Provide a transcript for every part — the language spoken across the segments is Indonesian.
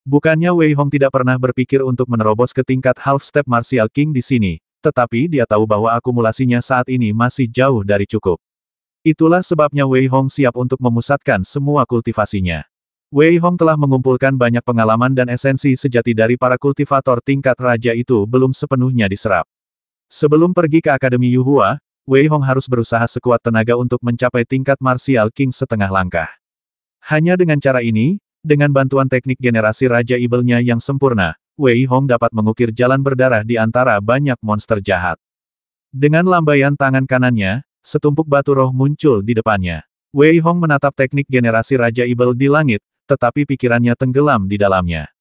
Bukannya Wei Hong tidak pernah berpikir untuk menerobos ke tingkat half-step Martial King di sini, tetapi dia tahu bahwa akumulasinya saat ini masih jauh dari cukup. Itulah sebabnya Wei Hong siap untuk memusatkan semua kultivasinya. Wei Hong telah mengumpulkan banyak pengalaman dan esensi sejati dari para kultivator tingkat raja itu belum sepenuhnya diserap. Sebelum pergi ke Akademi Yuhua, Wei Hong harus berusaha sekuat tenaga untuk mencapai tingkat Martial King setengah langkah. Hanya dengan cara ini, dengan bantuan teknik generasi Raja Ibelnya yang sempurna, Wei Hong dapat mengukir jalan berdarah di antara banyak monster jahat. Dengan lambaian tangan kanannya, setumpuk batu roh muncul di depannya. Wei Hong menatap teknik generasi Raja Ibel di langit, tetapi pikirannya tenggelam di dalamnya.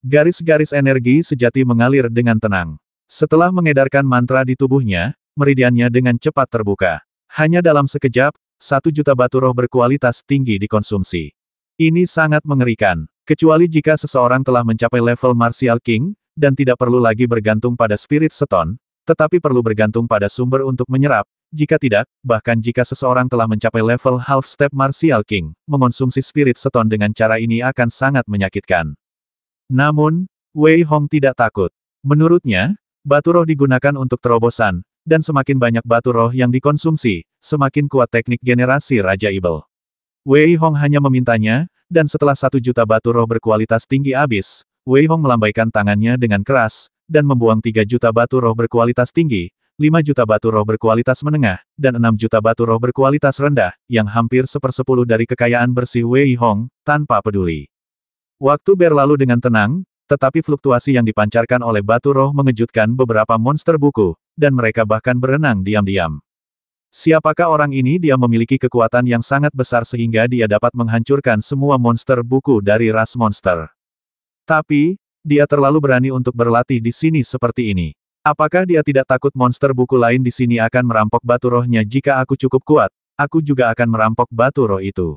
Garis-garis energi sejati mengalir dengan tenang. Setelah mengedarkan mantra di tubuhnya, meridiannya dengan cepat terbuka. Hanya dalam sekejap, 1 juta batu roh berkualitas tinggi dikonsumsi. Ini sangat mengerikan, kecuali jika seseorang telah mencapai level Martial King, dan tidak perlu lagi bergantung pada Spirit Stone, tetapi perlu bergantung pada sumber untuk menyerap. Jika tidak, bahkan jika seseorang telah mencapai level half-step Martial King, mengonsumsi Spirit Stone dengan cara ini akan sangat menyakitkan. Namun, Wei Hong tidak takut. Menurutnya, batu roh digunakan untuk terobosan, dan semakin banyak batu roh yang dikonsumsi, semakin kuat teknik generasi Raja Ibel. Wei Hong hanya memintanya, dan setelah 1 juta batu roh berkualitas tinggi habis, Wei Hong melambaikan tangannya dengan keras, dan membuang 3 juta batu roh berkualitas tinggi, 5 juta batu roh berkualitas menengah, dan 6 juta batu roh berkualitas rendah, yang hampir 1/10 dari kekayaan bersih Wei Hong, tanpa peduli. Waktu berlalu dengan tenang, tetapi fluktuasi yang dipancarkan oleh batu roh mengejutkan beberapa monster buku, dan mereka bahkan berenang diam-diam. Siapakah orang ini? Dia memiliki kekuatan yang sangat besar sehingga dia dapat menghancurkan semua monster buku dari ras monster. Tapi, dia terlalu berani untuk berlatih di sini seperti ini. Apakah dia tidak takut monster buku lain di sini akan merampok batu rohnya? Jika aku cukup kuat, aku juga akan merampok batu roh itu.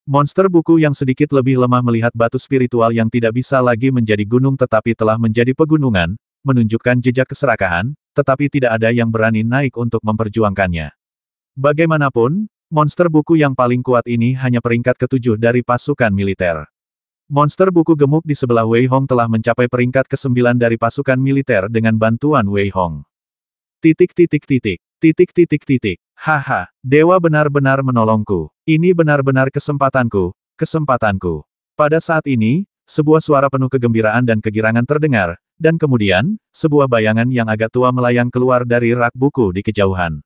Monster buku yang sedikit lebih lemah melihat batu spiritual yang tidak bisa lagi menjadi gunung tetapi telah menjadi pegunungan, menunjukkan jejak keserakahan, tetapi tidak ada yang berani naik untuk memperjuangkannya. Bagaimanapun, monster buku yang paling kuat ini hanya peringkat ke-7 dari pasukan militer. Monster buku gemuk di sebelah Wei Hong telah mencapai peringkat ke-9 dari pasukan militer dengan bantuan Wei Hong. Haha, dewa benar-benar menolongku. Ini benar-benar kesempatanku, kesempatanku. Pada saat ini, sebuah suara penuh kegembiraan dan kegirangan terdengar, dan kemudian, sebuah bayangan yang agak tua melayang keluar dari rak buku di kejauhan.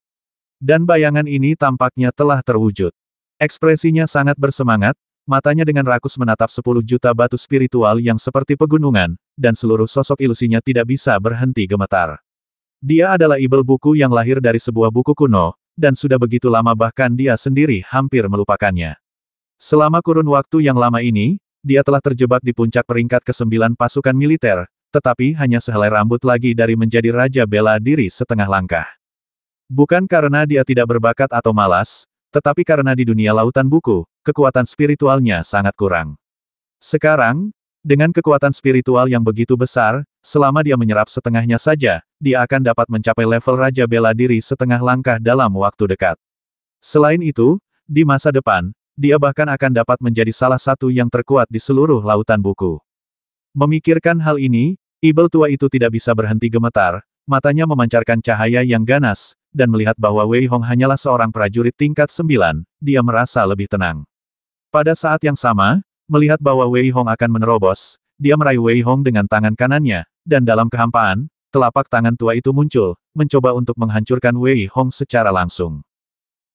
Dan bayangan ini tampaknya telah terwujud. Ekspresinya sangat bersemangat, matanya dengan rakus menatap 10 juta batu spiritual yang seperti pegunungan, dan seluruh sosok ilusinya tidak bisa berhenti gemetar. Dia adalah Ibel buku yang lahir dari sebuah buku kuno, dan sudah begitu lama bahkan dia sendiri hampir melupakannya. Selama kurun waktu yang lama ini, dia telah terjebak di puncak peringkat ke-9 pasukan militer, tetapi hanya sehelai rambut lagi dari menjadi raja bela diri setengah langkah. Bukan karena dia tidak berbakat atau malas, tetapi karena di dunia lautan buku, kekuatan spiritualnya sangat kurang. Sekarang, dengan kekuatan spiritual yang begitu besar, selama dia menyerap setengahnya saja, dia akan dapat mencapai level raja bela diri setengah langkah dalam waktu dekat. Selain itu, di masa depan, dia bahkan akan dapat menjadi salah satu yang terkuat di seluruh lautan buku. Memikirkan hal ini, Ibel tua itu tidak bisa berhenti gemetar, matanya memancarkan cahaya yang ganas, dan melihat bahwa Wei Hong hanyalah seorang prajurit tingkat 9, dia merasa lebih tenang. Pada saat yang sama, melihat bahwa Wei Hong akan menerobos, dia meraih Wei Hong dengan tangan kanannya, dan dalam kehampaan, telapak tangan tua itu muncul, mencoba untuk menghancurkan Wei Hong secara langsung.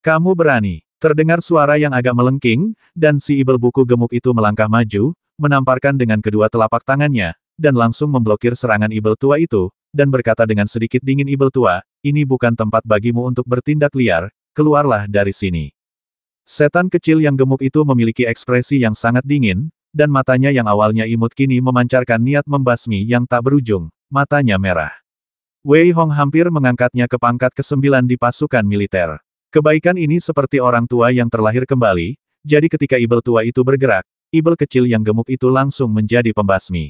Kamu berani, terdengar suara yang agak melengking, dan si Ibel buku gemuk itu melangkah maju, menamparkan dengan kedua telapak tangannya, dan langsung memblokir serangan Ibel tua itu, dan berkata dengan sedikit dingin, Ibel tua, ini bukan tempat bagimu untuk bertindak liar, keluarlah dari sini. Setan kecil yang gemuk itu memiliki ekspresi yang sangat dingin, dan matanya yang awalnya imut kini memancarkan niat membasmi yang tak berujung, matanya merah. Wei Hong hampir mengangkatnya ke pangkat ke-9 di pasukan militer. Kebaikan ini seperti orang tua yang terlahir kembali, jadi ketika Ibel tua itu bergerak, Ibel kecil yang gemuk itu langsung menjadi pembasmi.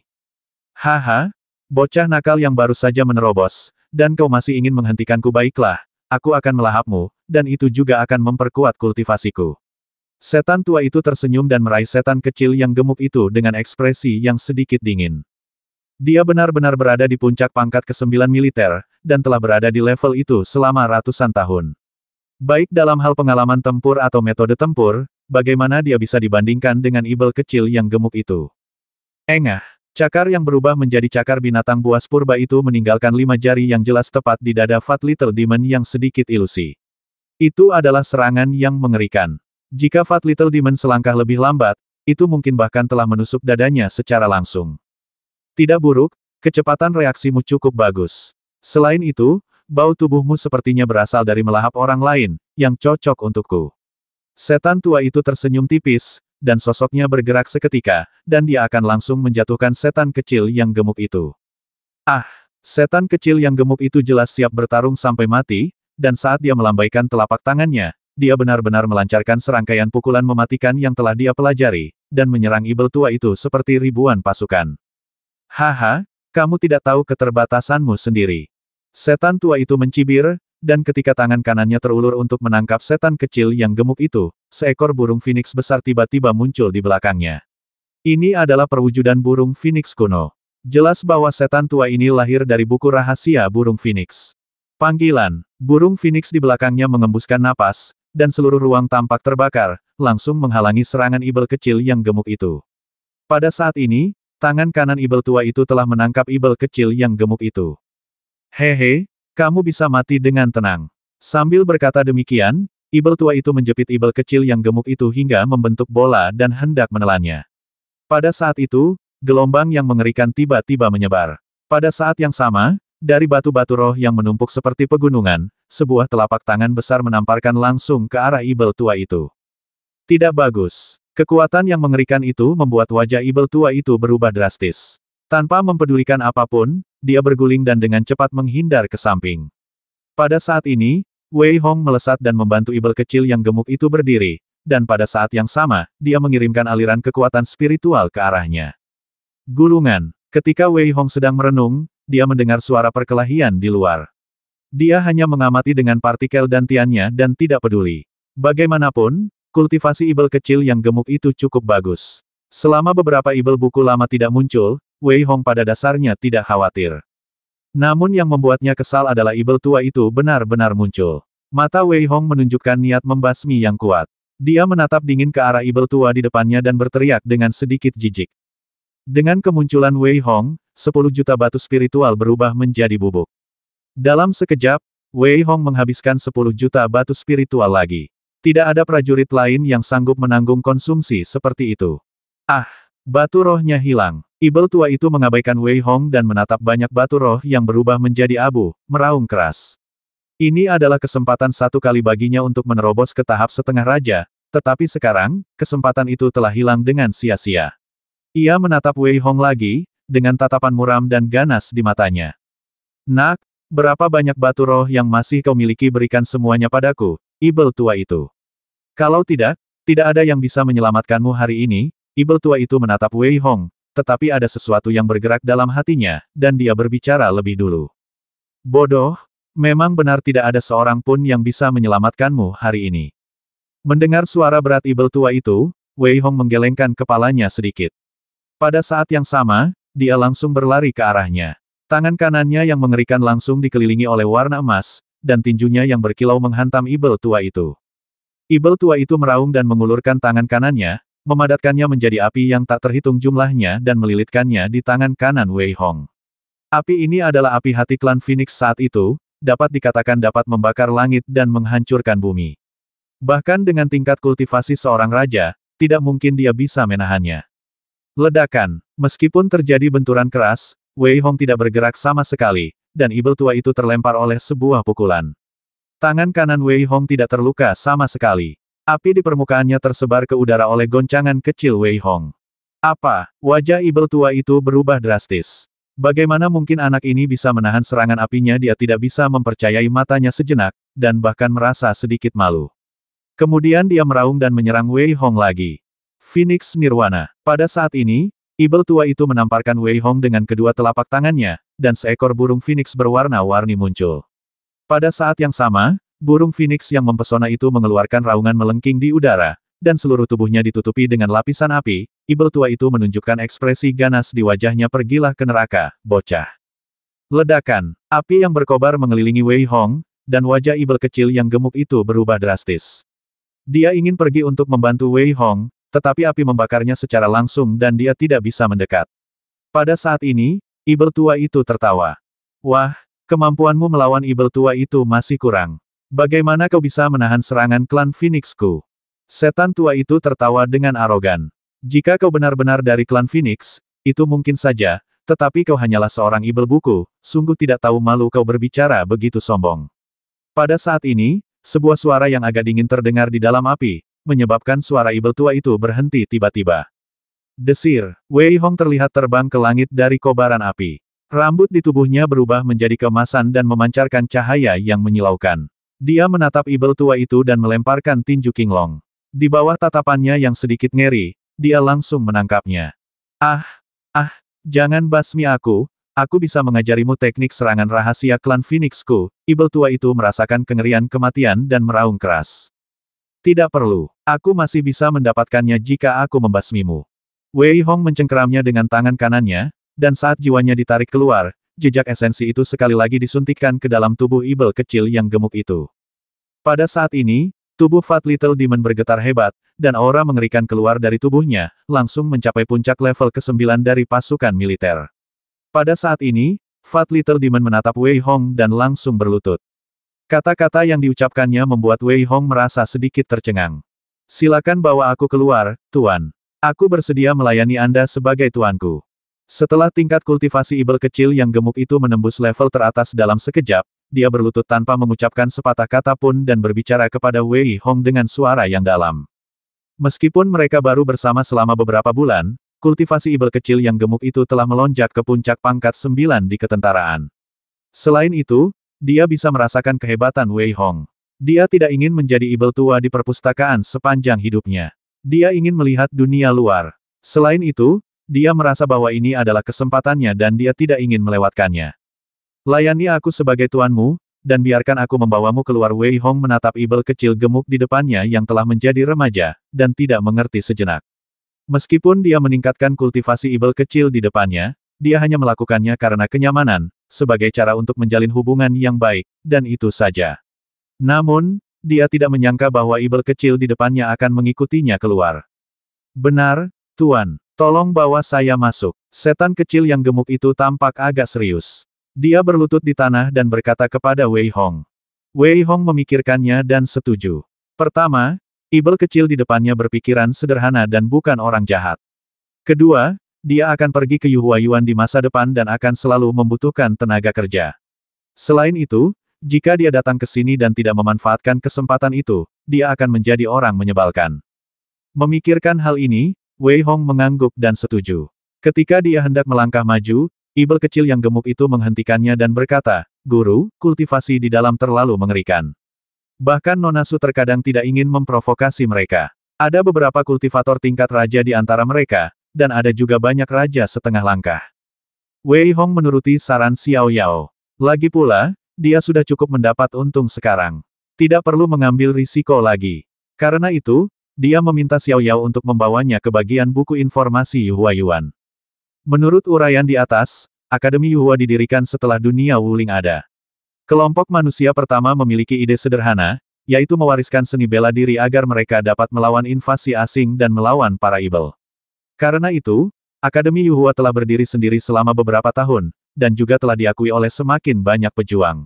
Haha, bocah nakal yang baru saja menerobos, dan kau masih ingin menghentikanku? Baiklah, aku akan melahapmu, dan itu juga akan memperkuat kultivasiku. Setan tua itu tersenyum dan meraih setan kecil yang gemuk itu dengan ekspresi yang sedikit dingin. Dia benar-benar berada di puncak pangkat ke-9 militer, dan telah berada di level itu selama ratusan tahun. Baik dalam hal pengalaman tempur atau metode tempur, bagaimana dia bisa dibandingkan dengan ibel kecil yang gemuk itu? Engah, cakar yang berubah menjadi cakar binatang buas purba itu meninggalkan 5 jari yang jelas tepat di dada Fat Little Demon yang sedikit ilusi. Itu adalah serangan yang mengerikan. Jika Fat Little Demon selangkah lebih lambat, itu mungkin bahkan telah menusuk dadanya secara langsung. Tidak buruk, kecepatan reaksimu cukup bagus. Selain itu, bau tubuhmu sepertinya berasal dari melahap orang lain, yang cocok untukku. Setan tua itu tersenyum tipis, dan sosoknya bergerak seketika, dan dia akan langsung menjatuhkan setan kecil yang gemuk itu. Ah! Setan kecil yang gemuk itu jelas siap bertarung sampai mati, dan saat dia melambaikan telapak tangannya, dia benar-benar melancarkan serangkaian pukulan mematikan yang telah dia pelajari, dan menyerang ibel tua itu seperti ribuan pasukan. Haha, kamu tidak tahu keterbatasanmu sendiri. Setan tua itu mencibir, dan ketika tangan kanannya terulur untuk menangkap setan kecil yang gemuk itu, seekor burung phoenix besar tiba-tiba muncul di belakangnya. Ini adalah perwujudan burung phoenix kuno. Jelas bahwa setan tua ini lahir dari buku rahasia burung phoenix. Panggilan, burung phoenix di belakangnya mengembuskan napas, dan seluruh ruang tampak terbakar, langsung menghalangi serangan ibel kecil yang gemuk itu. Pada saat ini, tangan kanan ibel tua itu telah menangkap ibel kecil yang gemuk itu. Hehe, kamu bisa mati dengan tenang. Sambil berkata demikian, ibel tua itu menjepit ibel kecil yang gemuk itu hingga membentuk bola dan hendak menelannya. Pada saat itu, gelombang yang mengerikan tiba-tiba menyebar. Pada saat yang sama, dari batu-batu roh yang menumpuk seperti pegunungan, sebuah telapak tangan besar menamparkan langsung ke arah ibel tua itu. Tidak bagus. Kekuatan yang mengerikan itu membuat wajah ibel tua itu berubah drastis. Tanpa mempedulikan apapun, dia berguling dan dengan cepat menghindar ke samping. Pada saat ini, Wei Hong melesat dan membantu ibel kecil yang gemuk itu berdiri, dan pada saat yang sama, dia mengirimkan aliran kekuatan spiritual ke arahnya. Gulungan. Ketika Wei Hong sedang merenung, dia mendengar suara perkelahian di luar. Dia hanya mengamati dengan partikel dantiannya dan tidak peduli. Bagaimanapun, kultivasi ibel kecil yang gemuk itu cukup bagus. Selama beberapa ibel buku lama tidak muncul, Wei Hong pada dasarnya tidak khawatir. Namun yang membuatnya kesal adalah ibel tua itu benar-benar muncul. Mata Wei Hong menunjukkan niat membasmi yang kuat. Dia menatap dingin ke arah ibel tua di depannya dan berteriak dengan sedikit jijik. Dengan kemunculan Wei Hong, 10 juta batu spiritual berubah menjadi bubuk. Dalam sekejap, Wei Hong menghabiskan 10 juta batu spiritual lagi. Tidak ada prajurit lain yang sanggup menanggung konsumsi seperti itu. Ah! Batu rohnya hilang. Ibel tua itu mengabaikan Wei Hong dan menatap banyak batu roh yang berubah menjadi abu, meraung keras. Ini adalah kesempatan satu kali baginya untuk menerobos ke tahap setengah raja, tetapi sekarang, kesempatan itu telah hilang dengan sia-sia. Ia menatap Wei Hong lagi, dengan tatapan muram dan ganas di matanya. Nak, berapa banyak batu roh yang masih kau miliki, berikan semuanya padaku, ibel tua itu. Kalau tidak, tidak ada yang bisa menyelamatkanmu hari ini. Ibel tua itu menatap Wei Hong, tetapi ada sesuatu yang bergerak dalam hatinya, dan dia berbicara lebih dulu. Bodoh, memang benar tidak ada seorang pun yang bisa menyelamatkanmu hari ini. Mendengar suara berat ibel tua itu, Wei Hong menggelengkan kepalanya sedikit. Pada saat yang sama, dia langsung berlari ke arahnya. Tangan kanannya yang mengerikan langsung dikelilingi oleh warna emas, dan tinjunya yang berkilau menghantam ibel tua itu. Ibel tua itu meraung dan mengulurkan tangan kanannya, memadatkannya menjadi api yang tak terhitung jumlahnya dan melilitkannya di tangan kanan Wei Hong. Api ini adalah api hati klan Phoenix saat itu, dapat dikatakan dapat membakar langit dan menghancurkan bumi. Bahkan dengan tingkat kultivasi seorang raja, tidak mungkin dia bisa menahannya. Ledakan. Meskipun terjadi benturan keras, Wei Hong tidak bergerak sama sekali, dan ibel tua itu terlempar oleh sebuah pukulan. Tangan kanan Wei Hong tidak terluka sama sekali. Api di permukaannya tersebar ke udara oleh goncangan kecil Wei Hong. Apa? Wajah ibel tua itu berubah drastis. Bagaimana mungkin anak ini bisa menahan serangan apinya? Dia tidak bisa mempercayai matanya sejenak, dan bahkan merasa sedikit malu. Kemudian dia meraung dan menyerang Wei Hong lagi. Phoenix Nirwana. Pada saat ini, ibel tua itu menamparkan Wei Hong dengan kedua telapak tangannya, dan seekor burung Phoenix berwarna-warni muncul. Pada saat yang sama, burung Phoenix yang mempesona itu mengeluarkan raungan melengking di udara, dan seluruh tubuhnya ditutupi dengan lapisan api, ibel tua itu menunjukkan ekspresi ganas di wajahnya. Pergilah ke neraka, bocah. Ledakan. Api yang berkobar mengelilingi Wei Hong, dan wajah ibel kecil yang gemuk itu berubah drastis. Dia ingin pergi untuk membantu Wei Hong, tetapi api membakarnya secara langsung dan dia tidak bisa mendekat. Pada saat ini, ibel tua itu tertawa. Wah, kemampuanmu melawan ibel tua itu masih kurang. Bagaimana kau bisa menahan serangan klan Phoenix-ku? Setan tua itu tertawa dengan arogan. Jika kau benar-benar dari klan Phoenix, itu mungkin saja, tetapi kau hanyalah seorang ibel buku, sungguh tidak tahu malu kau berbicara begitu sombong. Pada saat ini, sebuah suara yang agak dingin terdengar di dalam api, menyebabkan suara ibel tua itu berhenti tiba-tiba. Desir, Wei Hong terlihat terbang ke langit dari kobaran api. Rambut di tubuhnya berubah menjadi keemasan dan memancarkan cahaya yang menyilaukan. Dia menatap ibel tua itu dan melemparkan tinju King Long. Di bawah tatapannya yang sedikit ngeri, dia langsung menangkapnya. Jangan basmi aku bisa mengajarimu teknik serangan rahasia klan Phoenix-ku. Ibel tua itu merasakan kengerian kematian dan meraung keras. Tidak perlu, aku masih bisa mendapatkannya jika aku membasmimu. Wei Hong mencengkeramnya dengan tangan kanannya, dan saat jiwanya ditarik keluar, jejak esensi itu sekali lagi disuntikkan ke dalam tubuh ibel kecil yang gemuk itu. Pada saat ini, tubuh Fat Little Demon bergetar hebat, dan aura mengerikan keluar dari tubuhnya, langsung mencapai puncak level ke-9 dari pasukan militer. Pada saat ini, Fat Little Demon menatap Wei Hong dan langsung berlutut. Kata-kata yang diucapkannya membuat Wei Hong merasa sedikit tercengang. Silakan bawa aku keluar, Tuan. Aku bersedia melayani Anda sebagai tuanku. Setelah tingkat kultivasi ibel kecil yang gemuk itu menembus level teratas dalam sekejap, dia berlutut tanpa mengucapkan sepatah kata pun dan berbicara kepada Wei Hong dengan suara yang dalam. Meskipun mereka baru bersama selama beberapa bulan, kultivasi ibel kecil yang gemuk itu telah melonjak ke puncak pangkat 9 di ketentaraan. Selain itu, dia bisa merasakan kehebatan Wei Hong. Dia tidak ingin menjadi ibel tua di perpustakaan sepanjang hidupnya. Dia ingin melihat dunia luar. Selain itu, dia merasa bahwa ini adalah kesempatannya dan dia tidak ingin melewatkannya. Layani aku sebagai tuanmu, dan biarkan aku membawamu keluar. Wei Hong menatap ibel kecil gemuk di depannya yang telah menjadi remaja, dan tidak mengerti sejenak. Meskipun dia meningkatkan kultivasi ibel kecil di depannya, dia hanya melakukannya karena kenyamanan, sebagai cara untuk menjalin hubungan yang baik, dan itu saja. Namun, dia tidak menyangka bahwa ibel kecil di depannya akan mengikutinya keluar. Benar, Tuan. Tolong bawa saya masuk. Setan kecil yang gemuk itu tampak agak serius. Dia berlutut di tanah dan berkata kepada Wei Hong. Wei Hong memikirkannya dan setuju. Pertama, ibel kecil di depannya berpikiran sederhana dan bukan orang jahat. Kedua, dia akan pergi ke Yuhuayuan di masa depan dan akan selalu membutuhkan tenaga kerja. Selain itu, jika dia datang ke sini dan tidak memanfaatkan kesempatan itu, dia akan menjadi orang menyebalkan. Memikirkan hal ini, Wei Hong mengangguk dan setuju. Ketika dia hendak melangkah maju, ibel kecil yang gemuk itu menghentikannya dan berkata, Guru, kultivasi di dalam terlalu mengerikan. Bahkan Nona Su terkadang tidak ingin memprovokasi mereka. Ada beberapa kultivator tingkat raja di antara mereka, dan ada juga banyak raja setengah langkah. Wei Hong menuruti saran Xiao Yao. Lagi pula, dia sudah cukup mendapat untung sekarang. Tidak perlu mengambil risiko lagi. Karena itu, dia meminta Xiao Yao untuk membawanya ke bagian buku informasi Yuhuayuan. Menurut uraian di atas, Akademi Yuhua didirikan setelah dunia Wuling ada. Kelompok manusia pertama memiliki ide sederhana, yaitu mewariskan seni bela diri agar mereka dapat melawan invasi asing dan melawan para ibel. Karena itu, Akademi Yuhua telah berdiri sendiri selama beberapa tahun, dan juga telah diakui oleh semakin banyak pejuang.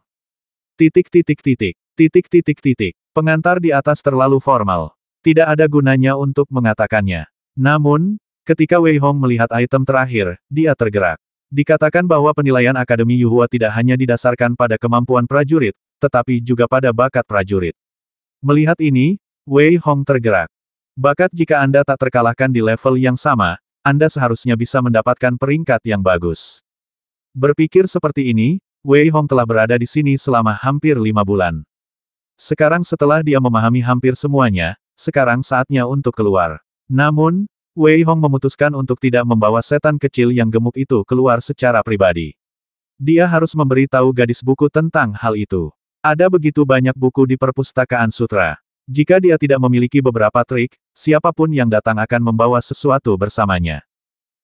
Pengantar di atas terlalu formal. Tidak ada gunanya untuk mengatakannya. Namun, ketika Wei Hong melihat item terakhir, dia tergerak. Dikatakan bahwa penilaian Akademi Yuhua tidak hanya didasarkan pada kemampuan prajurit, tetapi juga pada bakat prajurit. Melihat ini, Wei Hong tergerak. Bakat jika Anda tak terkalahkan di level yang sama, Anda seharusnya bisa mendapatkan peringkat yang bagus. Berpikir seperti ini, Wei Hong telah berada di sini selama hampir 5 bulan. Sekarang setelah dia memahami hampir semuanya, sekarang saatnya untuk keluar. Namun, Wei Hong memutuskan untuk tidak membawa setan kecil yang gemuk itu keluar secara pribadi. Dia harus memberi tahu gadis buku tentang hal itu. Ada begitu banyak buku di perpustakaan sutra. Jika dia tidak memiliki beberapa trik, siapapun yang datang akan membawa sesuatu bersamanya.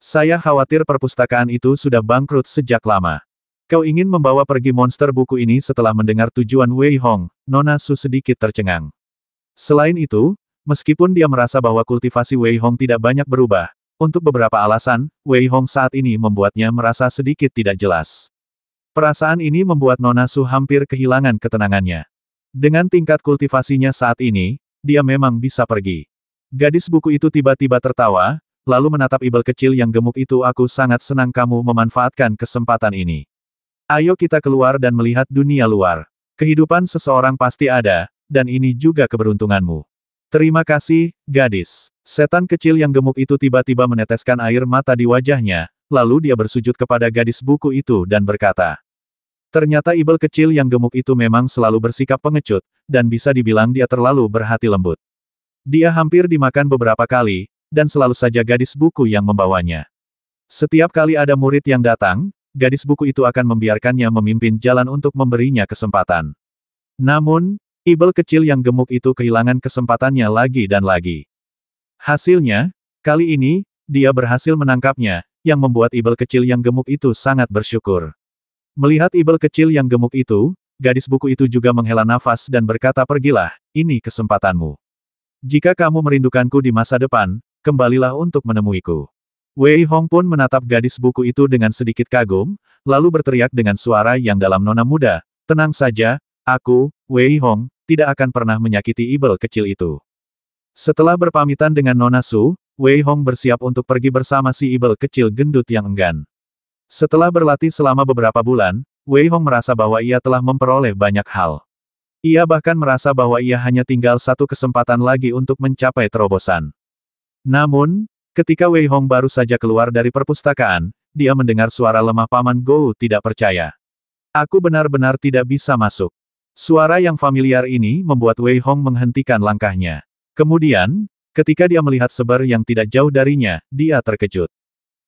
Saya khawatir perpustakaan itu sudah bangkrut sejak lama. Kau ingin membawa pergi monster buku ini setelah mendengar tujuan Wei Hong, Nona Su sedikit tercengang. Selain itu, meskipun dia merasa bahwa kultivasi Wei Hong tidak banyak berubah, untuk beberapa alasan, Wei Hong saat ini membuatnya merasa sedikit tidak jelas. Perasaan ini membuat Nona Su hampir kehilangan ketenangannya. Dengan tingkat kultivasinya saat ini, dia memang bisa pergi. Gadis buku itu tiba-tiba tertawa, lalu menatap Ibel kecil yang gemuk itu. Aku sangat senang kamu memanfaatkan kesempatan ini. Ayo kita keluar dan melihat dunia luar. Kehidupan seseorang pasti ada, dan ini juga keberuntunganmu. Terima kasih, gadis. Setan kecil yang gemuk itu tiba-tiba meneteskan air mata di wajahnya, lalu dia bersujud kepada gadis buku itu dan berkata. Ternyata Ibel kecil yang gemuk itu memang selalu bersikap pengecut, dan bisa dibilang dia terlalu berhati lembut. Dia hampir dimakan beberapa kali, dan selalu saja gadis buku yang membawanya. Setiap kali ada murid yang datang, gadis buku itu akan membiarkannya memimpin jalan untuk memberinya kesempatan. Namun, Ibel kecil yang gemuk itu kehilangan kesempatannya lagi dan lagi. Hasilnya, kali ini, dia berhasil menangkapnya, yang membuat Ibel kecil yang gemuk itu sangat bersyukur. Melihat Ibel kecil yang gemuk itu, gadis buku itu juga menghela nafas dan berkata pergilah, ini kesempatanmu. Jika kamu merindukanku di masa depan, kembalilah untuk menemuiku. Wei Hong pun menatap gadis buku itu dengan sedikit kagum, lalu berteriak dengan suara yang dalam. Nona muda, tenang saja, aku, Wei Hong, tidak akan pernah menyakiti Ibel kecil itu. Setelah berpamitan dengan Nona Su, Wei Hong bersiap untuk pergi bersama si Ibel kecil gendut yang enggan. Setelah berlatih selama beberapa bulan, Wei Hong merasa bahwa ia telah memperoleh banyak hal. Ia bahkan merasa bahwa ia hanya tinggal satu kesempatan lagi untuk mencapai terobosan. Namun, ketika Wei Hong baru saja keluar dari perpustakaan, dia mendengar suara lemah Paman Gou tidak percaya. Aku benar-benar tidak bisa masuk. Suara yang familiar ini membuat Wei Hong menghentikan langkahnya. Kemudian, ketika dia melihat Seber yang tidak jauh darinya, dia terkejut.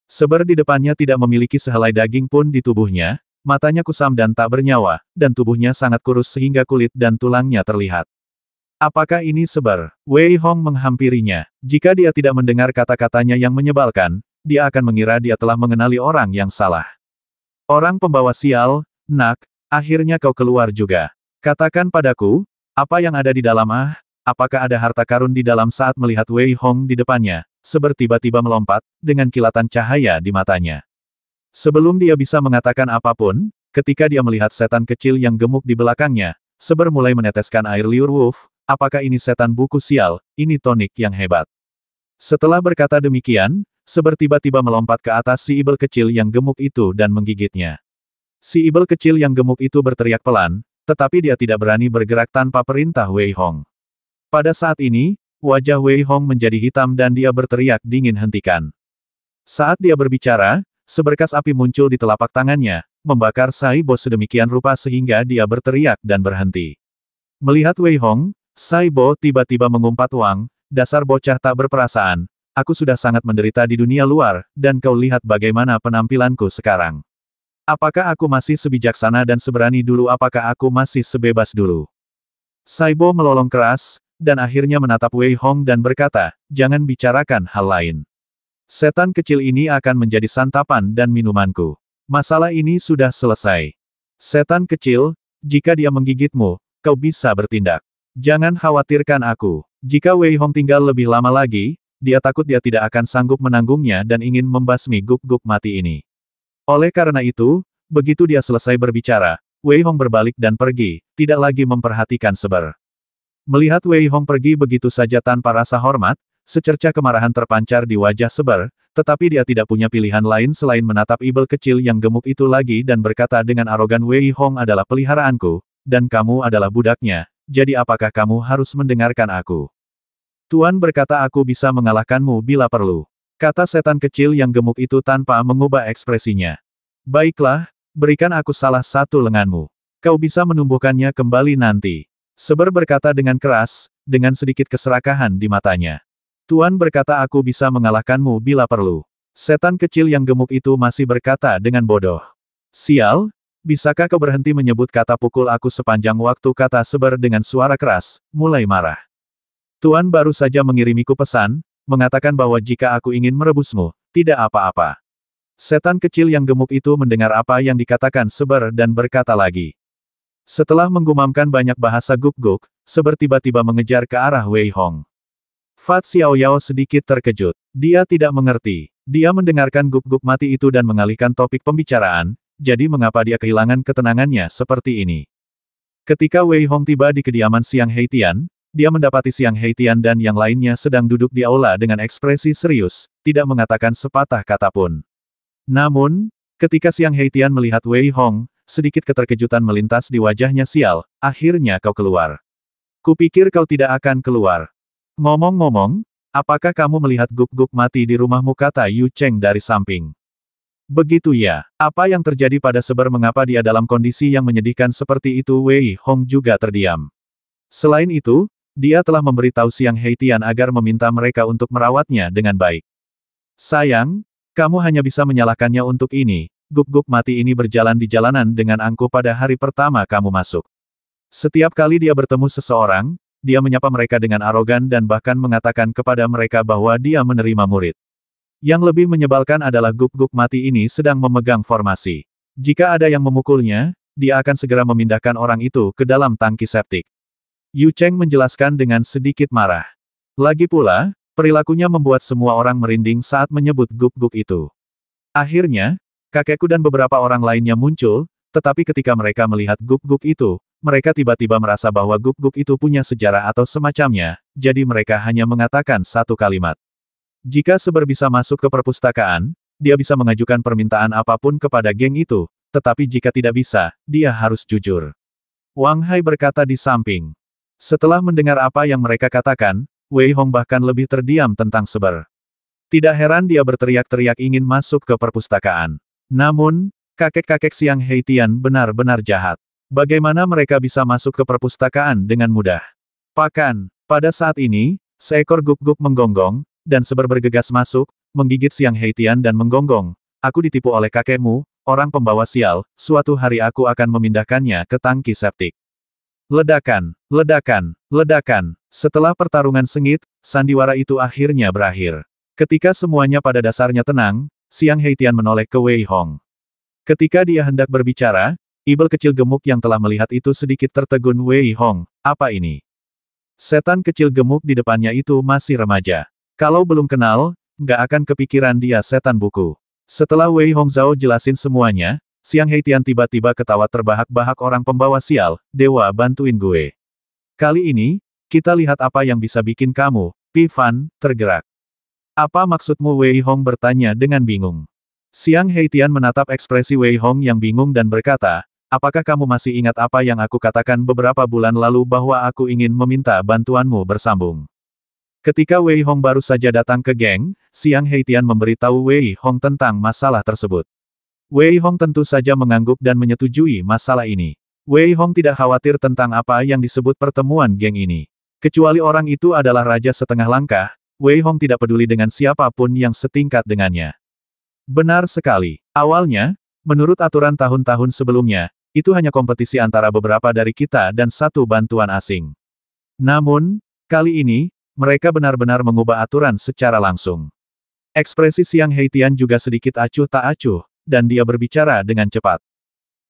Seber di depannya tidak memiliki sehelai daging pun di tubuhnya, matanya kusam dan tak bernyawa, dan tubuhnya sangat kurus sehingga kulit dan tulangnya terlihat. Apakah ini Seber? Wei Hong menghampirinya. Jika dia tidak mendengar kata-katanya yang menyebalkan, dia akan mengira dia telah mengenali orang yang salah. Orang pembawa sial, nak, akhirnya kau keluar juga. Katakan padaku, apa yang ada di dalam apakah ada harta karun di dalam? Saat melihat Wei Hong di depannya, Seber tiba-tiba melompat, dengan kilatan cahaya di matanya. Sebelum dia bisa mengatakan apapun, ketika dia melihat setan kecil yang gemuk di belakangnya, Seber mulai meneteskan air liur. Wolf, apakah ini setan buku sial? Ini tonik yang hebat. Setelah berkata demikian, Seber tiba-tiba melompat ke atas si Ibel kecil yang gemuk itu dan menggigitnya. Si Ibel kecil yang gemuk itu berteriak pelan, tetapi dia tidak berani bergerak tanpa perintah Wei Hong. Pada saat ini, wajah Wei Hong menjadi hitam dan dia berteriak dingin hentikan. Saat dia berbicara, seberkas api muncul di telapak tangannya, membakar Saibo sedemikian rupa sehingga dia berteriak dan berhenti. Melihat Wei Hong, Saibo tiba-tiba mengumpat uang, dasar bocah tak berperasaan, aku sudah sangat menderita di dunia luar, dan kau lihat bagaimana penampilanku sekarang. Apakah aku masih sebijaksana dan seberani dulu? Apakah aku masih sebebas dulu? Saibo melolong keras, dan akhirnya menatap Wei Hong dan berkata, jangan bicarakan hal lain. Setan kecil ini akan menjadi santapan dan minumanku. Masalah ini sudah selesai. Setan kecil, jika dia menggigitmu, kau bisa bertindak. Jangan khawatirkan aku. Jika Wei Hong tinggal lebih lama lagi, dia takut dia tidak akan sanggup menanggungnya dan ingin membasmi guk-guk mati ini. Oleh karena itu, begitu dia selesai berbicara, Wei Hong berbalik dan pergi, tidak lagi memperhatikan Seber. Melihat Wei Hong pergi begitu saja tanpa rasa hormat, secercah kemarahan terpancar di wajah Seber, tetapi dia tidak punya pilihan lain selain menatap Ibel kecil yang gemuk itu lagi dan berkata dengan arogan, Wei Hong adalah peliharaanku, dan kamu adalah budaknya, jadi apakah kamu harus mendengarkan aku? Tuan berkata aku bisa mengalahkanmu bila perlu. Kata setan kecil yang gemuk itu tanpa mengubah ekspresinya. Baiklah, berikan aku salah satu lenganmu. Kau bisa menumbuhkannya kembali nanti. Seber berkata dengan keras, dengan sedikit keserakahan di matanya. Tuan berkata aku bisa mengalahkanmu bila perlu. Setan kecil yang gemuk itu masih berkata dengan bodoh. Sial, bisakah kau berhenti menyebut kata pukul aku sepanjang waktu? Kata Seber dengan suara keras, mulai marah. Tuan baru saja mengirimiku pesan, mengatakan bahwa jika aku ingin merebusmu, tidak apa-apa. Setan kecil yang gemuk itu mendengar apa yang dikatakan Seber dan berkata lagi. Setelah menggumamkan banyak bahasa guk-guk, Seber tiba-tiba mengejar ke arah Wei Hong. Fat Xiaoyao sedikit terkejut. Dia tidak mengerti. Dia mendengarkan guk-guk mati itu dan mengalihkan topik pembicaraan, jadi mengapa dia kehilangan ketenangannya seperti ini. Ketika Wei Hong tiba di kediaman Xiang Heitian, dia mendapati Xiang Heitian dan yang lainnya sedang duduk di aula dengan ekspresi serius, tidak mengatakan sepatah kata pun. Namun, ketika Xiang Heitian melihat Wei Hong, sedikit keterkejutan melintas di wajahnya. Sial, akhirnya kau keluar. Kupikir kau tidak akan keluar. Ngomong-ngomong, apakah kamu melihat guk-guk mati di rumahmu, kata Yu Cheng dari samping. Begitu ya, apa yang terjadi pada Seber, mengapa dia dalam kondisi yang menyedihkan seperti itu? Wei Hong juga terdiam. Selain itu, dia telah memberitahu Xiang Heitian agar meminta mereka untuk merawatnya dengan baik. Sayang, kamu hanya bisa menyalahkannya untuk ini. Guk-guk mati ini berjalan di jalanan dengan angkuh pada hari pertama kamu masuk. Setiap kali dia bertemu seseorang, dia menyapa mereka dengan arogan dan bahkan mengatakan kepada mereka bahwa dia menerima murid. Yang lebih menyebalkan adalah guk-guk mati ini sedang memegang formasi. Jika ada yang memukulnya, dia akan segera memindahkan orang itu ke dalam tangki septik. Yu Cheng menjelaskan dengan sedikit marah. Lagi pula, perilakunya membuat semua orang merinding saat menyebut guk-guk itu. Akhirnya, kakekku dan beberapa orang lainnya muncul, tetapi ketika mereka melihat guk-guk itu, mereka tiba-tiba merasa bahwa guk-guk itu punya sejarah atau semacamnya, jadi mereka hanya mengatakan satu kalimat. Jika Seber bisa masuk ke perpustakaan, dia bisa mengajukan permintaan apapun kepada geng itu, tetapi jika tidak bisa, dia harus jujur. Wang Hai berkata di samping. Setelah mendengar apa yang mereka katakan, Wei Hong bahkan lebih terdiam tentang Seber. Tidak heran dia berteriak-teriak ingin masuk ke perpustakaan. Namun, kakek-kakek Xiang Heitian benar-benar jahat. Bagaimana mereka bisa masuk ke perpustakaan dengan mudah? Bahkan, pada saat ini, seekor guk-guk menggonggong, dan Seber bergegas masuk, menggigit Xiang Heitian dan menggonggong. Aku ditipu oleh kakekmu, orang pembawa sial, suatu hari aku akan memindahkannya ke tangki septik. Ledakan, ledakan, ledakan. Setelah pertarungan sengit, sandiwara itu akhirnya berakhir. Ketika semuanya pada dasarnya tenang, Xiang Heitian menoleh ke Wei Hong. Ketika dia hendak berbicara, ibel kecil gemuk yang telah melihat itu sedikit tertegun. Wei Hong, apa ini? Setan kecil gemuk di depannya itu masih remaja. Kalau belum kenal, nggak akan kepikiran dia setan buku. Setelah Wei Hong Zhao jelasin semuanya, Xiang Heitian tiba-tiba ketawa terbahak-bahak. Orang pembawa sial, dewa bantuin gue. Kali ini, kita lihat apa yang bisa bikin kamu, Pi Fan, tergerak. Apa maksudmu? Wei Hong bertanya dengan bingung. Xiang Heitian menatap ekspresi Wei Hong yang bingung dan berkata, apakah kamu masih ingat apa yang aku katakan beberapa bulan lalu bahwa aku ingin meminta bantuanmu bersambung? Ketika Wei Hong baru saja datang ke geng, Xiang Heitian memberitahu Wei Hong tentang masalah tersebut. Wei Hong tentu saja mengangguk dan menyetujui masalah ini. Wei Hong tidak khawatir tentang apa yang disebut pertemuan geng ini. Kecuali orang itu adalah raja setengah langkah, Wei Hong tidak peduli dengan siapapun yang setingkat dengannya. Benar sekali. Awalnya, menurut aturan tahun-tahun sebelumnya, itu hanya kompetisi antara beberapa dari kita dan satu bantuan asing. Namun, kali ini, mereka benar-benar mengubah aturan secara langsung. Ekspresi Xiang Heitian juga sedikit acuh tak acuh, dan dia berbicara dengan cepat.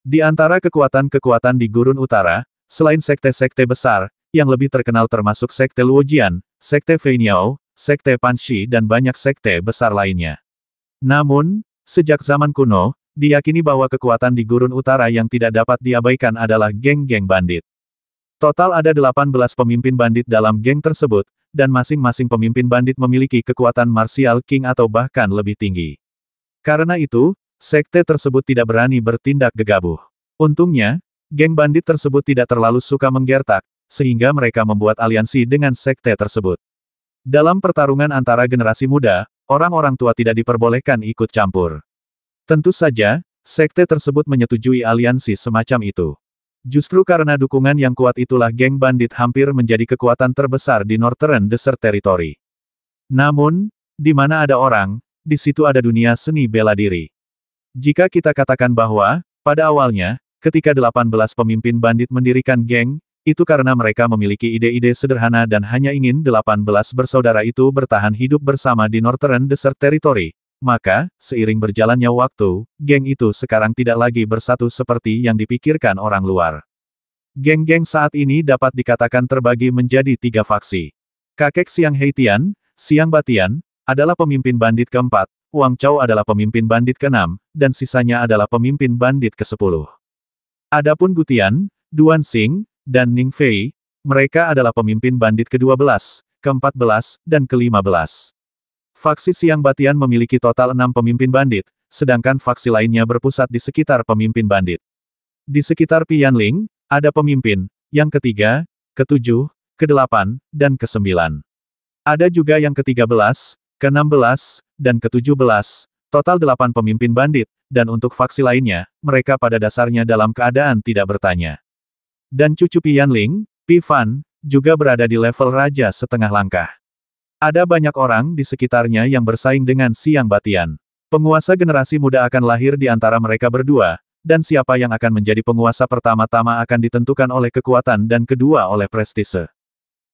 Di antara kekuatan-kekuatan di Gurun Utara, selain sekte-sekte besar, yang lebih terkenal termasuk sekte Luojian, sekte Feiniao, sekte Panshi dan banyak sekte besar lainnya. Namun, sejak zaman kuno, diyakini bahwa kekuatan di Gurun Utara yang tidak dapat diabaikan adalah geng-geng bandit. Total ada 18 pemimpin bandit dalam geng tersebut, dan masing-masing pemimpin bandit memiliki kekuatan martial king atau bahkan lebih tinggi. Karena itu, sekte tersebut tidak berani bertindak gegabah. Untungnya, geng bandit tersebut tidak terlalu suka menggertak, sehingga mereka membuat aliansi dengan sekte tersebut. Dalam pertarungan antara generasi muda, orang-orang tua tidak diperbolehkan ikut campur. Tentu saja, sekte tersebut menyetujui aliansi semacam itu. Justru karena dukungan yang kuat itulah geng bandit hampir menjadi kekuatan terbesar di Northern Desert Territory. Namun, di mana ada orang, di situ ada dunia seni bela diri. Jika kita katakan bahwa, pada awalnya, ketika 18 pemimpin bandit mendirikan geng, Itu karena mereka memiliki ide-ide sederhana dan hanya ingin 18 bersaudara itu bertahan hidup bersama di Northern Desert Territory. Maka, seiring berjalannya waktu, geng itu sekarang tidak lagi bersatu seperti yang dipikirkan orang luar. Geng-geng saat ini dapat dikatakan terbagi menjadi 3 faksi. Kakek Xiang Heitian, Xiang Batian, adalah pemimpin bandit keempat, Wang Chao adalah pemimpin bandit keenam, dan sisanya adalah pemimpin bandit ke-10. Adapun Gutian, Duan Xing, dan Ning Fei, mereka adalah pemimpin bandit ke-12, ke-14, dan ke-15. Faksi Xiang Batian memiliki total 6 pemimpin bandit, sedangkan faksi lainnya berpusat di sekitar pemimpin bandit. Di sekitar Pianling, ada pemimpin, yang ke-3, ke-7, ke-8, dan ke-9. Ada juga yang ke-13, ke-16, dan ke-17, total 8 pemimpin bandit, dan untuk faksi lainnya, mereka pada dasarnya dalam keadaan tidak bertanya. Dan cucu Pianling, Pi Fan, juga berada di level raja setengah langkah. Ada banyak orang di sekitarnya yang bersaing dengan Xiang Batian. Penguasa generasi muda akan lahir di antara mereka berdua, dan siapa yang akan menjadi penguasa pertama-tama akan ditentukan oleh kekuatan dan kedua oleh prestise.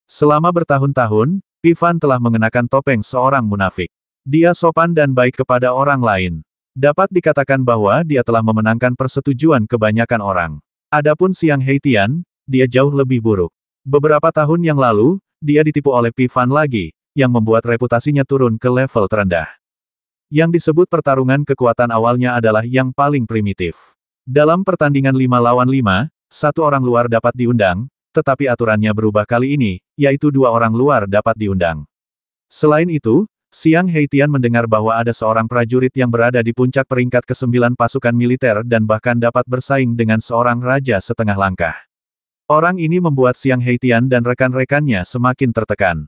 Selama bertahun-tahun, Pi Fan telah mengenakan topeng seorang munafik. Dia sopan dan baik kepada orang lain. Dapat dikatakan bahwa dia telah memenangkan persetujuan kebanyakan orang. Adapun Xiang Heitian, dia jauh lebih buruk. Beberapa tahun yang lalu, dia ditipu oleh Pi Fan lagi, yang membuat reputasinya turun ke level terendah. Yang disebut pertarungan kekuatan awalnya adalah yang paling primitif. Dalam pertandingan 5 lawan 5, 1 orang luar dapat diundang, tetapi aturannya berubah kali ini, yaitu 2 orang luar dapat diundang. Selain itu, Xiang Heitian mendengar bahwa ada seorang prajurit yang berada di puncak peringkat ke-9 pasukan militer dan bahkan dapat bersaing dengan seorang raja setengah langkah. Orang ini membuat Xiang Heitian dan rekan-rekannya semakin tertekan.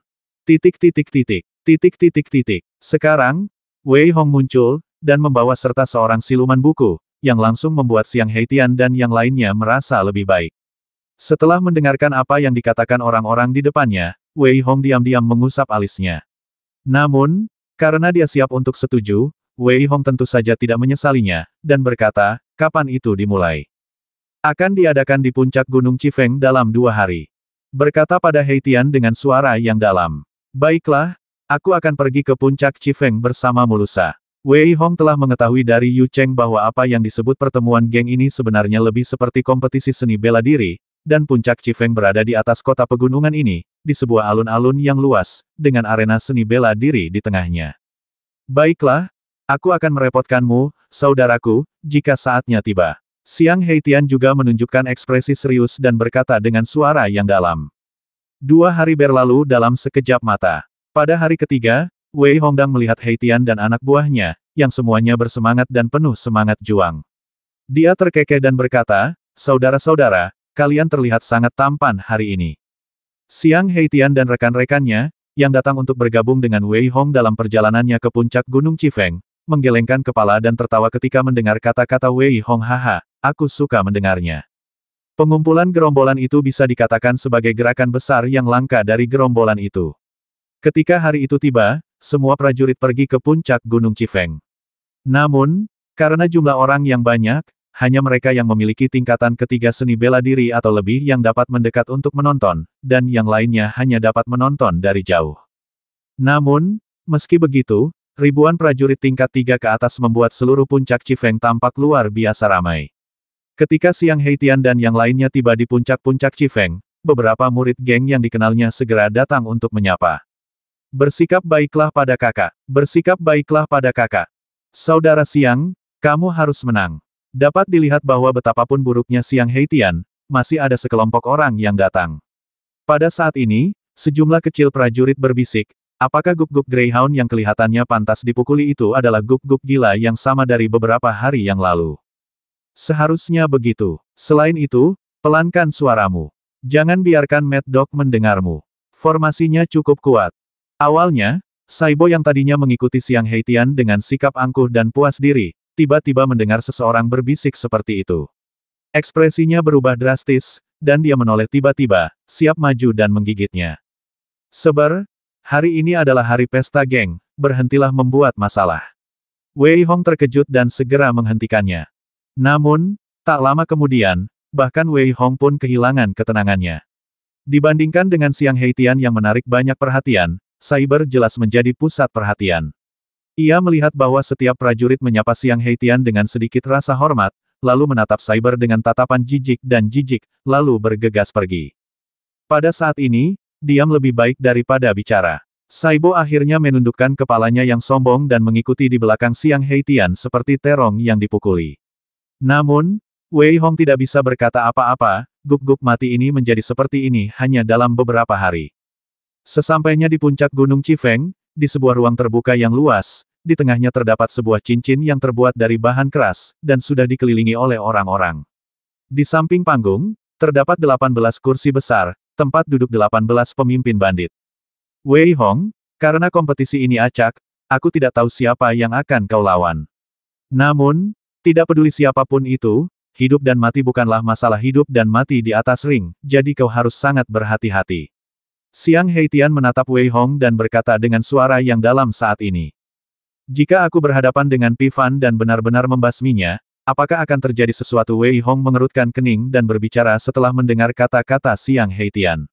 Sekarang, Wei Hong muncul, dan membawa serta seorang siluman buku, yang langsung membuat Xiang Heitian dan yang lainnya merasa lebih baik. Setelah mendengarkan apa yang dikatakan orang-orang di depannya, Wei Hong diam-diam mengusap alisnya. Namun, karena dia siap untuk setuju, Wei Hong tentu saja tidak menyesalinya, dan berkata, kapan itu dimulai? Akan diadakan di puncak Gunung Chifeng dalam 2 hari. Berkata pada Heitian dengan suara yang dalam. Baiklah, aku akan pergi ke puncak Chifeng bersamamu lusa. Wei Hong telah mengetahui dari Yu Cheng bahwa apa yang disebut pertemuan geng ini sebenarnya lebih seperti kompetisi seni bela diri, dan puncak Chifeng berada di atas kota pegunungan ini, di sebuah alun-alun yang luas, dengan arena seni bela diri di tengahnya. Baiklah, aku akan merepotkanmu, saudaraku, jika saatnya tiba. Xiang Heitian juga menunjukkan ekspresi serius dan berkata dengan suara yang dalam. 2 hari berlalu dalam sekejap mata. Pada hari ketiga, Wei Hongdang melihat Heitian dan anak buahnya, yang semuanya bersemangat dan penuh semangat juang. Dia terkekeh dan berkata, saudara-saudara, kalian terlihat sangat tampan hari ini. Xiang Heitian dan rekan-rekannya, yang datang untuk bergabung dengan Wei Hong dalam perjalanannya ke puncak Gunung Chifeng, menggelengkan kepala dan tertawa ketika mendengar kata-kata Wei Hong. Haha, aku suka mendengarnya. Pengumpulan gerombolan itu bisa dikatakan sebagai gerakan besar yang langka dari gerombolan itu. Ketika hari itu tiba, semua prajurit pergi ke puncak Gunung Chifeng. Namun, karena jumlah orang yang banyak, hanya mereka yang memiliki tingkatan ketiga seni bela diri atau lebih yang dapat mendekat untuk menonton, dan yang lainnya hanya dapat menonton dari jauh. Namun, meski begitu, ribuan prajurit tingkat 3 ke atas membuat seluruh puncak Chifeng tampak luar biasa ramai. Ketika Xiang Heitian dan yang lainnya tiba di puncak-puncak Chifeng, beberapa murid geng yang dikenalnya segera datang untuk menyapa. Bersikap baiklah pada kakak. Bersikap baiklah pada kakak. Saudara Xiang, kamu harus menang. Dapat dilihat bahwa betapapun buruknya Xiang Heitian, masih ada sekelompok orang yang datang. Pada saat ini, sejumlah kecil prajurit berbisik, apakah guk-guk Greyhound yang kelihatannya pantas dipukuli itu adalah guk-guk gila yang sama dari beberapa hari yang lalu? Seharusnya begitu. Selain itu, pelankan suaramu. Jangan biarkan Mad Dog mendengarmu. Formasinya cukup kuat. Awalnya, Saibo yang tadinya mengikuti Xiang Heitian dengan sikap angkuh dan puas diri, tiba-tiba mendengar seseorang berbisik seperti itu. Ekspresinya berubah drastis, dan dia menoleh tiba-tiba, siap maju dan menggigitnya. Seber, hari ini adalah hari pesta geng, berhentilah membuat masalah. Wei Hong terkejut dan segera menghentikannya. Namun, tak lama kemudian, bahkan Wei Hong pun kehilangan ketenangannya. Dibandingkan dengan Xiang Heitian yang menarik banyak perhatian, Cyber jelas menjadi pusat perhatian. Ia melihat bahwa setiap prajurit menyapa Xiang Heitian dengan sedikit rasa hormat, lalu menatap Cyber dengan tatapan jijik, lalu bergegas pergi. Pada saat ini, diam lebih baik daripada bicara. Saibo akhirnya menundukkan kepalanya yang sombong dan mengikuti di belakang Xiang Heitian seperti terong yang dipukuli. Namun, Wei Hong tidak bisa berkata apa-apa, guk-guk mati ini menjadi seperti ini hanya dalam beberapa hari. Sesampainya di puncak Gunung Chifeng, di sebuah ruang terbuka yang luas, di tengahnya terdapat sebuah cincin yang terbuat dari bahan keras, dan sudah dikelilingi oleh orang-orang. Di samping panggung, terdapat 18 kursi besar, tempat duduk 18 pemimpin bandit. Wei Hong, karena kompetisi ini acak, aku tidak tahu siapa yang akan kau lawan. Namun, tidak peduli siapapun itu, hidup dan mati bukanlah masalah hidup dan mati di atas ring, jadi kau harus sangat berhati-hati. Xiang Heitian menatap Wei Hong dan berkata dengan suara yang dalam saat ini. Jika aku berhadapan dengan Pi Fan dan benar-benar membasminya, apakah akan terjadi sesuatu? Wei Hong mengerutkan kening dan berbicara setelah mendengar kata-kata Xiang Heitian.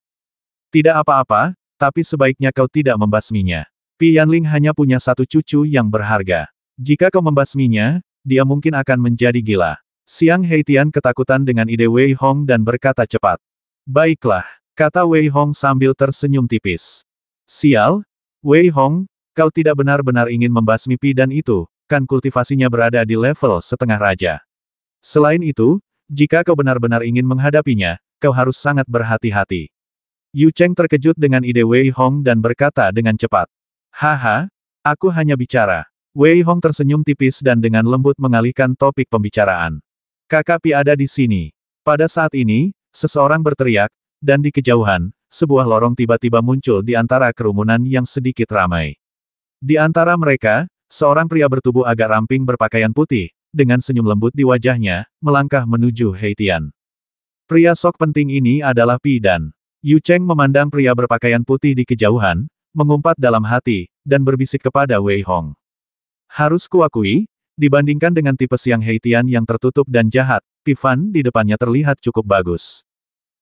Tidak apa-apa, tapi sebaiknya kau tidak membasminya. Pi Yanling hanya punya satu cucu yang berharga. Jika kau membasminya, dia mungkin akan menjadi gila. Xiang Heitian ketakutan dengan ide Wei Hong dan berkata cepat. Baiklah, kata Wei Hong sambil tersenyum tipis. Sial, Wei Hong, kau tidak benar-benar ingin membasmi Pi dan itu, kan kultivasinya berada di level setengah raja. Selain itu, jika kau benar-benar ingin menghadapinya, kau harus sangat berhati-hati. Yu Cheng terkejut dengan ide Wei Hong dan berkata dengan cepat. Haha, aku hanya bicara. Wei Hong tersenyum tipis dan dengan lembut mengalihkan topik pembicaraan. Kakak Pi ada di sini. Pada saat ini, seseorang berteriak, dan di kejauhan, sebuah lorong tiba-tiba muncul di antara kerumunan yang sedikit ramai. Di antara mereka, seorang pria bertubuh agak ramping berpakaian putih, dengan senyum lembut di wajahnya, melangkah menuju Heitian. Pria sok penting ini adalah Pi dan Yu Cheng memandang pria berpakaian putih di kejauhan, mengumpat dalam hati, dan berbisik kepada Wei Hong. Harus kuakui, dibandingkan dengan tipe Xiang Heitian yang tertutup dan jahat, Pi Fan di depannya terlihat cukup bagus.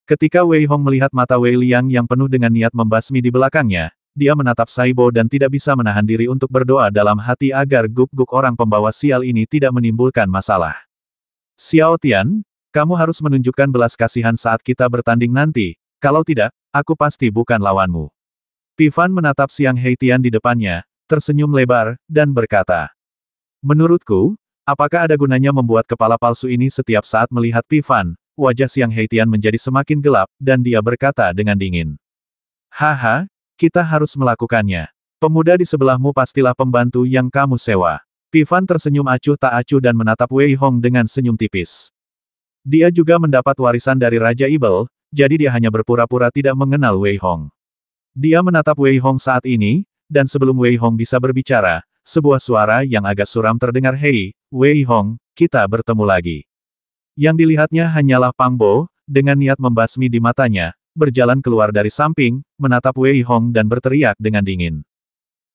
Ketika Wei Hong melihat mata Wei Liang yang penuh dengan niat membasmi di belakangnya, dia menatap Saibo dan tidak bisa menahan diri untuk berdoa dalam hati agar guk-guk orang pembawa sial ini tidak menimbulkan masalah. Xiao Tian, kamu harus menunjukkan belas kasihan saat kita bertanding nanti, kalau tidak, aku pasti bukan lawanmu. Pi Fan menatap Xiang Heitian di depannya, tersenyum lebar, dan berkata. Menurutku, apakah ada gunanya membuat kepala palsu ini setiap saat melihat Pi Fan? Wajah Xiang Heitian menjadi semakin gelap, dan dia berkata dengan dingin. Haha, kita harus melakukannya. Pemuda di sebelahmu pastilah pembantu yang kamu sewa. Pi Fan tersenyum acuh tak acuh dan menatap Wei Hong dengan senyum tipis. Dia juga mendapat warisan dari Raja Ibel, jadi dia hanya berpura-pura tidak mengenal Wei Hong. Dia menatap Wei Hong saat ini, dan sebelum Wei Hong bisa berbicara, sebuah suara yang agak suram terdengar. Hei, Wei Hong, kita bertemu lagi. Yang dilihatnya hanyalah Pang Bo, dengan niat membasmi di matanya, berjalan keluar dari samping, menatap Wei Hong dan berteriak dengan dingin.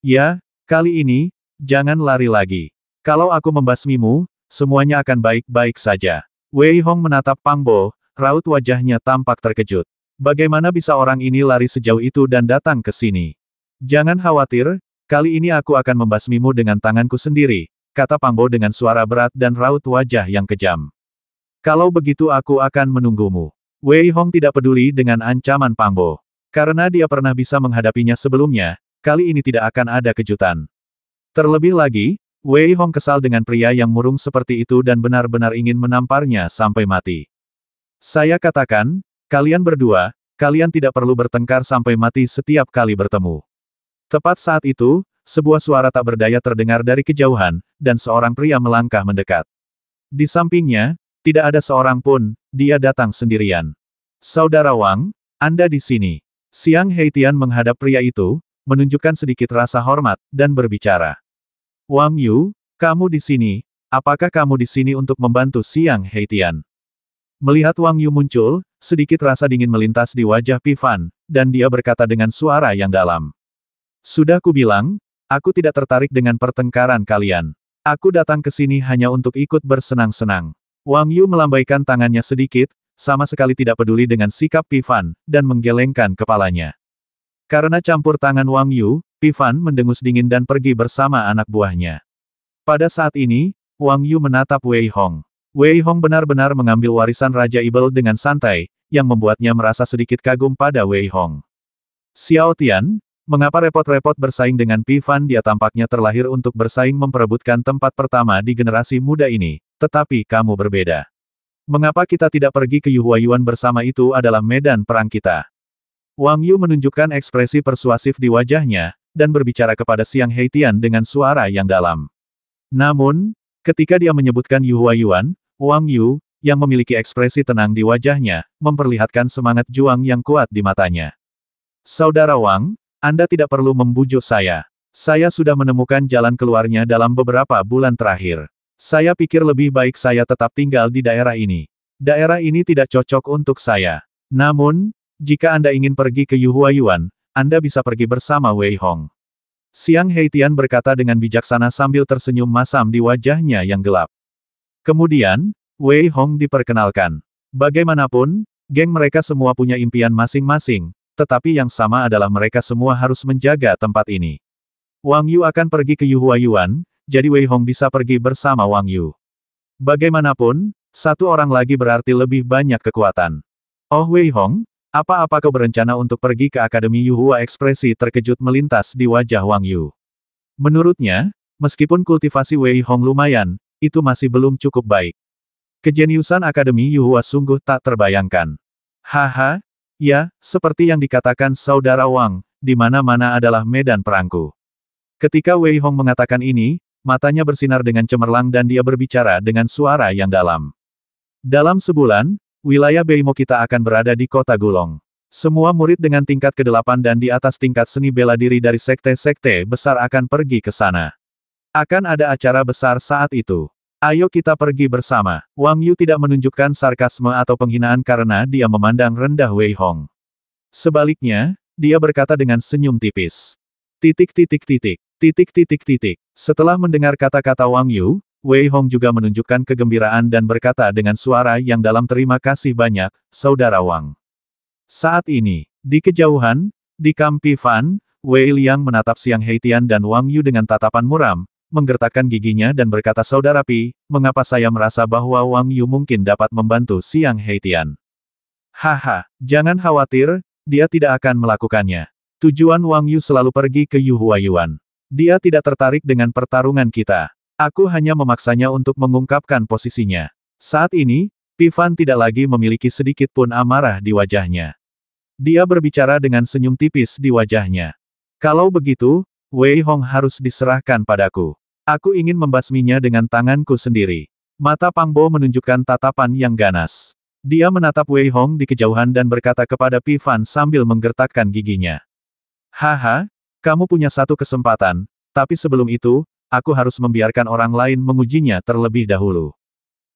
Ya, kali ini, jangan lari lagi. Kalau aku membasmimu, semuanya akan baik-baik saja. Wei Hong menatap Pang Bo, raut wajahnya tampak terkejut. Bagaimana bisa orang ini lari sejauh itu dan datang ke sini? Jangan khawatir, kali ini aku akan membasmimu dengan tanganku sendiri, kata Pang Bo dengan suara berat dan raut wajah yang kejam. Kalau begitu aku akan menunggumu. Wei Hong tidak peduli dengan ancaman Pang Bo. Karena dia pernah bisa menghadapinya sebelumnya, kali ini tidak akan ada kejutan. Terlebih lagi, Wei Hong kesal dengan pria yang murung seperti itu dan benar-benar ingin menamparnya sampai mati. Saya katakan, kalian berdua, kalian tidak perlu bertengkar sampai mati setiap kali bertemu. Tepat saat itu, sebuah suara tak berdaya terdengar dari kejauhan, dan seorang pria melangkah mendekat. Di sampingnya, tidak ada seorang pun, dia datang sendirian. Saudara Wang, Anda di sini. Xiang Heitian menghadap pria itu, menunjukkan sedikit rasa hormat, dan berbicara. Wang Yu, kamu di sini, apakah kamu di sini untuk membantu Xiang Heitian? Melihat Wang Yu muncul, sedikit rasa dingin melintas di wajah Pi Fan, dan dia berkata dengan suara yang dalam. Sudah kubilang, aku tidak tertarik dengan pertengkaran kalian. Aku datang ke sini hanya untuk ikut bersenang-senang. Wang Yu melambaikan tangannya sedikit, sama sekali tidak peduli dengan sikap Pi Fan, dan menggelengkan kepalanya. Karena campur tangan Wang Yu, Pi Fan mendengus dingin dan pergi bersama anak buahnya. Pada saat ini, Wang Yu menatap Wei Hong. Wei Hong benar-benar mengambil warisan Raja Ibel dengan santai, yang membuatnya merasa sedikit kagum pada Wei Hong. Xiao Tian, mengapa repot-repot bersaing dengan Pi Fan? Dia tampaknya terlahir untuk bersaing memperebutkan tempat pertama di generasi muda ini, tetapi kamu berbeda. Mengapa kita tidak pergi ke Yuhuayuan bersama? Itu adalah medan perang kita. Wang Yu menunjukkan ekspresi persuasif di wajahnya, dan berbicara kepada Xiang Heitian dengan suara yang dalam. Namun, ketika dia menyebutkan Yuhuayuan, Wang Yu, yang memiliki ekspresi tenang di wajahnya, memperlihatkan semangat juang yang kuat di matanya. Saudara Wang, Anda tidak perlu membujuk saya. Saya sudah menemukan jalan keluarnya dalam beberapa bulan terakhir. Saya pikir lebih baik saya tetap tinggal di daerah ini. Daerah ini tidak cocok untuk saya. Namun, jika Anda ingin pergi ke Yuhuayuan, Anda bisa pergi bersama Wei Hong. Xiang Heitian berkata dengan bijaksana sambil tersenyum masam di wajahnya yang gelap. Kemudian, Wei Hong diperkenalkan. Bagaimanapun, geng mereka semua punya impian masing-masing, tetapi yang sama adalah mereka semua harus menjaga tempat ini. Wang Yu akan pergi ke Yuhuayuan, jadi Wei Hong bisa pergi bersama Wang Yu. Bagaimanapun, satu orang lagi berarti lebih banyak kekuatan. Oh Wei Hong, apa kau berencana untuk pergi ke Akademi Yuhua? Ekspresi terkejut melintas di wajah Wang Yu. Menurutnya, meskipun kultivasi Wei Hong lumayan, itu masih belum cukup baik. Kejeniusan Akademi Yuhua sungguh tak terbayangkan. Haha, ya, seperti yang dikatakan Saudara Wang, di mana-mana adalah medan perangku. Ketika Wei Hong mengatakan ini, matanya bersinar dengan cemerlang dan dia berbicara dengan suara yang dalam. Dalam sebulan, wilayah Beimo kita akan berada di kota Gulong. Semua murid dengan tingkat ke-8 dan di atas tingkat seni bela diri dari sekte-sekte besar akan pergi ke sana. Akan ada acara besar saat itu. Ayo kita pergi bersama. Wang Yu tidak menunjukkan sarkasme atau penghinaan karena dia memandang rendah Wei Hong. Sebaliknya, dia berkata dengan senyum tipis. Setelah mendengar kata-kata Wang Yu, Wei Hong juga menunjukkan kegembiraan dan berkata dengan suara yang dalam, terima kasih banyak, Saudara Wang. Saat ini, di kejauhan, di kamp Pi Fan, Wei Liang menatap Xiang Heitian dan Wang Yu dengan tatapan muram, menggertakkan giginya dan berkata, Saudara Pi, mengapa saya merasa bahwa Wang Yu mungkin dapat membantu Xiang Heitian? Haha, jangan khawatir, dia tidak akan melakukannya. Tujuan Wang Yu selalu pergi ke Yuhuayuan. Dia tidak tertarik dengan pertarungan kita. Aku hanya memaksanya untuk mengungkapkan posisinya. Saat ini, Pi Fan tidak lagi memiliki sedikit pun amarah di wajahnya. Dia berbicara dengan senyum tipis di wajahnya. Kalau begitu, Wei Hong harus diserahkan padaku. Aku ingin membasminya dengan tanganku sendiri. Mata Pang Bo menunjukkan tatapan yang ganas. Dia menatap Wei Hong di kejauhan dan berkata kepada Pi Fan sambil menggertakkan giginya. Haha, kamu punya satu kesempatan, tapi sebelum itu, aku harus membiarkan orang lain mengujinya terlebih dahulu.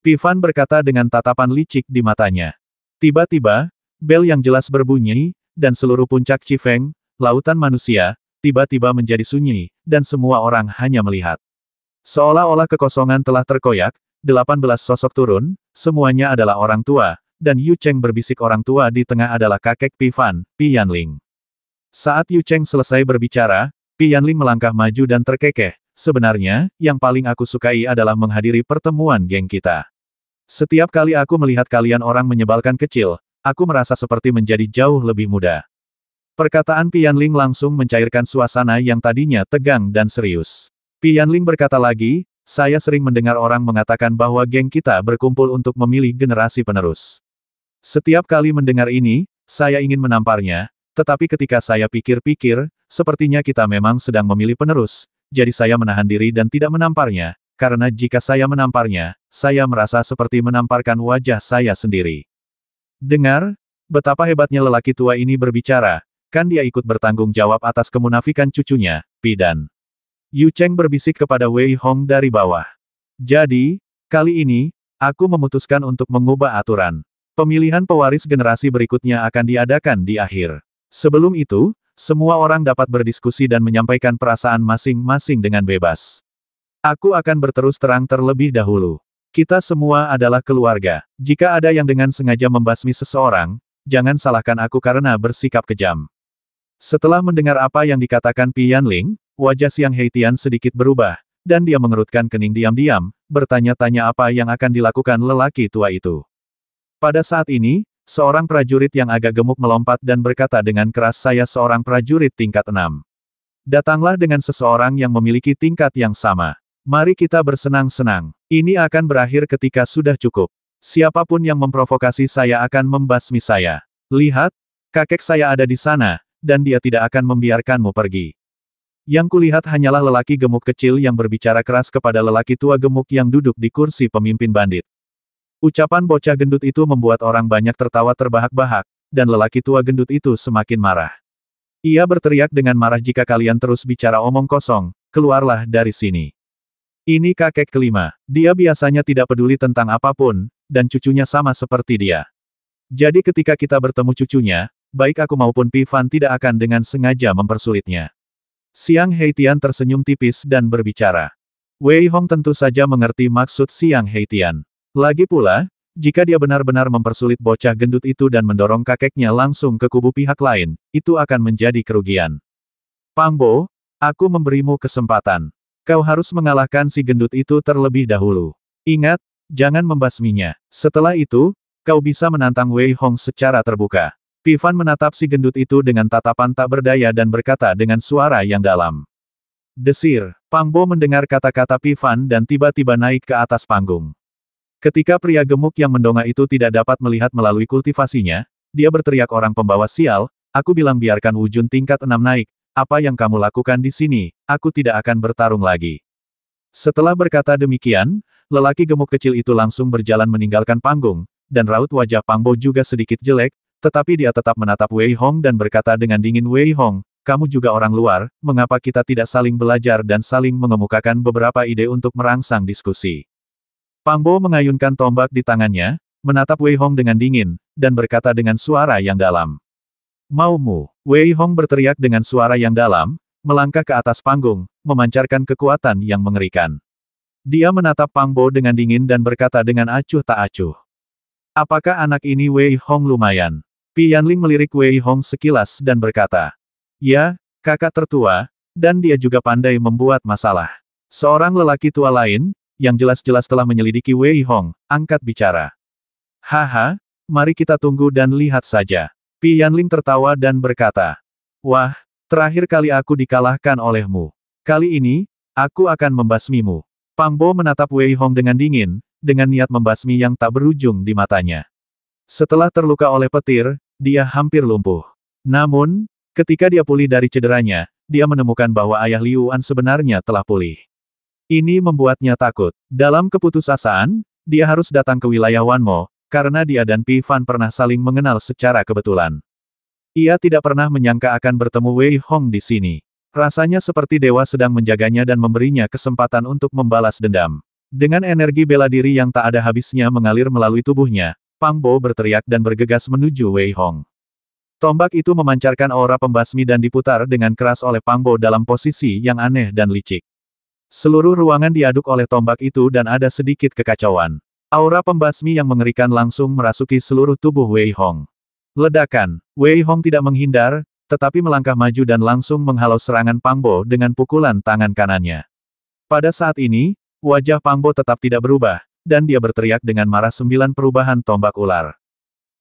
Pi Fan berkata dengan tatapan licik di matanya. Tiba-tiba, bel yang jelas berbunyi, dan seluruh puncak Chifeng, lautan manusia, tiba-tiba menjadi sunyi, dan semua orang hanya melihat. Seolah-olah kekosongan telah terkoyak, 18 sosok turun, semuanya adalah orang tua, dan Yu Cheng berbisik. Orang tua di tengah adalah kakek Pi Fan, Pi Yanling. Saat Yu Cheng selesai berbicara, Pi Yanling melangkah maju dan terkekeh. Sebenarnya, yang paling aku sukai adalah menghadiri pertemuan geng kita. Setiap kali aku melihat kalian orang menyebalkan kecil, aku merasa seperti menjadi jauh lebih muda. Perkataan Pi Yanling langsung mencairkan suasana yang tadinya tegang dan serius. Pi Yanling berkata lagi, saya sering mendengar orang mengatakan bahwa geng kita berkumpul untuk memilih generasi penerus. Setiap kali mendengar ini, saya ingin menamparnya, tetapi ketika saya pikir-pikir, sepertinya kita memang sedang memilih penerus, jadi saya menahan diri dan tidak menamparnya, karena jika saya menamparnya, saya merasa seperti menamparkan wajah saya sendiri. Dengar, betapa hebatnya lelaki tua ini berbicara, kan dia ikut bertanggung jawab atas kemunafikan cucunya, Pi Dan. Yu Cheng berbisik kepada Wei Hong dari bawah. Jadi, kali ini, aku memutuskan untuk mengubah aturan. Pemilihan pewaris generasi berikutnya akan diadakan di akhir. Sebelum itu, semua orang dapat berdiskusi dan menyampaikan perasaan masing-masing dengan bebas. Aku akan berterus terang terlebih dahulu. Kita semua adalah keluarga. Jika ada yang dengan sengaja membasmi seseorang, jangan salahkan aku karena bersikap kejam. Setelah mendengar apa yang dikatakan Pi Yanling, wajah Xiang Heitian sedikit berubah, dan dia mengerutkan kening diam-diam, bertanya-tanya apa yang akan dilakukan lelaki tua itu. Pada saat ini, seorang prajurit yang agak gemuk melompat dan berkata dengan keras, "Saya seorang prajurit tingkat 6. Datanglah dengan seseorang yang memiliki tingkat yang sama. Mari kita bersenang-senang. Ini akan berakhir ketika sudah cukup. Siapapun yang memprovokasi saya akan membasmi saya. Lihat, kakek saya ada di sana, dan dia tidak akan membiarkanmu pergi." Yang kulihat hanyalah lelaki gemuk kecil yang berbicara keras kepada lelaki tua gemuk yang duduk di kursi pemimpin bandit. Ucapan bocah gendut itu membuat orang banyak tertawa terbahak-bahak, dan lelaki tua gendut itu semakin marah. Ia berteriak dengan marah, "Jika kalian terus bicara omong kosong, keluarlah dari sini." Ini kakek kelima. Dia biasanya tidak peduli tentang apapun, dan cucunya sama seperti dia. Jadi ketika kita bertemu cucunya, baik aku maupun Pi Fan tidak akan dengan sengaja mempersulitnya. Xiang Heitian tersenyum tipis dan berbicara. Wei Hong tentu saja mengerti maksud Xiang Heitian. Lagi pula, jika dia benar-benar mempersulit bocah gendut itu dan mendorong kakeknya langsung ke kubu pihak lain, itu akan menjadi kerugian. "Pangbo, aku memberimu kesempatan. Kau harus mengalahkan si gendut itu terlebih dahulu. Ingat, jangan membasminya. Setelah itu, kau bisa menantang Wei Hong secara terbuka." Pi Fan menatap si gendut itu dengan tatapan tak berdaya dan berkata dengan suara yang dalam. Desir. Pangbo mendengar kata-kata Pi Fan dan tiba-tiba naik ke atas panggung. Ketika pria gemuk yang mendongak itu tidak dapat melihat melalui kultivasinya, dia berteriak, "Orang pembawa sial, aku bilang biarkan Wujun tingkat 6 naik. Apa yang kamu lakukan di sini? Aku tidak akan bertarung lagi." Setelah berkata demikian, lelaki gemuk kecil itu langsung berjalan meninggalkan panggung, dan raut wajah Pangbo juga sedikit jelek, tetapi dia tetap menatap Wei Hong dan berkata dengan dingin, "Wei Hong, kamu juga orang luar, mengapa kita tidak saling belajar dan saling mengemukakan beberapa ide untuk merangsang diskusi?" Pangbo mengayunkan tombak di tangannya, menatap Wei Hong dengan dingin, dan berkata dengan suara yang dalam. "Maumu?" Wei Hong berteriak dengan suara yang dalam, melangkah ke atas panggung, memancarkan kekuatan yang mengerikan. Dia menatap Pangbo dengan dingin dan berkata dengan acuh tak acuh. "Apakah anak ini Wei Hong lumayan?" Pi Yanling melirik Wei Hong sekilas dan berkata, "Ya, kakak tertua, dan dia juga pandai membuat masalah." Seorang lelaki tua lain, yang jelas-jelas telah menyelidiki Wei Hong, angkat bicara. "Haha, mari kita tunggu dan lihat saja." Pi Yanling tertawa dan berkata, "Wah, terakhir kali aku dikalahkan olehmu. Kali ini, aku akan membasmimu." Pangbo menatap Wei Hong dengan dingin, dengan niat membasmi yang tak berujung di matanya. Setelah terluka oleh petir, dia hampir lumpuh. Namun, ketika dia pulih dari cederanya, dia menemukan bahwa ayah Liu An sebenarnya telah pulih. Ini membuatnya takut. Dalam keputusasaan, dia harus datang ke wilayah Wanmo, karena dia dan Pi Fan pernah saling mengenal secara kebetulan. Ia tidak pernah menyangka akan bertemu Wei Hong di sini. Rasanya seperti dewa sedang menjaganya dan memberinya kesempatan untuk membalas dendam. Dengan energi bela diri yang tak ada habisnya mengalir melalui tubuhnya, Pangbo berteriak dan bergegas menuju Wei Hong. Tombak itu memancarkan aura pembasmi dan diputar dengan keras oleh Pangbo dalam posisi yang aneh dan licik. Seluruh ruangan diaduk oleh tombak itu dan ada sedikit kekacauan. Aura pembasmi yang mengerikan langsung merasuki seluruh tubuh Wei Hong. Ledakan. Wei Hong tidak menghindar, tetapi melangkah maju dan langsung menghalau serangan Pangbo dengan pukulan tangan kanannya. Pada saat ini, wajah Pangbo tetap tidak berubah, dan dia berteriak dengan marah 9 perubahan tombak ular.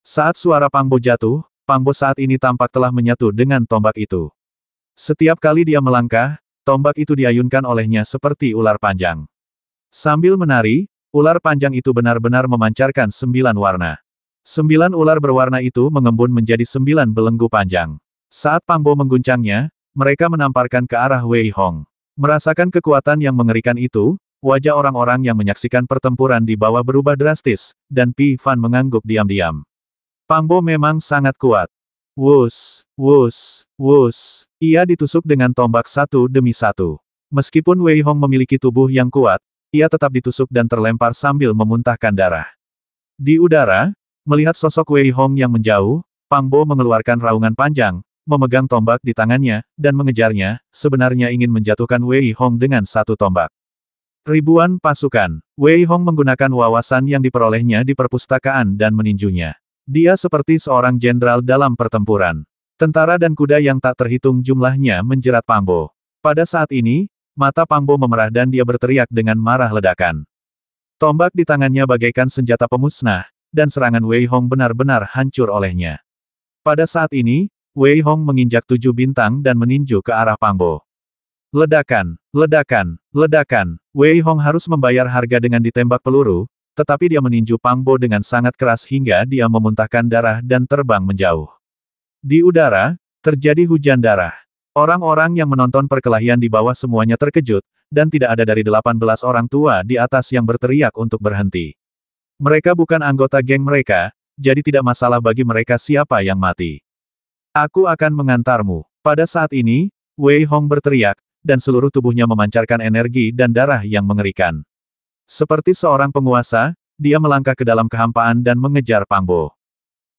Saat suara Pangbo jatuh, Pangbo saat ini tampak telah menyatu dengan tombak itu. Setiap kali dia melangkah, tombak itu diayunkan olehnya seperti ular panjang. Sambil menari, ular panjang itu benar-benar memancarkan 9 warna. 9 ular berwarna itu mengembun menjadi 9 belenggu panjang. Saat Pangbo mengguncangnya, mereka menamparkan ke arah Wei Hong. Merasakan kekuatan yang mengerikan itu, wajah orang-orang yang menyaksikan pertempuran di bawah berubah drastis, dan Pi Fan mengangguk diam-diam. Pangbo memang sangat kuat. Wus, wus, wus. Ia ditusuk dengan tombak satu demi satu. Meskipun Wei Hong memiliki tubuh yang kuat, ia tetap ditusuk dan terlempar sambil memuntahkan darah. Di udara, melihat sosok Wei Hong yang menjauh, Pangbo mengeluarkan raungan panjang, memegang tombak di tangannya, dan mengejarnya, sebenarnya ingin menjatuhkan Wei Hong dengan satu tombak. Ribuan pasukan. Wei Hong menggunakan wawasan yang diperolehnya di perpustakaan dan meninjunya. Dia seperti seorang jenderal dalam pertempuran. Tentara dan kuda yang tak terhitung jumlahnya menjerat Pang Bo. Pada saat ini, mata Pang Bo memerah dan dia berteriak dengan marah ledakan. Tombak di tangannya bagaikan senjata pemusnah, dan serangan Wei Hong benar-benar hancur olehnya. Pada saat ini, Wei Hong menginjak 7 bintang dan meninju ke arah Pang Bo. Ledakan, ledakan, ledakan. Wei Hong harus membayar harga dengan ditembak peluru, tetapi dia meninju Pang Bo dengan sangat keras hingga dia memuntahkan darah dan terbang menjauh. Di udara, terjadi hujan darah. Orang-orang yang menonton perkelahian di bawah semuanya terkejut, dan tidak ada dari 18 orang tua di atas yang berteriak untuk berhenti. Mereka bukan anggota geng mereka, jadi tidak masalah bagi mereka siapa yang mati. Aku akan mengantarmu. Pada saat ini, Wei Hong berteriak, dan seluruh tubuhnya memancarkan energi dan darah yang mengerikan. Seperti seorang penguasa, dia melangkah ke dalam kehampaan dan mengejar Pang Bo.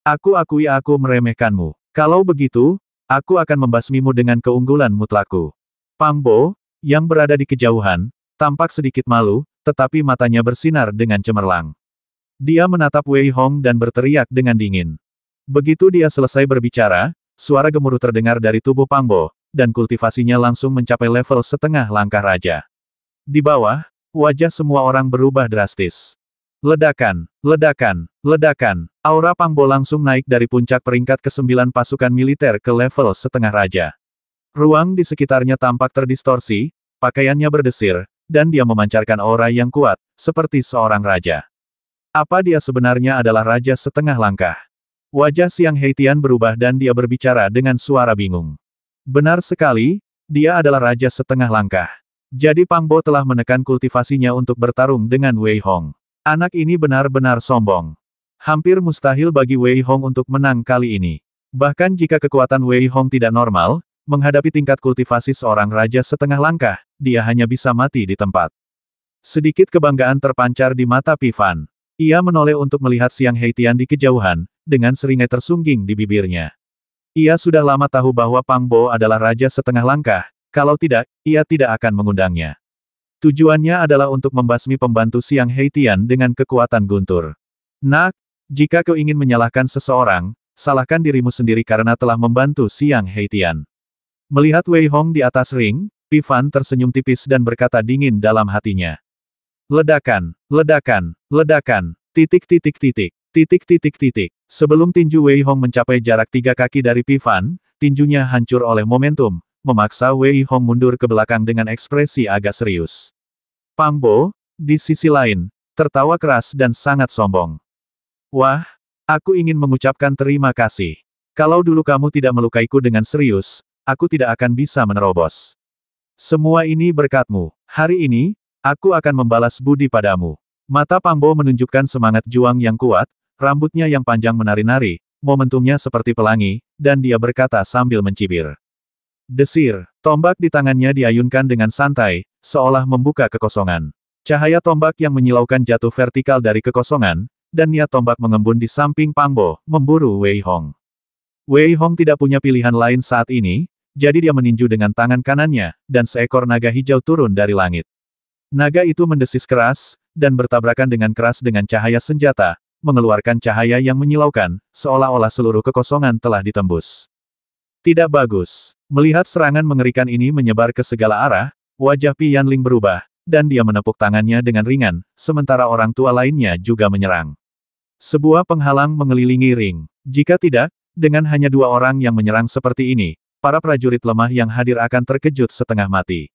Aku akui aku meremehkanmu. Kalau begitu, aku akan membasmimu dengan keunggulan mutlakku. Pang Bo, yang berada di kejauhan, tampak sedikit malu, tetapi matanya bersinar dengan cemerlang. Dia menatap Wei Hong dan berteriak dengan dingin. Begitu dia selesai berbicara, suara gemuruh terdengar dari tubuh Pang Bo, dan kultivasinya langsung mencapai level setengah langkah raja. Di bawah, wajah semua orang berubah drastis. Ledakan, ledakan, ledakan. Aura Pang Bo langsung naik dari puncak peringkat ke-9 pasukan militer ke level setengah raja. Ruang di sekitarnya tampak terdistorsi, pakaiannya berdesir, dan dia memancarkan aura yang kuat, seperti seorang raja. Apa dia sebenarnya adalah raja setengah langkah? Wajah Xiang Heitian berubah dan dia berbicara dengan suara bingung. Benar sekali, dia adalah raja setengah langkah. Jadi Pang Bo telah menekan kultivasinya untuk bertarung dengan Wei Hong. Anak ini benar-benar sombong. Hampir mustahil bagi Wei Hong untuk menang kali ini. Bahkan jika kekuatan Wei Hong tidak normal, menghadapi tingkat kultivasi seorang raja setengah langkah, dia hanya bisa mati di tempat. Sedikit kebanggaan terpancar di mata Pi Fan. Ia menoleh untuk melihat Xiang Heitian di kejauhan, dengan seringai tersungging di bibirnya. Ia sudah lama tahu bahwa Pang Bo adalah raja setengah langkah, kalau tidak, ia tidak akan mengundangnya. Tujuannya adalah untuk membasmi pembantu Xiang Heitian dengan kekuatan guntur. Nak, jika kau ingin menyalahkan seseorang, salahkan dirimu sendiri karena telah membantu Xiang Heitian. Melihat Wei Hong di atas ring, Pi Fan tersenyum tipis dan berkata dingin dalam hatinya. Ledakan, ledakan, ledakan, titik titik titik, titik titik titik. Sebelum tinju Wei Hong mencapai jarak 3 kaki dari Pi Fan, tinjunya hancur oleh momentum, memaksa Wei Hong mundur ke belakang dengan ekspresi agak serius. Pang Bo, di sisi lain, tertawa keras dan sangat sombong. Wah, aku ingin mengucapkan terima kasih. Kalau dulu kamu tidak melukaiku dengan serius, aku tidak akan bisa menerobos. Semua ini berkatmu. Hari ini, aku akan membalas budi padamu. Mata Pang Bo menunjukkan semangat juang yang kuat, rambutnya yang panjang menari-nari, momentumnya seperti pelangi, dan dia berkata sambil mencibir. Desir, tombak di tangannya diayunkan dengan santai, seolah membuka kekosongan. Cahaya tombak yang menyilaukan jatuh vertikal dari kekosongan, dan niat tombak mengembun di samping Pang Bo, memburu Wei Hong. Wei Hong tidak punya pilihan lain saat ini, jadi dia meninju dengan tangan kanannya, dan seekor naga hijau turun dari langit. Naga itu mendesis keras, dan bertabrakan dengan keras dengan cahaya senjata, mengeluarkan cahaya yang menyilaukan, seolah-olah seluruh kekosongan telah ditembus. Tidak bagus. Melihat serangan mengerikan ini menyebar ke segala arah, wajah Pi Yanling berubah, dan dia menepuk tangannya dengan ringan, sementara orang tua lainnya juga menyerang. Sebuah penghalang mengelilingi ring. Jika tidak, dengan hanya 2 orang yang menyerang seperti ini, para prajurit lemah yang hadir akan terkejut setengah mati.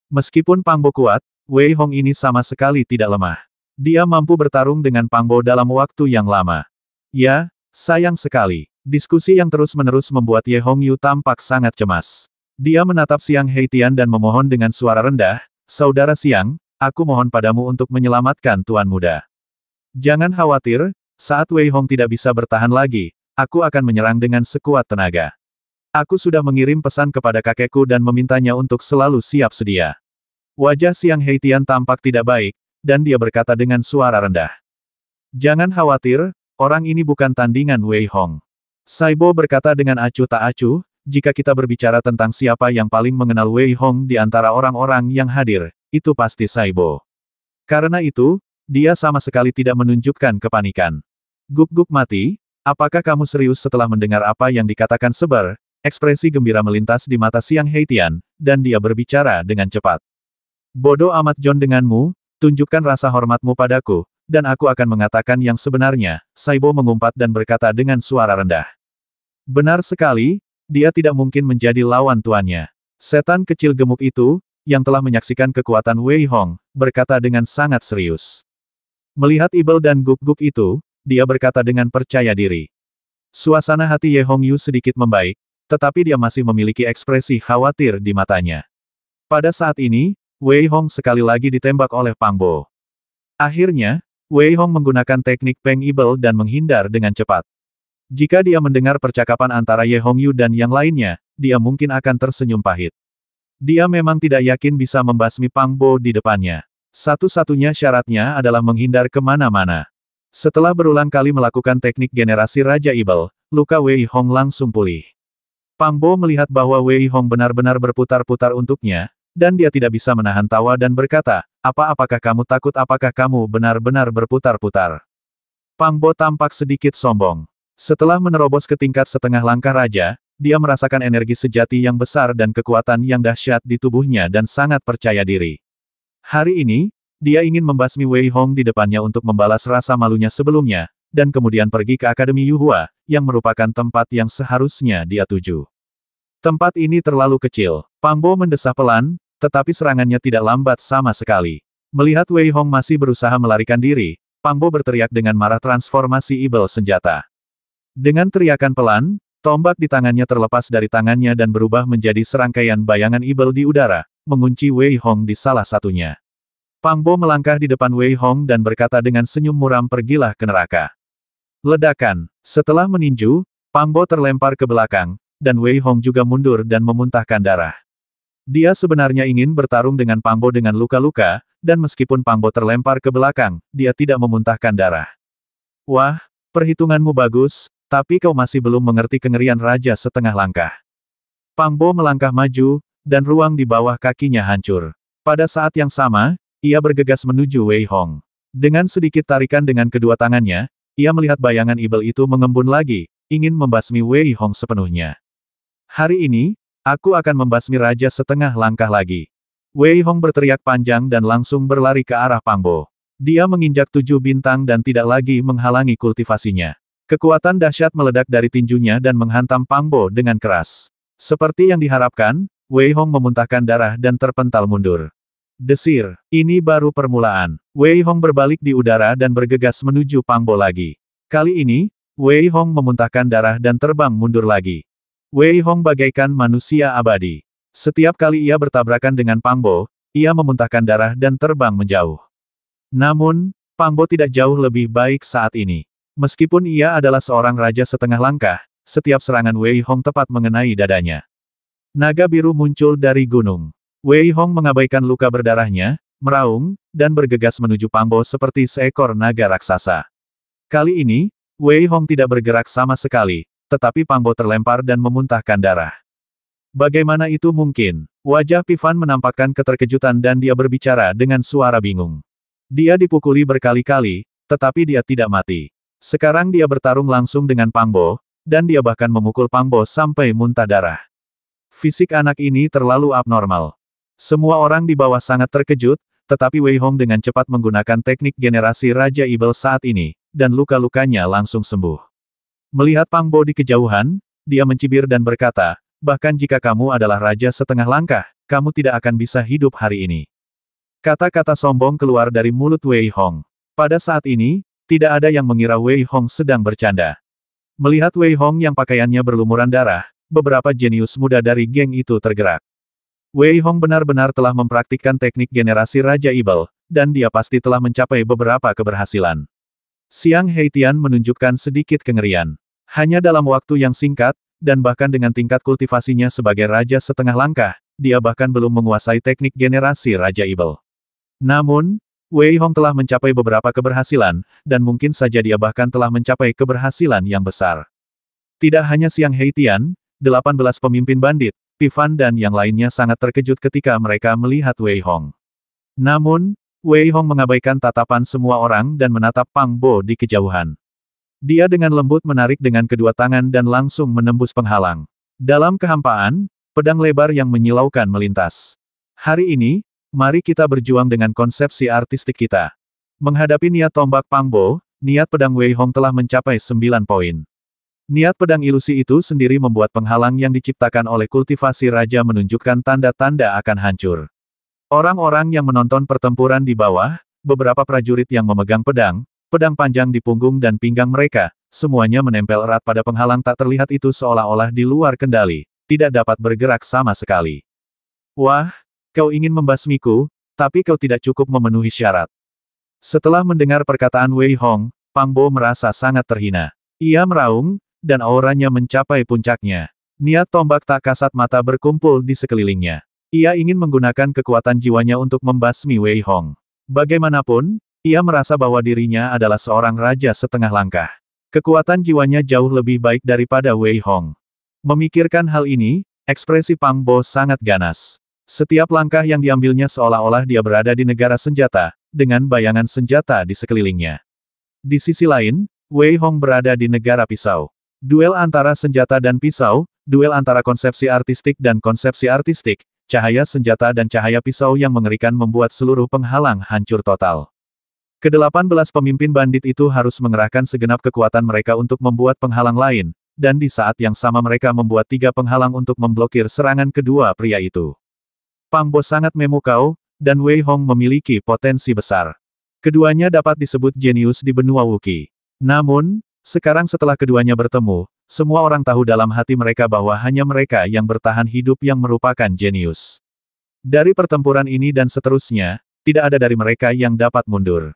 Meskipun Pang Bo kuat, Wei Hong ini sama sekali tidak lemah. Dia mampu bertarung dengan Pang Bo dalam waktu yang lama. Ya, sayang sekali. Diskusi yang terus-menerus membuat Ye Hongyu tampak sangat cemas. Dia menatap Xiang Heitian dan memohon dengan suara rendah, Saudara Xiang, aku mohon padamu untuk menyelamatkan Tuan Muda. Jangan khawatir, saat Wei Hong tidak bisa bertahan lagi, aku akan menyerang dengan sekuat tenaga. Aku sudah mengirim pesan kepada kakekku dan memintanya untuk selalu siap sedia. Wajah Xiang Heitian tampak tidak baik, dan dia berkata dengan suara rendah. Jangan khawatir, orang ini bukan tandingan Wei Hong. Saibo berkata dengan acuh tak acuh, jika kita berbicara tentang siapa yang paling mengenal Wei Hong di antara orang-orang yang hadir, itu pasti Saibo. Karena itu, dia sama sekali tidak menunjukkan kepanikan. Guk-guk mati, apakah kamu serius? Setelah mendengar apa yang dikatakan Seber, ekspresi gembira melintas di mata Xiang Heitian, dan dia berbicara dengan cepat. Bodoh amat John denganmu, tunjukkan rasa hormatmu padaku, dan aku akan mengatakan yang sebenarnya, Saibo mengumpat dan berkata dengan suara rendah. Benar sekali, dia tidak mungkin menjadi lawan tuannya. Setan kecil gemuk itu, yang telah menyaksikan kekuatan Wei Hong, berkata dengan sangat serius. Melihat Ibel dan Guk-guk itu, dia berkata dengan percaya diri. Suasana hati Ye Hongyu sedikit membaik, tetapi dia masih memiliki ekspresi khawatir di matanya. Pada saat ini, Wei Hong sekali lagi ditembak oleh Pang Bo. Akhirnya, Wei Hong menggunakan teknik Peng Ibel dan menghindar dengan cepat. Jika dia mendengar percakapan antara Ye Hongyu dan yang lainnya, dia mungkin akan tersenyum pahit. Dia memang tidak yakin bisa membasmi Pang Bo di depannya. Satu-satunya syaratnya adalah menghindar kemana-mana. Setelah berulang kali melakukan teknik generasi Raja Ibel, luka Wei Hong langsung pulih. Pang Bo melihat bahwa Wei Hong benar-benar berputar-putar untuknya, dan dia tidak bisa menahan tawa dan berkata, apakah kamu takut? Apakah kamu benar-benar berputar-putar? Pang Bo tampak sedikit sombong. Setelah menerobos ke tingkat setengah langkah raja, dia merasakan energi sejati yang besar dan kekuatan yang dahsyat di tubuhnya dan sangat percaya diri. Hari ini, dia ingin membasmi Wei Hong di depannya untuk membalas rasa malunya sebelumnya, dan kemudian pergi ke Akademi Yuhua, yang merupakan tempat yang seharusnya dia tuju. Tempat ini terlalu kecil. Pang Bo mendesah pelan, tetapi serangannya tidak lambat sama sekali. Melihat Wei Hong masih berusaha melarikan diri, Pang Bo berteriak dengan marah transformasi Ibel senjata. Dengan teriakan pelan, tombak di tangannya terlepas dari tangannya dan berubah menjadi serangkaian bayangan Ibel di udara, mengunci Wei Hong di salah satunya. Pang Bo melangkah di depan Wei Hong dan berkata dengan senyum muram, pergilah ke neraka. Ledakan. Setelah meninju, Pang Bo terlempar ke belakang, dan Wei Hong juga mundur dan memuntahkan darah. Dia sebenarnya ingin bertarung dengan Pang Bo dengan luka-luka, dan meskipun Pang Bo terlempar ke belakang, dia tidak memuntahkan darah. Wah, perhitunganmu bagus, tapi kau masih belum mengerti kengerian Raja setengah langkah. Pang Bo melangkah maju, dan ruang di bawah kakinya hancur. Pada saat yang sama, ia bergegas menuju Wei Hong. Dengan sedikit tarikan dengan kedua tangannya, ia melihat bayangan Ibel itu mengembun lagi, ingin membasmi Wei Hong sepenuhnya. Hari ini, aku akan membasmi Raja setengah langkah lagi. Wei Hong berteriak panjang dan langsung berlari ke arah Pang Bo. Dia menginjak 7 bintang dan tidak lagi menghalangi kultivasinya. Kekuatan dahsyat meledak dari tinjunya dan menghantam Pang Bo dengan keras. Seperti yang diharapkan, Wei Hong memuntahkan darah dan terpental mundur. Desir, ini baru permulaan. Wei Hong berbalik di udara dan bergegas menuju Pang Bo lagi. Kali ini, Wei Hong memuntahkan darah dan terbang mundur lagi. Wei Hong bagaikan manusia abadi. Setiap kali ia bertabrakan dengan Pang Bo, ia memuntahkan darah dan terbang menjauh. Namun, Pang Bo tidak jauh lebih baik saat ini. Meskipun ia adalah seorang raja setengah langkah, setiap serangan Wei Hong tepat mengenai dadanya. Naga biru muncul dari gunung. Wei Hong mengabaikan luka berdarahnya, meraung, dan bergegas menuju Pang Bo seperti seekor naga raksasa. Kali ini, Wei Hong tidak bergerak sama sekali, tetapi Pang Bo terlempar dan memuntahkan darah. Bagaimana itu mungkin? Wajah Pifan menampakkan keterkejutan dan dia berbicara dengan suara bingung. Dia dipukuli berkali-kali, tetapi dia tidak mati. Sekarang dia bertarung langsung dengan Pang Bo, dan dia bahkan memukul Pang Bo sampai muntah darah. Fisik anak ini terlalu abnormal. Semua orang di bawah sangat terkejut, tetapi Wei Hong dengan cepat menggunakan teknik generasi Raja Ibel saat ini, dan luka-lukanya langsung sembuh. Melihat Pang Bo di kejauhan, dia mencibir dan berkata, bahkan jika kamu adalah raja setengah langkah, kamu tidak akan bisa hidup hari ini. Kata-kata sombong keluar dari mulut Wei Hong. Pada saat ini, tidak ada yang mengira Wei Hong sedang bercanda. Melihat Wei Hong yang pakaiannya berlumuran darah, beberapa jenius muda dari geng itu tergerak. Wei Hong benar-benar telah mempraktikkan teknik generasi Raja Ibel, dan dia pasti telah mencapai beberapa keberhasilan. Xiang Heitian menunjukkan sedikit kengerian. Hanya dalam waktu yang singkat, dan bahkan dengan tingkat kultivasinya sebagai raja setengah langkah, dia bahkan belum menguasai teknik generasi Raja Ibel. Namun, Wei Hong telah mencapai beberapa keberhasilan, dan mungkin saja dia bahkan telah mencapai keberhasilan yang besar. Tidak hanya Xiang Heitian, 18 pemimpin bandit, Pifan dan yang lainnya sangat terkejut ketika mereka melihat Wei Hong. Namun, Wei Hong mengabaikan tatapan semua orang dan menatap Pang Bo di kejauhan. Dia dengan lembut menarik dengan kedua tangan dan langsung menembus penghalang. Dalam kehampaan, pedang lebar yang menyilaukan melintas. Hari ini, mari kita berjuang dengan konsepsi artistik kita. Menghadapi niat tombak Pang Bo, niat pedang Wei Hong telah mencapai 9 poin. Niat pedang ilusi itu sendiri membuat penghalang yang diciptakan oleh kultivasi raja menunjukkan tanda-tanda akan hancur. Orang-orang yang menonton pertempuran di bawah, beberapa prajurit yang memegang pedang panjang di punggung dan pinggang mereka, semuanya menempel erat pada penghalang tak terlihat itu seolah-olah di luar kendali, tidak dapat bergerak sama sekali. Wah, kau ingin membasmiku, tapi kau tidak cukup memenuhi syarat. Setelah mendengar perkataan Wei Hong, Pang Bo merasa sangat terhina. Ia meraung, dan auranya mencapai puncaknya. Niat tombak tak kasat mata berkumpul di sekelilingnya. Ia ingin menggunakan kekuatan jiwanya untuk membasmi Wei Hong. Bagaimanapun, ia merasa bahwa dirinya adalah seorang raja setengah langkah. Kekuatan jiwanya jauh lebih baik daripada Wei Hong. Memikirkan hal ini, ekspresi Pang Bo sangat ganas. Setiap langkah yang diambilnya seolah-olah dia berada di negara senjata, dengan bayangan senjata di sekelilingnya. Di sisi lain, Wei Hong berada di negara pisau. Duel antara senjata dan pisau, duel antara konsepsi artistik dan konsepsi artistik, cahaya senjata dan cahaya pisau yang mengerikan membuat seluruh penghalang hancur total. Ke-18 pemimpin bandit itu harus mengerahkan segenap kekuatan mereka untuk membuat penghalang lain, dan di saat yang sama mereka membuat 3 penghalang untuk memblokir serangan kedua pria itu. Pang Bo sangat memukau, dan Wei Hong memiliki potensi besar. Keduanya dapat disebut jenius di benua Wuqi. Namun, sekarang setelah keduanya bertemu, semua orang tahu dalam hati mereka bahwa hanya mereka yang bertahan hidup yang merupakan jenius. Dari pertempuran ini dan seterusnya, tidak ada dari mereka yang dapat mundur.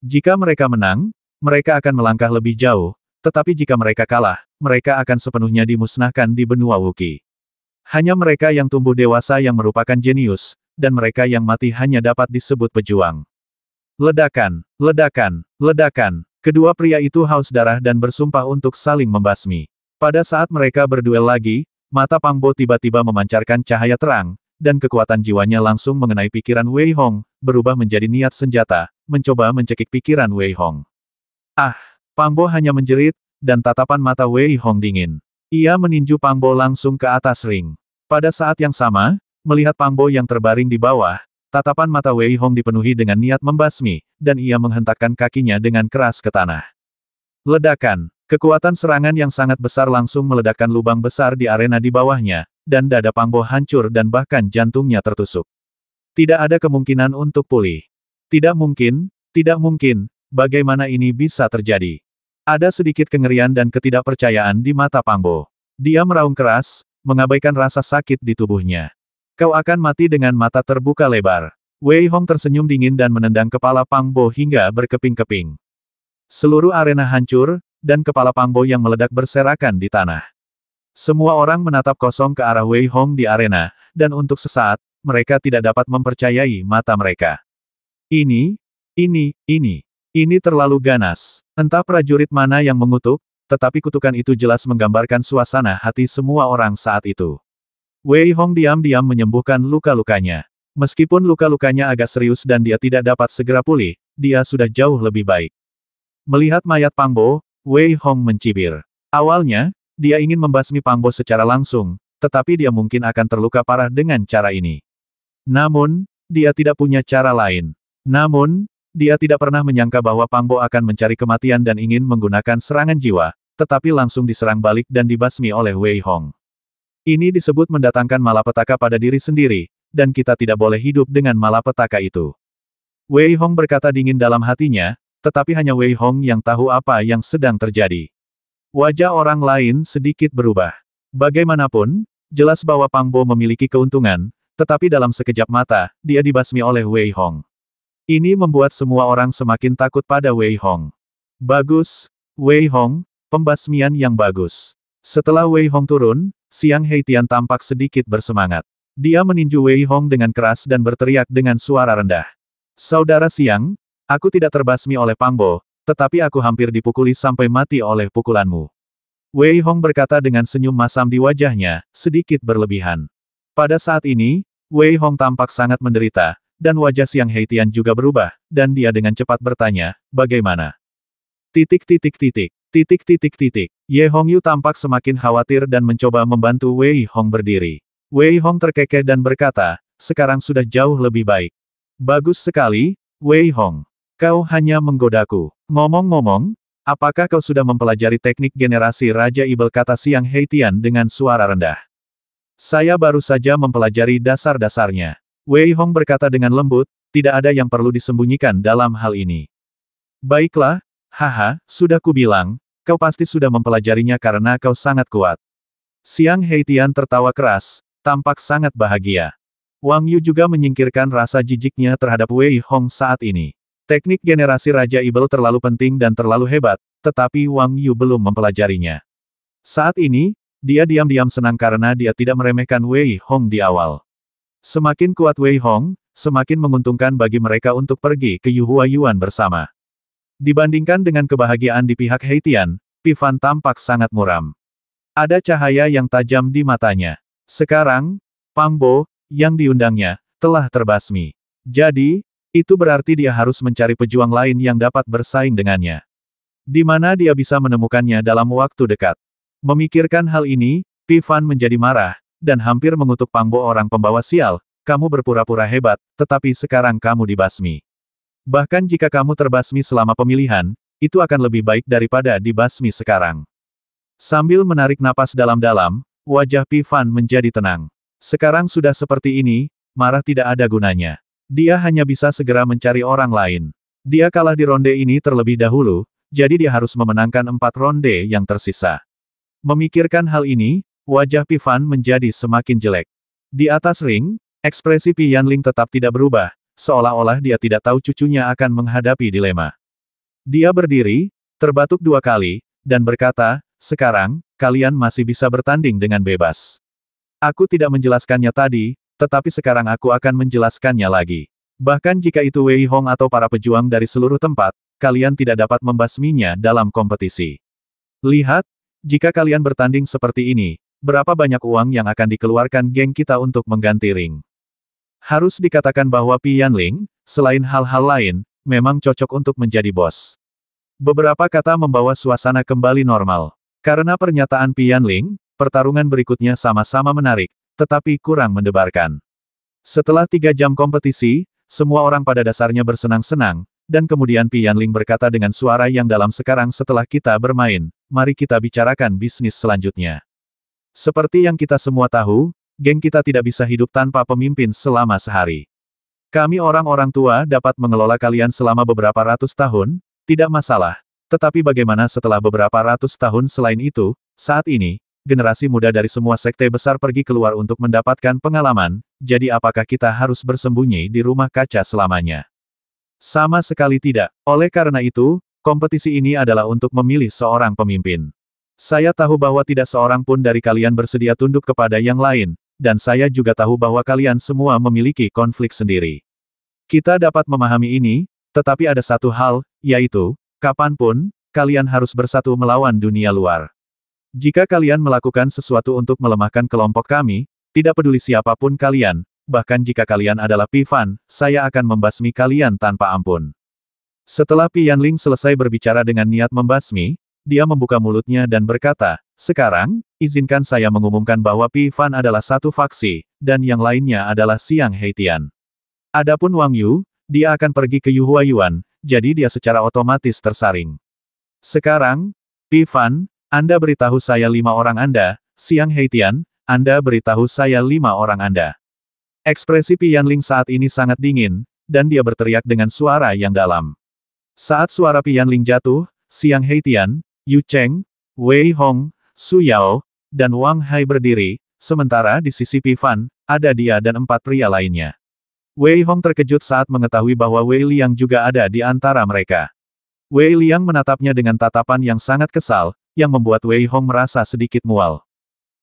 Jika mereka menang, mereka akan melangkah lebih jauh, tetapi jika mereka kalah, mereka akan sepenuhnya dimusnahkan di benua Wuqi. Hanya mereka yang tumbuh dewasa yang merupakan jenius, dan mereka yang mati hanya dapat disebut pejuang. Ledakan, ledakan, ledakan. Kedua pria itu haus darah dan bersumpah untuk saling membasmi. Pada saat mereka berduel lagi, mata Pang Bo tiba-tiba memancarkan cahaya terang, dan kekuatan jiwanya langsung mengenai pikiran Wei Hong, berubah menjadi niat senjata, mencoba mencekik pikiran Wei Hong. Ah! Pang Bo hanya menjerit, dan tatapan mata Wei Hong dingin. Ia meninju Pang Bo langsung ke atas ring. Pada saat yang sama, melihat Pang Bo yang terbaring di bawah, tatapan mata Wei Hong dipenuhi dengan niat membasmi, dan ia menghentakkan kakinya dengan keras ke tanah. Ledakan. Kekuatan serangan yang sangat besar langsung meledakkan lubang besar di arena di bawahnya, dan dada Pang Bo hancur dan bahkan jantungnya tertusuk. Tidak ada kemungkinan untuk pulih. Tidak mungkin, bagaimana ini bisa terjadi? Ada sedikit kengerian dan ketidakpercayaan di mata Pang Bo. Dia meraung keras, mengabaikan rasa sakit di tubuhnya. Kau akan mati dengan mata terbuka lebar. Wei Hong tersenyum dingin dan menendang kepala Pang Bo hingga berkeping-keping. Seluruh arena hancur, dan kepala Pang Bo yang meledak berserakan di tanah. Semua orang menatap kosong ke arah Wei Hong di arena, dan untuk sesaat, mereka tidak dapat mempercayai mata mereka. Ini terlalu ganas. Entah prajurit mana yang mengutuk, tetapi kutukan itu jelas menggambarkan suasana hati semua orang saat itu. Wei Hong diam-diam menyembuhkan luka-lukanya. Meskipun luka-lukanya agak serius dan dia tidak dapat segera pulih, dia sudah jauh lebih baik. Melihat mayat Pang Bo, Wei Hong mencibir. Awalnya, dia ingin membasmi Pang Bo secara langsung, tetapi dia mungkin akan terluka parah dengan cara ini. Namun, dia tidak punya cara lain. Namun, dia tidak pernah menyangka bahwa Pang Bo akan mencari kematian dan ingin menggunakan serangan jiwa, tetapi langsung diserang balik dan dibasmi oleh Wei Hong. Ini disebut mendatangkan malapetaka pada diri sendiri, dan kita tidak boleh hidup dengan malapetaka itu. Wei Hong berkata dingin dalam hatinya, tetapi hanya Wei Hong yang tahu apa yang sedang terjadi. Wajah orang lain sedikit berubah. Bagaimanapun, jelas bahwa Pang Bo memiliki keuntungan, tetapi dalam sekejap mata, dia dibasmi oleh Wei Hong. Ini membuat semua orang semakin takut pada Wei Hong. Bagus, Wei Hong, pembasmian yang bagus. Setelah Wei Hong turun, Xiang Heitian tampak sedikit bersemangat. Dia meninju Wei Hong dengan keras dan berteriak dengan suara rendah. Saudara Xiang, aku tidak terbasmi oleh Pang Bo, tetapi aku hampir dipukuli sampai mati oleh pukulanmu. Wei Hong berkata dengan senyum masam di wajahnya, sedikit berlebihan. Pada saat ini, Wei Hong tampak sangat menderita, dan wajah Xiang Heitian juga berubah, dan dia dengan cepat bertanya, bagaimana? Titik titik titik. Titik titik titik. Ye Hongyu tampak semakin khawatir dan mencoba membantu Wei Hong berdiri. Wei Hong terkekeh dan berkata, sekarang sudah jauh lebih baik. Bagus sekali, Wei Hong. Kau hanya menggodaku. Ngomong-ngomong, apakah kau sudah mempelajari teknik generasi Raja Ibel, kata Xiang Heitian dengan suara rendah. Saya baru saja mempelajari dasar-dasarnya. Wei Hong berkata dengan lembut, tidak ada yang perlu disembunyikan dalam hal ini. Baiklah, haha, sudah kubilang, kau pasti sudah mempelajarinya karena kau sangat kuat. Xiang Heitian tertawa keras, tampak sangat bahagia. Wang Yu juga menyingkirkan rasa jijiknya terhadap Wei Hong saat ini. Teknik generasi Raja Ibel terlalu penting dan terlalu hebat, tetapi Wang Yu belum mempelajarinya. Saat ini, dia diam-diam senang karena dia tidak meremehkan Wei Hong di awal. Semakin kuat Wei Hong, semakin menguntungkan bagi mereka untuk pergi ke Yuhuayuan bersama. Dibandingkan dengan kebahagiaan di pihak Heitian, Pi Fan tampak sangat muram. Ada cahaya yang tajam di matanya. Sekarang, Pang Bo, yang diundangnya, telah terbasmi. Jadi, itu berarti dia harus mencari pejuang lain yang dapat bersaing dengannya. Di mana dia bisa menemukannya dalam waktu dekat. Memikirkan hal ini, Pi Fan menjadi marah, dan hampir mengutuk Pang Bo, orang pembawa sial, kamu berpura-pura hebat, tetapi sekarang kamu dibasmi. Bahkan jika kamu terbasmi selama pemilihan, itu akan lebih baik daripada dibasmi sekarang. Sambil menarik napas dalam-dalam, wajah Pi Fan menjadi tenang. Sekarang sudah seperti ini, marah tidak ada gunanya. Dia hanya bisa segera mencari orang lain. Dia kalah di ronde ini terlebih dahulu, jadi dia harus memenangkan 4 ronde yang tersisa. Memikirkan hal ini, wajah Pi Fan menjadi semakin jelek. Di atas ring, ekspresi Pi Yanling tetap tidak berubah, seolah-olah dia tidak tahu cucunya akan menghadapi dilema. Dia berdiri, terbatuk 2 kali, dan berkata, sekarang, kalian masih bisa bertanding dengan bebas. Aku tidak menjelaskannya tadi, tetapi sekarang aku akan menjelaskannya lagi. Bahkan jika itu Wei Hong atau para pejuang dari seluruh tempat, kalian tidak dapat membasminya dalam kompetisi. Lihat, jika kalian bertanding seperti ini, berapa banyak uang yang akan dikeluarkan geng kita untuk mengganti ring. Harus dikatakan bahwa Pi Yanling, selain hal-hal lain, memang cocok untuk menjadi bos. Beberapa kata membawa suasana kembali normal. Karena pernyataan Pi Yanling, pertarungan berikutnya sama-sama menarik, tetapi kurang mendebarkan. Setelah 3 jam kompetisi, semua orang pada dasarnya bersenang-senang, dan kemudian Pi Yanling berkata dengan suara yang dalam, sekarang setelah kita bermain, mari kita bicarakan bisnis selanjutnya. Seperti yang kita semua tahu, geng kita tidak bisa hidup tanpa pemimpin selama sehari. Kami orang-orang tua dapat mengelola kalian selama beberapa ratus tahun, tidak masalah. Tetapi bagaimana setelah beberapa ratus tahun selain itu, saat ini, generasi muda dari semua sekte besar pergi keluar untuk mendapatkan pengalaman, jadi apakah kita harus bersembunyi di rumah kaca selamanya? Sama sekali tidak. Oleh karena itu, kompetisi ini adalah untuk memilih seorang pemimpin. Saya tahu bahwa tidak seorang pun dari kalian bersedia tunduk kepada yang lain, dan saya juga tahu bahwa kalian semua memiliki konflik sendiri. Kita dapat memahami ini, tetapi ada satu hal, yaitu, kapanpun, kalian harus bersatu melawan dunia luar. Jika kalian melakukan sesuatu untuk melemahkan kelompok kami, tidak peduli siapapun kalian, bahkan jika kalian adalah Pi Fan, saya akan membasmi kalian tanpa ampun. Setelah Pi Yanling selesai berbicara dengan niat membasmi, dia membuka mulutnya dan berkata, sekarang, izinkan saya mengumumkan bahwa Pi Fan adalah satu faksi, dan yang lainnya adalah Xiang Heitian. Adapun Wang Yu, dia akan pergi ke Yuhuayuan, jadi dia secara otomatis tersaring. Sekarang, Pi Fan, Anda beritahu saya 5 orang Anda, Xiang Heitian, Anda beritahu saya 5 orang Anda. Ekspresi Pi Yanling saat ini sangat dingin, dan dia berteriak dengan suara yang dalam. Saat suara Pi Yanling jatuh, Xiang Heitian, Yu Cheng, Wei Hong, Su Yao, dan Wang Hai berdiri, sementara di sisi Pi Fan, ada dia dan 4 pria lainnya. Wei Hong terkejut saat mengetahui bahwa Wei Liang juga ada di antara mereka. Wei Liang menatapnya dengan tatapan yang sangat kesal, yang membuat Wei Hong merasa sedikit mual.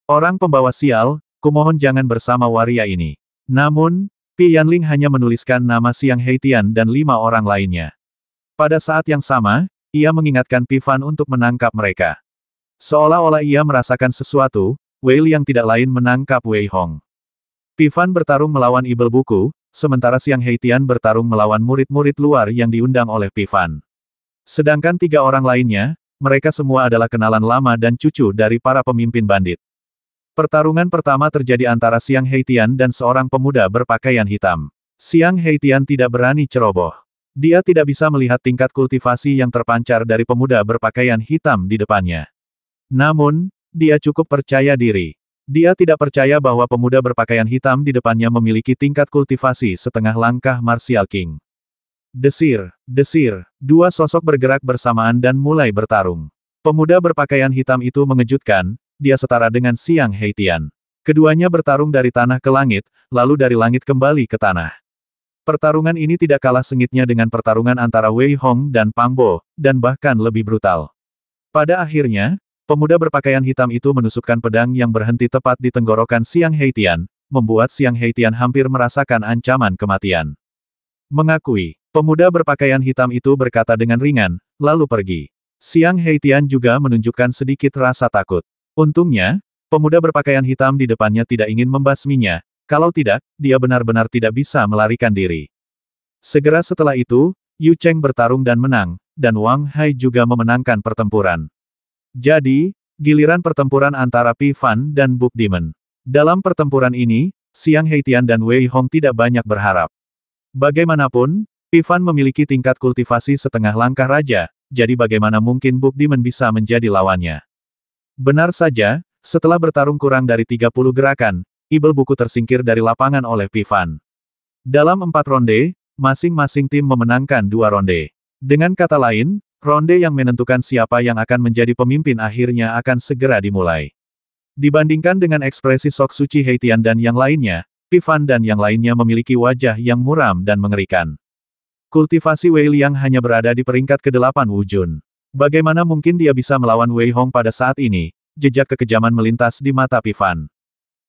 Orang pembawa sial, kumohon jangan bersama waria ini. Namun, Pi Yanling hanya menuliskan nama Xiang Heitian dan 5 orang lainnya. Pada saat yang sama, ia mengingatkan Pi Fan untuk menangkap mereka. Seolah-olah ia merasakan sesuatu, Wei Liang tidak lain menangkap Wei Hong. Pi Fan bertarung melawan Ibel Buku, sementara Xiang Heitian bertarung melawan murid-murid luar yang diundang oleh Pi Fan. Sedangkan 3 orang lainnya, mereka semua adalah kenalan lama dan cucu dari para pemimpin bandit. Pertarungan pertama terjadi antara Xiang Heitian dan seorang pemuda berpakaian hitam. Xiang Heitian tidak berani ceroboh. Dia tidak bisa melihat tingkat kultivasi yang terpancar dari pemuda berpakaian hitam di depannya. Namun, dia cukup percaya diri. Dia tidak percaya bahwa pemuda berpakaian hitam di depannya memiliki tingkat kultivasi setengah langkah Martial King. Desir, desir, 2 sosok bergerak bersamaan dan mulai bertarung. Pemuda berpakaian hitam itu mengejutkan, dia setara dengan Xiang Heitian. Keduanya bertarung dari tanah ke langit, lalu dari langit kembali ke tanah. Pertarungan ini tidak kalah sengitnya dengan pertarungan antara Wei Hong dan Pang Bo, dan bahkan lebih brutal. Pada akhirnya, pemuda berpakaian hitam itu menusukkan pedang yang berhenti tepat di tenggorokan Xiang Heitian, membuat Xiang Heitian hampir merasakan ancaman kematian. Mengakui, pemuda berpakaian hitam itu berkata dengan ringan, lalu pergi. Xiang Heitian juga menunjukkan sedikit rasa takut. Untungnya, pemuda berpakaian hitam di depannya tidak ingin membasminya, kalau tidak, dia benar-benar tidak bisa melarikan diri. Segera setelah itu, Yu Cheng bertarung dan menang, dan Wang Hai juga memenangkan pertempuran. Jadi, giliran pertempuran antara Pi Fan dan Book Demon. Dalam pertempuran ini, Xiang Heitian dan Wei Hong tidak banyak berharap. Bagaimanapun, Pi Fan memiliki tingkat kultivasi setengah langkah raja, jadi bagaimana mungkin Book Demon bisa menjadi lawannya. Benar saja, setelah bertarung kurang dari 30 gerakan, Ibel Buku tersingkir dari lapangan oleh Pi Fan. Dalam 4 ronde, masing-masing tim memenangkan 2 ronde. Dengan kata lain, ronde yang menentukan siapa yang akan menjadi pemimpin akhirnya akan segera dimulai. Dibandingkan dengan ekspresi Sok Suci Heitian dan yang lainnya, Pi Fan dan yang lainnya memiliki wajah yang muram dan mengerikan. Kultivasi Wei Liang hanya berada di peringkat ke-8 Wu Jun. Bagaimana mungkin dia bisa melawan Wei Hong pada saat ini? Jejak kekejaman melintas di mata Pi Fan.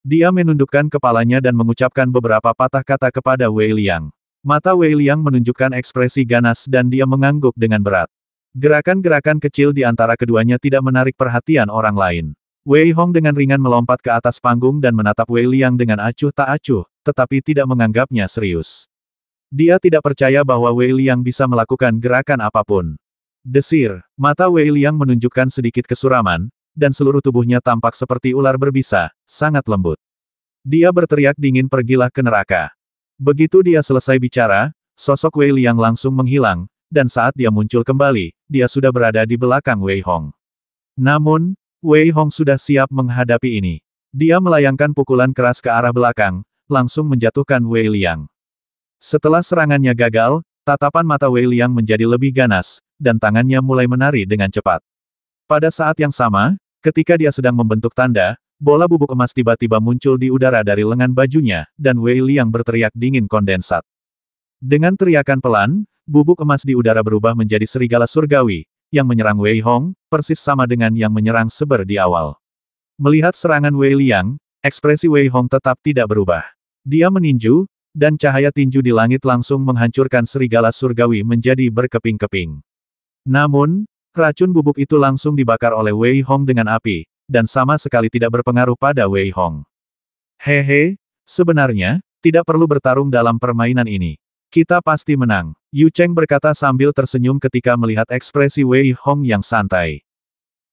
Dia menundukkan kepalanya dan mengucapkan beberapa patah kata kepada Wei Liang. Mata Wei Liang menunjukkan ekspresi ganas dan dia mengangguk dengan berat. Gerakan-gerakan kecil di antara keduanya tidak menarik perhatian orang lain. Wei Hong dengan ringan melompat ke atas panggung dan menatap Wei Liang dengan acuh tak acuh, tetapi tidak menganggapnya serius. Dia tidak percaya bahwa Wei Liang bisa melakukan gerakan apapun. Desir, mata Wei Liang menunjukkan sedikit kesuraman, dan seluruh tubuhnya tampak seperti ular berbisa, sangat lembut. Dia berteriak dingin, pergilah ke neraka. Begitu dia selesai bicara, sosok Wei Liang langsung menghilang, dan saat dia muncul kembali, dia sudah berada di belakang Wei Hong. Namun, Wei Hong sudah siap menghadapi ini. Dia melayangkan pukulan keras ke arah belakang, langsung menjatuhkan Wei Liang. Setelah serangannya gagal, tatapan mata Wei Liang menjadi lebih ganas, dan tangannya mulai menari dengan cepat. Pada saat yang sama, ketika dia sedang membentuk tanda, bola bubuk emas tiba-tiba muncul di udara dari lengan bajunya, dan Wei Liang berteriak dingin kondensat. Dengan teriakan pelan, bubuk emas di udara berubah menjadi serigala surgawi, yang menyerang Wei Hong, persis sama dengan yang menyerang Seber di awal. Melihat serangan Wei Liang, ekspresi Wei Hong tetap tidak berubah. Dia meninju, dan cahaya tinju di langit langsung menghancurkan serigala surgawi menjadi berkeping-keping. Namun, racun bubuk itu langsung dibakar oleh Wei Hong dengan api, dan sama sekali tidak berpengaruh pada Wei Hong. Hehe, sebenarnya, tidak perlu bertarung dalam permainan ini. Kita pasti menang, Yu Cheng berkata sambil tersenyum ketika melihat ekspresi Wei Hong yang santai.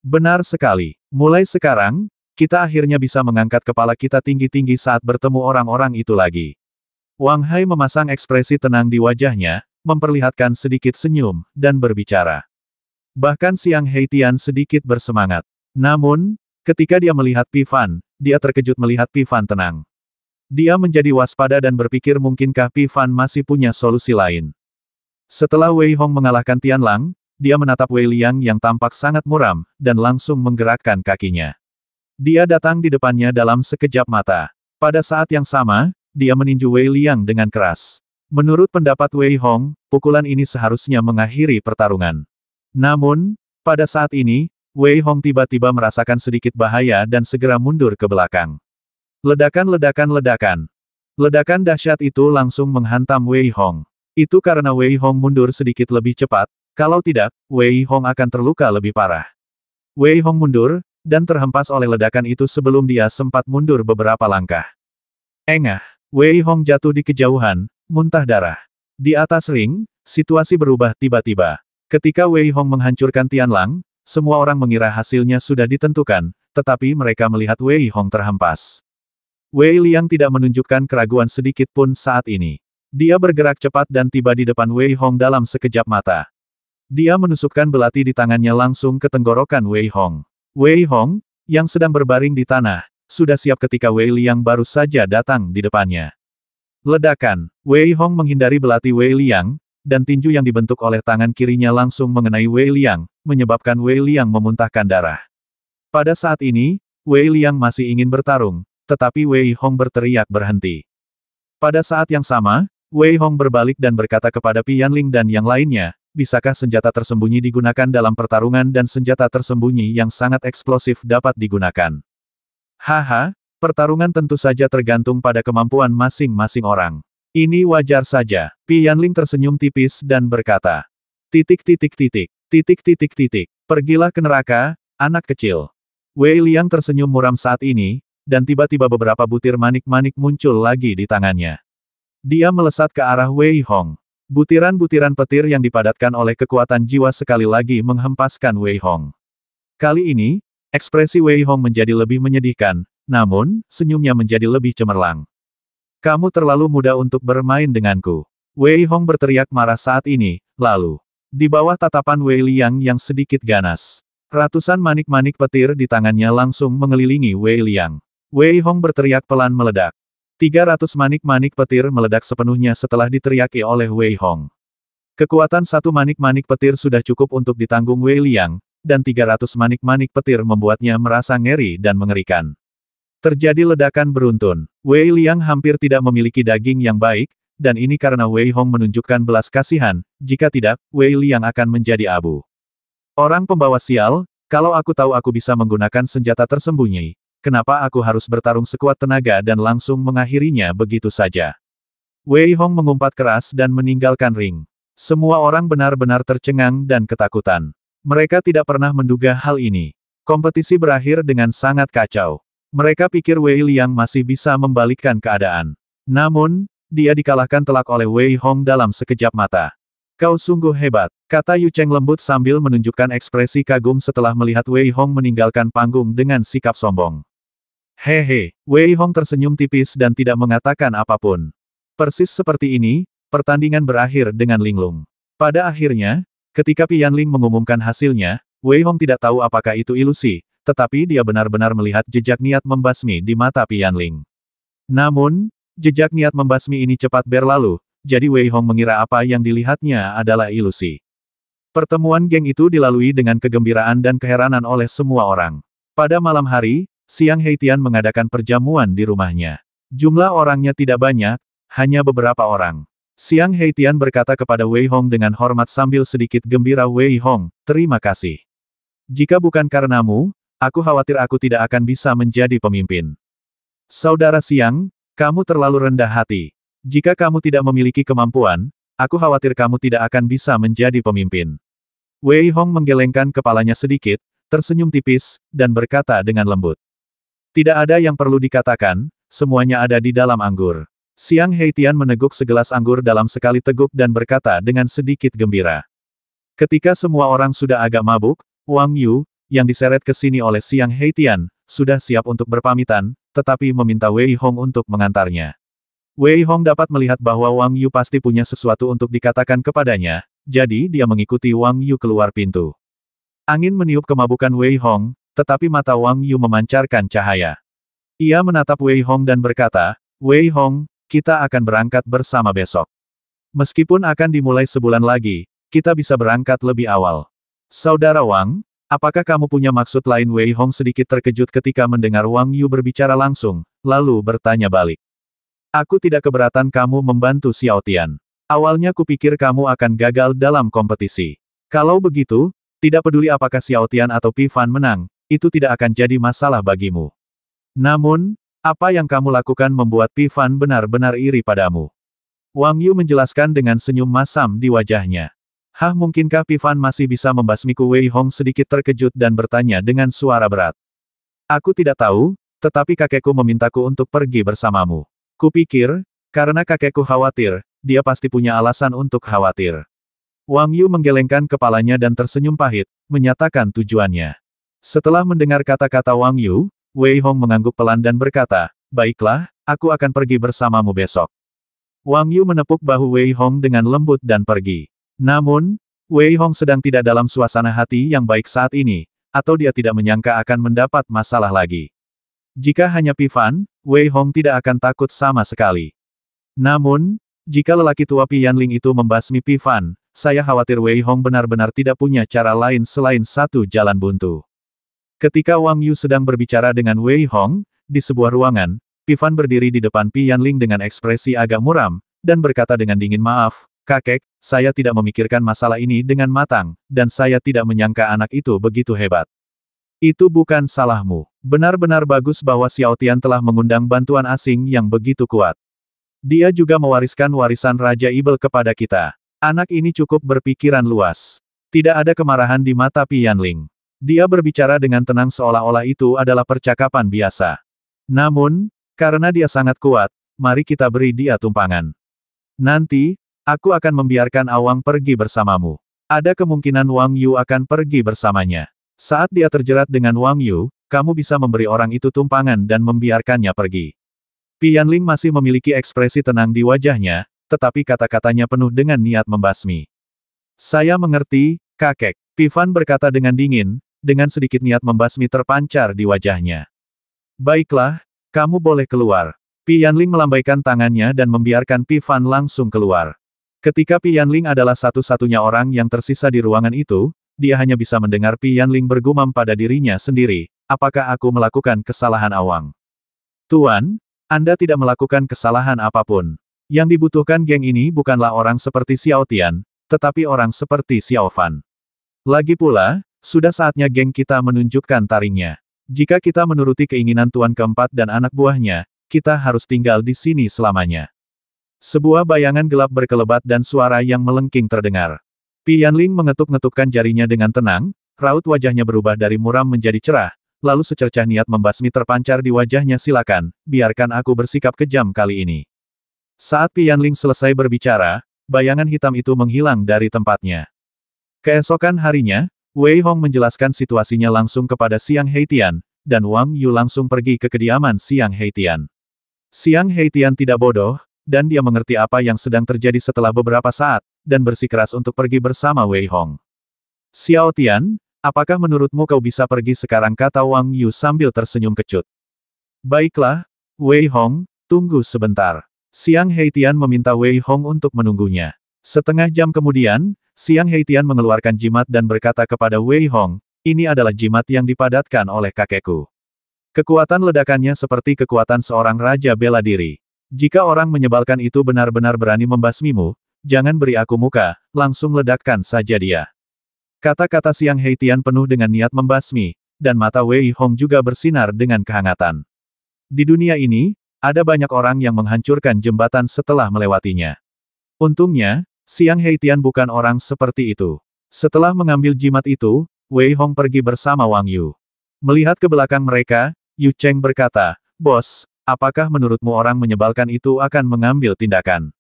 Benar sekali, mulai sekarang, kita akhirnya bisa mengangkat kepala kita tinggi-tinggi saat bertemu orang-orang itu lagi. Wang Hai memasang ekspresi tenang di wajahnya, memperlihatkan sedikit senyum, dan berbicara. Bahkan Xiang Heitian sedikit bersemangat. Namun, ketika dia melihat Pi Fan, dia terkejut melihat Pi Fan tenang. Dia menjadi waspada dan berpikir mungkinkah Pi Fan masih punya solusi lain. Setelah Wei Hong mengalahkan Tianlang, dia menatap Wei Liang yang tampak sangat muram, dan langsung menggerakkan kakinya. Dia datang di depannya dalam sekejap mata. Pada saat yang sama, dia meninju Wei Liang dengan keras. Menurut pendapat Wei Hong, pukulan ini seharusnya mengakhiri pertarungan. Namun, pada saat ini, Wei Hong tiba-tiba merasakan sedikit bahaya dan segera mundur ke belakang. Ledakan. Ledakan dahsyat itu langsung menghantam Wei Hong. Itu karena Wei Hong mundur sedikit lebih cepat, kalau tidak, Wei Hong akan terluka lebih parah. Wei Hong mundur, dan terhempas oleh ledakan itu sebelum dia sempat mundur beberapa langkah. Engah, Wei Hong jatuh di kejauhan, muntah darah. Di atas ring, situasi berubah tiba-tiba. Ketika Wei Hong menghancurkan Tianlang, semua orang mengira hasilnya sudah ditentukan, tetapi mereka melihat Wei Hong terhempas. Wei Liang tidak menunjukkan keraguan sedikit pun saat ini. Dia bergerak cepat dan tiba di depan Wei Hong dalam sekejap mata. Dia menusukkan belati di tangannya langsung ke tenggorokan Wei Hong. Wei Hong, yang sedang berbaring di tanah, sudah siap ketika Wei Liang baru saja datang di depannya. Ledakan. Wei Hong menghindari belati Wei Liang, dan tinju yang dibentuk oleh tangan kirinya langsung mengenai Wei Liang, menyebabkan Wei Liang memuntahkan darah. Pada saat ini, Wei Liang masih ingin bertarung, tetapi Wei Hong berteriak berhenti. Pada saat yang sama, Wei Hong berbalik dan berkata kepada Pi Yanling dan yang lainnya, bisakah senjata tersembunyi digunakan dalam pertarungan dan senjata tersembunyi yang sangat eksplosif dapat digunakan? Haha, pertarungan tentu saja tergantung pada kemampuan masing-masing orang. Ini wajar saja. Pi Yanling tersenyum tipis dan berkata, Pergilah ke neraka, anak kecil. Wei Liang tersenyum muram saat ini, dan tiba-tiba beberapa butir manik-manik muncul lagi di tangannya. Dia melesat ke arah Wei Hong. Butiran-butiran petir yang dipadatkan oleh kekuatan jiwa sekali lagi menghempaskan Wei Hong. Kali ini, ekspresi Wei Hong menjadi lebih menyedihkan, namun, senyumnya menjadi lebih cemerlang. Kamu terlalu muda untuk bermain denganku. Wei Hong berteriak marah saat ini, lalu, di bawah tatapan Wei Liang yang sedikit ganas, ratusan manik-manik petir di tangannya langsung mengelilingi Wei Liang. Wei Hong berteriak pelan meledak. 300 manik-manik petir meledak sepenuhnya setelah diteriaki oleh Wei Hong. Kekuatan satu manik-manik petir sudah cukup untuk ditanggung Wei Liang, dan 300 manik-manik petir membuatnya merasa ngeri dan mengerikan. Terjadi ledakan beruntun. Wei Liang hampir tidak memiliki daging yang baik, dan ini karena Wei Hong menunjukkan belas kasihan, jika tidak, Wei Liang akan menjadi abu. Orang pembawa sial, kalau aku tahu aku bisa menggunakan senjata tersembunyi, kenapa aku harus bertarung sekuat tenaga dan langsung mengakhirinya begitu saja? Wei Hong mengumpat keras dan meninggalkan ring. Semua orang benar-benar tercengang dan ketakutan. Mereka tidak pernah menduga hal ini. Kompetisi berakhir dengan sangat kacau. Mereka pikir Wei Liang masih bisa membalikkan keadaan. Namun, dia dikalahkan telak oleh Wei Hong dalam sekejap mata. Kau sungguh hebat, kata Yu Cheng lembut sambil menunjukkan ekspresi kagum setelah melihat Wei Hong meninggalkan panggung dengan sikap sombong. Hehe, Wei Hong tersenyum tipis dan tidak mengatakan apapun. Persis seperti ini, pertandingan berakhir dengan linglung. Pada akhirnya, ketika Pi Yanling mengumumkan hasilnya, Wei Hong tidak tahu apakah itu ilusi, tetapi dia benar-benar melihat jejak niat membasmi di mata Pi Yanling. Namun, jejak niat membasmi ini cepat berlalu, jadi Wei Hong mengira apa yang dilihatnya adalah ilusi. Pertemuan geng itu dilalui dengan kegembiraan dan keheranan oleh semua orang. Pada malam hari, Xiang Heitian mengadakan perjamuan di rumahnya. Jumlah orangnya tidak banyak, hanya beberapa orang. Xiang Heitian berkata kepada Wei Hong dengan hormat sambil sedikit gembira, Wei Hong, terima kasih. Jika bukan karenamu, aku khawatir aku tidak akan bisa menjadi pemimpin. Saudara Xiang, kamu terlalu rendah hati. Jika kamu tidak memiliki kemampuan, aku khawatir kamu tidak akan bisa menjadi pemimpin. Wei Hong menggelengkan kepalanya sedikit, tersenyum tipis, dan berkata dengan lembut. Tidak ada yang perlu dikatakan, semuanya ada di dalam anggur. Xiang Heitian meneguk segelas anggur dalam sekali teguk dan berkata dengan sedikit gembira. Ketika semua orang sudah agak mabuk, Wang Yu, yang diseret ke sini oleh Xiang Heitian, sudah siap untuk berpamitan, tetapi meminta Wei Hong untuk mengantarnya. Wei Hong dapat melihat bahwa Wang Yu pasti punya sesuatu untuk dikatakan kepadanya, jadi dia mengikuti Wang Yu keluar pintu. Angin meniup kemabukan Wei Hong, tetapi mata Wang Yu memancarkan cahaya. Ia menatap Wei Hong dan berkata, Wei Hong, kita akan berangkat bersama besok. Meskipun akan dimulai sebulan lagi, kita bisa berangkat lebih awal. Saudara Wang, apakah kamu punya maksud lain? Wei Hong sedikit terkejut ketika mendengar Wang Yu berbicara langsung, lalu bertanya balik. Aku tidak keberatan kamu membantu Xiao Tian. Awalnya kupikir kamu akan gagal dalam kompetisi. Kalau begitu, tidak peduli apakah Xiao Tian atau Pi Fan menang, itu tidak akan jadi masalah bagimu. Namun, apa yang kamu lakukan membuat Pi Fan benar-benar iri padamu. Wang Yu menjelaskan dengan senyum masam di wajahnya. Hah, mungkinkah Pi Fan masih bisa membasmiku? Wei Hong sedikit terkejut dan bertanya dengan suara berat. Aku tidak tahu, tetapi kakekku memintaku untuk pergi bersamamu. Kupikir, karena kakekku khawatir, dia pasti punya alasan untuk khawatir. Wang Yu menggelengkan kepalanya dan tersenyum pahit, menyatakan tujuannya. Setelah mendengar kata-kata Wang Yu, Wei Hong mengangguk pelan dan berkata, "Baiklah, aku akan pergi bersamamu besok." Wang Yu menepuk bahu Wei Hong dengan lembut dan pergi. Namun, Wei Hong sedang tidak dalam suasana hati yang baik saat ini, atau dia tidak menyangka akan mendapat masalah lagi. Jika hanya Pi Fan, Wei Hong tidak akan takut sama sekali. Namun, jika lelaki tua Pi Yanling itu membasmi Pi Fan, saya khawatir Wei Hong benar-benar tidak punya cara lain selain satu jalan buntu. Ketika Wang Yu sedang berbicara dengan Wei Hong, di sebuah ruangan, Pi Fan berdiri di depan Pi Yanling dengan ekspresi agak muram, dan berkata dengan dingin, "Maaf, kakek, saya tidak memikirkan masalah ini dengan matang, dan saya tidak menyangka anak itu begitu hebat." "Itu bukan salahmu. Benar-benar bagus bahwa Xiao Tian telah mengundang bantuan asing yang begitu kuat. Dia juga mewariskan warisan Raja Ibel kepada kita. Anak ini cukup berpikiran luas." Tidak ada kemarahan di mata Pi Yanling. Dia berbicara dengan tenang seolah-olah itu adalah percakapan biasa. Namun, karena dia sangat kuat, mari kita beri dia tumpangan. "Nanti, aku akan membiarkan Awang pergi bersamamu." Ada kemungkinan Wang Yu akan pergi bersamanya. Saat dia terjerat dengan Wang Yu, kamu bisa memberi orang itu tumpangan dan membiarkannya pergi. Pi Yanling masih memiliki ekspresi tenang di wajahnya, tetapi kata-katanya penuh dengan niat membasmi. "Saya mengerti, kakek," Pi Fan berkata dengan dingin, dengan sedikit niat membasmi terpancar di wajahnya. "Baiklah, kamu boleh keluar." Pi Yanling melambaikan tangannya dan membiarkan Pi Fan langsung keluar. Ketika Pi Yanling adalah satu-satunya orang yang tersisa di ruangan itu, dia hanya bisa mendengar Pi Yanling bergumam pada dirinya sendiri, "Apakah aku melakukan kesalahan awang?" "Tuan, Anda tidak melakukan kesalahan apapun. Yang dibutuhkan geng ini bukanlah orang seperti Xiao Tian, tetapi orang seperti Xiao Fan. Lagi pula, sudah saatnya geng kita menunjukkan taringnya. Jika kita menuruti keinginan Tuan keempat dan anak buahnya, kita harus tinggal di sini selamanya." Sebuah bayangan gelap berkelebat dan suara yang melengking terdengar. Pi Yanling mengetuk-ngetukkan jarinya dengan tenang, raut wajahnya berubah dari muram menjadi cerah, lalu secercah niat membasmi terpancar di wajahnya. "Silakan, biarkan aku bersikap kejam kali ini." Saat Pi Yanling selesai berbicara, bayangan hitam itu menghilang dari tempatnya. Keesokan harinya, Wei Hong menjelaskan situasinya langsung kepada Xiang Heitian, dan Wang Yu langsung pergi ke kediaman Xiang Heitian. Xiang Heitian tidak bodoh, dan dia mengerti apa yang sedang terjadi setelah beberapa saat, dan bersikeras untuk pergi bersama Wei Hong. "Xiao Tian, apakah menurutmu kau bisa pergi sekarang?" kata Wang Yu sambil tersenyum kecut. "Baiklah, Wei Hong, tunggu sebentar." Xiang Heitian meminta Wei Hong untuk menunggunya. Setengah jam kemudian, Xiang Heitian mengeluarkan jimat dan berkata kepada Wei Hong, "Ini adalah jimat yang dipadatkan oleh kakekku. Kekuatan ledakannya seperti kekuatan seorang raja bela diri. Jika orang menyebalkan itu benar-benar berani membasmimu, jangan beri aku muka, langsung ledakkan saja dia." Kata-kata Xiang Heitian penuh dengan niat membasmi, dan mata Wei Hong juga bersinar dengan kehangatan. Di dunia ini, ada banyak orang yang menghancurkan jembatan setelah melewatinya. Untungnya, Xiang Heitian bukan orang seperti itu. Setelah mengambil jimat itu, Wei Hong pergi bersama Wang Yu. Melihat ke belakang mereka, Yu Cheng berkata, "Bos, apakah menurutmu orang menyebalkan itu akan mengambil tindakan?"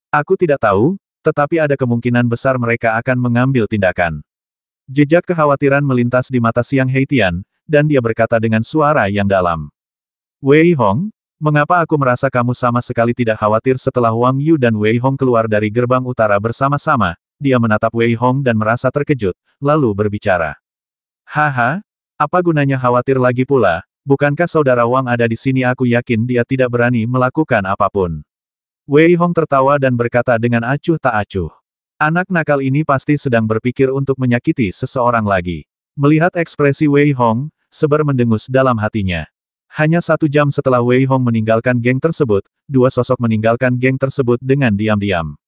"Aku tidak tahu, tetapi ada kemungkinan besar mereka akan mengambil tindakan." Jejak kekhawatiran melintas di mata Xiang Heitian, dan dia berkata dengan suara yang dalam. "Wei Hong, mengapa aku merasa kamu sama sekali tidak khawatir?" Setelah Wang Yu dan Wei Hong keluar dari gerbang utara bersama-sama, dia menatap Wei Hong dan merasa terkejut, lalu berbicara. "Haha, apa gunanya khawatir lagi pula? Bukankah saudara Wang ada di sini? Aku yakin dia tidak berani melakukan apapun." Wei Hong tertawa dan berkata dengan acuh tak acuh. Anak nakal ini pasti sedang berpikir untuk menyakiti seseorang lagi. Melihat ekspresi Wei Hong, seber mendengus dalam hatinya. Hanya 1 jam setelah Wei Hong meninggalkan geng tersebut, 2 sosok meninggalkan geng tersebut dengan diam-diam.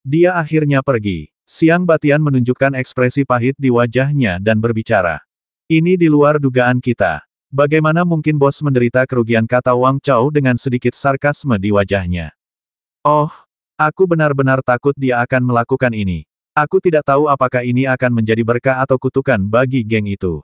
Dia akhirnya pergi. Xiang Batian menunjukkan ekspresi pahit di wajahnya dan berbicara. "Ini di luar dugaan kita. Bagaimana mungkin bos menderita kerugian?" kata Wang Chao dengan sedikit sarkasme di wajahnya. "Oh, aku benar-benar takut dia akan melakukan ini. Aku tidak tahu apakah ini akan menjadi berkah atau kutukan bagi geng itu."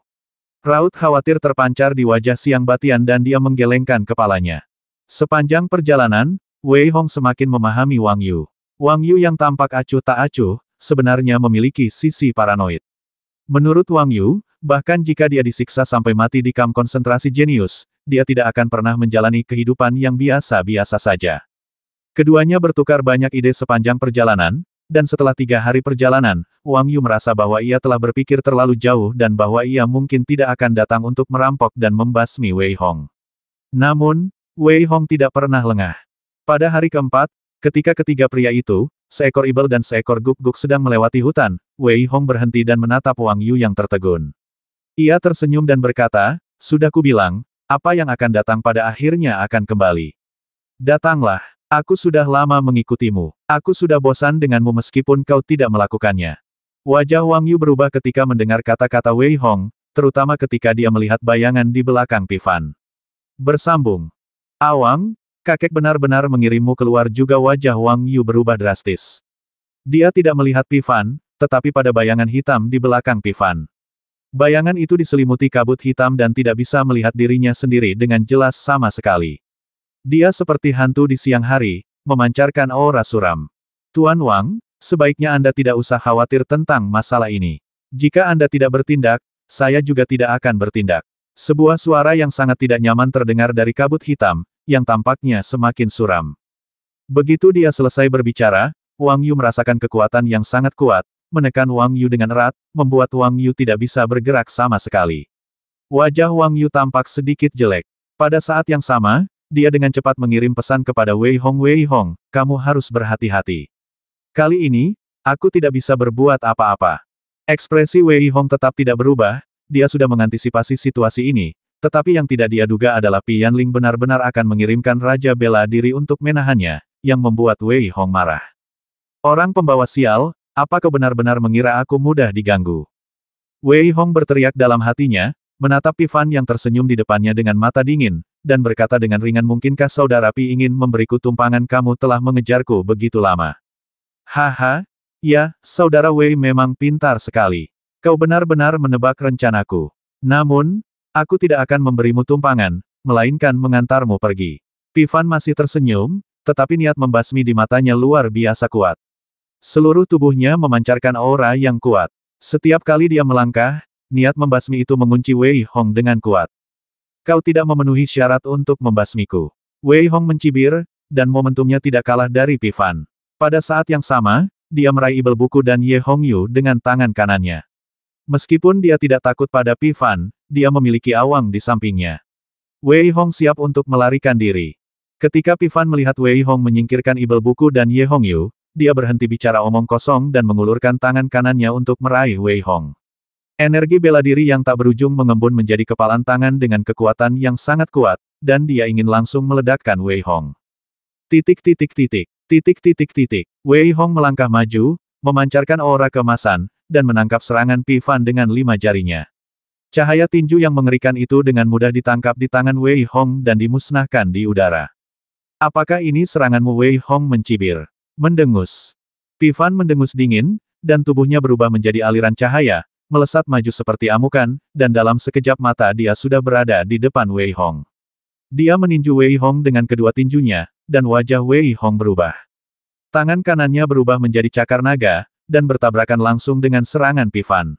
Raut khawatir terpancar di wajah Xiang Batian dan dia menggelengkan kepalanya. Sepanjang perjalanan, Wei Hong semakin memahami Wang Yu. Wang Yu yang tampak acuh tak acuh, sebenarnya memiliki sisi paranoid. Menurut Wang Yu, bahkan jika dia disiksa sampai mati di kamp konsentrasi jenius, dia tidak akan pernah menjalani kehidupan yang biasa-biasa saja. Keduanya bertukar banyak ide sepanjang perjalanan, dan setelah 3 hari perjalanan, Wang Yu merasa bahwa ia telah berpikir terlalu jauh dan bahwa ia mungkin tidak akan datang untuk merampok dan membasmi Wei Hong. Namun, Wei Hong tidak pernah lengah. Pada hari keempat, ketika ketiga pria itu, seekor ibel dan seekor guk-guk sedang melewati hutan, Wei Hong berhenti dan menatap Wang Yu yang tertegun. Ia tersenyum dan berkata, "Sudah kubilang, apa yang akan datang pada akhirnya akan kembali. Datanglah, aku sudah lama mengikutimu. Aku sudah bosan denganmu meskipun kau tidak melakukannya." Wajah Wang Yu berubah ketika mendengar kata-kata Wei Hong, terutama ketika dia melihat bayangan di belakang Pi Fan. Bersambung. "Awang, kakek benar-benar mengirimmu keluar." Juga wajah Wang Yu berubah drastis. Dia tidak melihat Pi Fan, tetapi pada bayangan hitam di belakang Pi Fan. Bayangan itu diselimuti kabut hitam dan tidak bisa melihat dirinya sendiri dengan jelas sama sekali. Dia seperti hantu di siang hari, memancarkan aura suram. "Tuan Wang, sebaiknya Anda tidak usah khawatir tentang masalah ini. Jika Anda tidak bertindak, saya juga tidak akan bertindak." Sebuah suara yang sangat tidak nyaman terdengar dari kabut hitam, yang tampaknya semakin suram. Begitu dia selesai berbicara, Wang Yu merasakan kekuatan yang sangat kuat, menekan Wang Yu dengan erat, membuat Wang Yu tidak bisa bergerak sama sekali. Wajah Wang Yu tampak sedikit jelek. Pada saat yang sama, dia dengan cepat mengirim pesan kepada Wei Hong, "Kamu harus berhati-hati. Kali ini, aku tidak bisa berbuat apa-apa." Ekspresi Wei Hong tetap tidak berubah, dia sudah mengantisipasi situasi ini, tetapi yang tidak dia duga adalah Pi Yanling benar-benar akan mengirimkan Raja Bela Diri untuk menahannya, yang membuat Wei Hong marah. "Orang pembawa sial, apa kau benar-benar mengira aku mudah diganggu?" Wei Hong berteriak dalam hatinya, menatap Pi Fan yang tersenyum di depannya dengan mata dingin, dan berkata dengan ringan, "Mungkinkah saudara Pi ingin memberiku tumpangan? Kamu telah mengejarku begitu lama." "Haha, ya, saudara Wei memang pintar sekali. Kau benar-benar menebak rencanaku. Namun, aku tidak akan memberimu tumpangan, melainkan mengantarmu pergi." Pi Fan masih tersenyum, tetapi niat membasmi di matanya luar biasa kuat. Seluruh tubuhnya memancarkan aura yang kuat. Setiap kali dia melangkah, niat membasmi itu mengunci Wei Hong dengan kuat. "Kau tidak memenuhi syarat untuk membasmiku." Wei Hong mencibir, dan momentumnya tidak kalah dari Pi Fan. Pada saat yang sama, dia meraih ibel buku dan Ye Hongyu dengan tangan kanannya. Meskipun dia tidak takut pada Pi Fan, dia memiliki awang di sampingnya. Wei Hong siap untuk melarikan diri. Ketika Pi Fan melihat Wei Hong menyingkirkan ibel buku dan Ye Hongyu, dia berhenti bicara omong kosong dan mengulurkan tangan kanannya untuk meraih Wei Hong. Energi bela diri yang tak berujung mengembun menjadi kepalan tangan dengan kekuatan yang sangat kuat, dan dia ingin langsung meledakkan Wei Hong. Wei Hong melangkah maju, memancarkan aura keemasan, dan menangkap serangan Pi Fan dengan 5 jarinya. Cahaya tinju yang mengerikan itu dengan mudah ditangkap di tangan Wei Hong dan dimusnahkan di udara. "Apakah ini seranganmu?" Wei Hong mencibir. Mendengus. Pi Fan mendengus dingin, dan tubuhnya berubah menjadi aliran cahaya, melesat maju seperti amukan, dan dalam sekejap mata dia sudah berada di depan Wei Hong. Dia meninju Wei Hong dengan kedua tinjunya, dan wajah Wei Hong berubah. Tangan kanannya berubah menjadi cakar naga, dan bertabrakan langsung dengan serangan Pi Fan.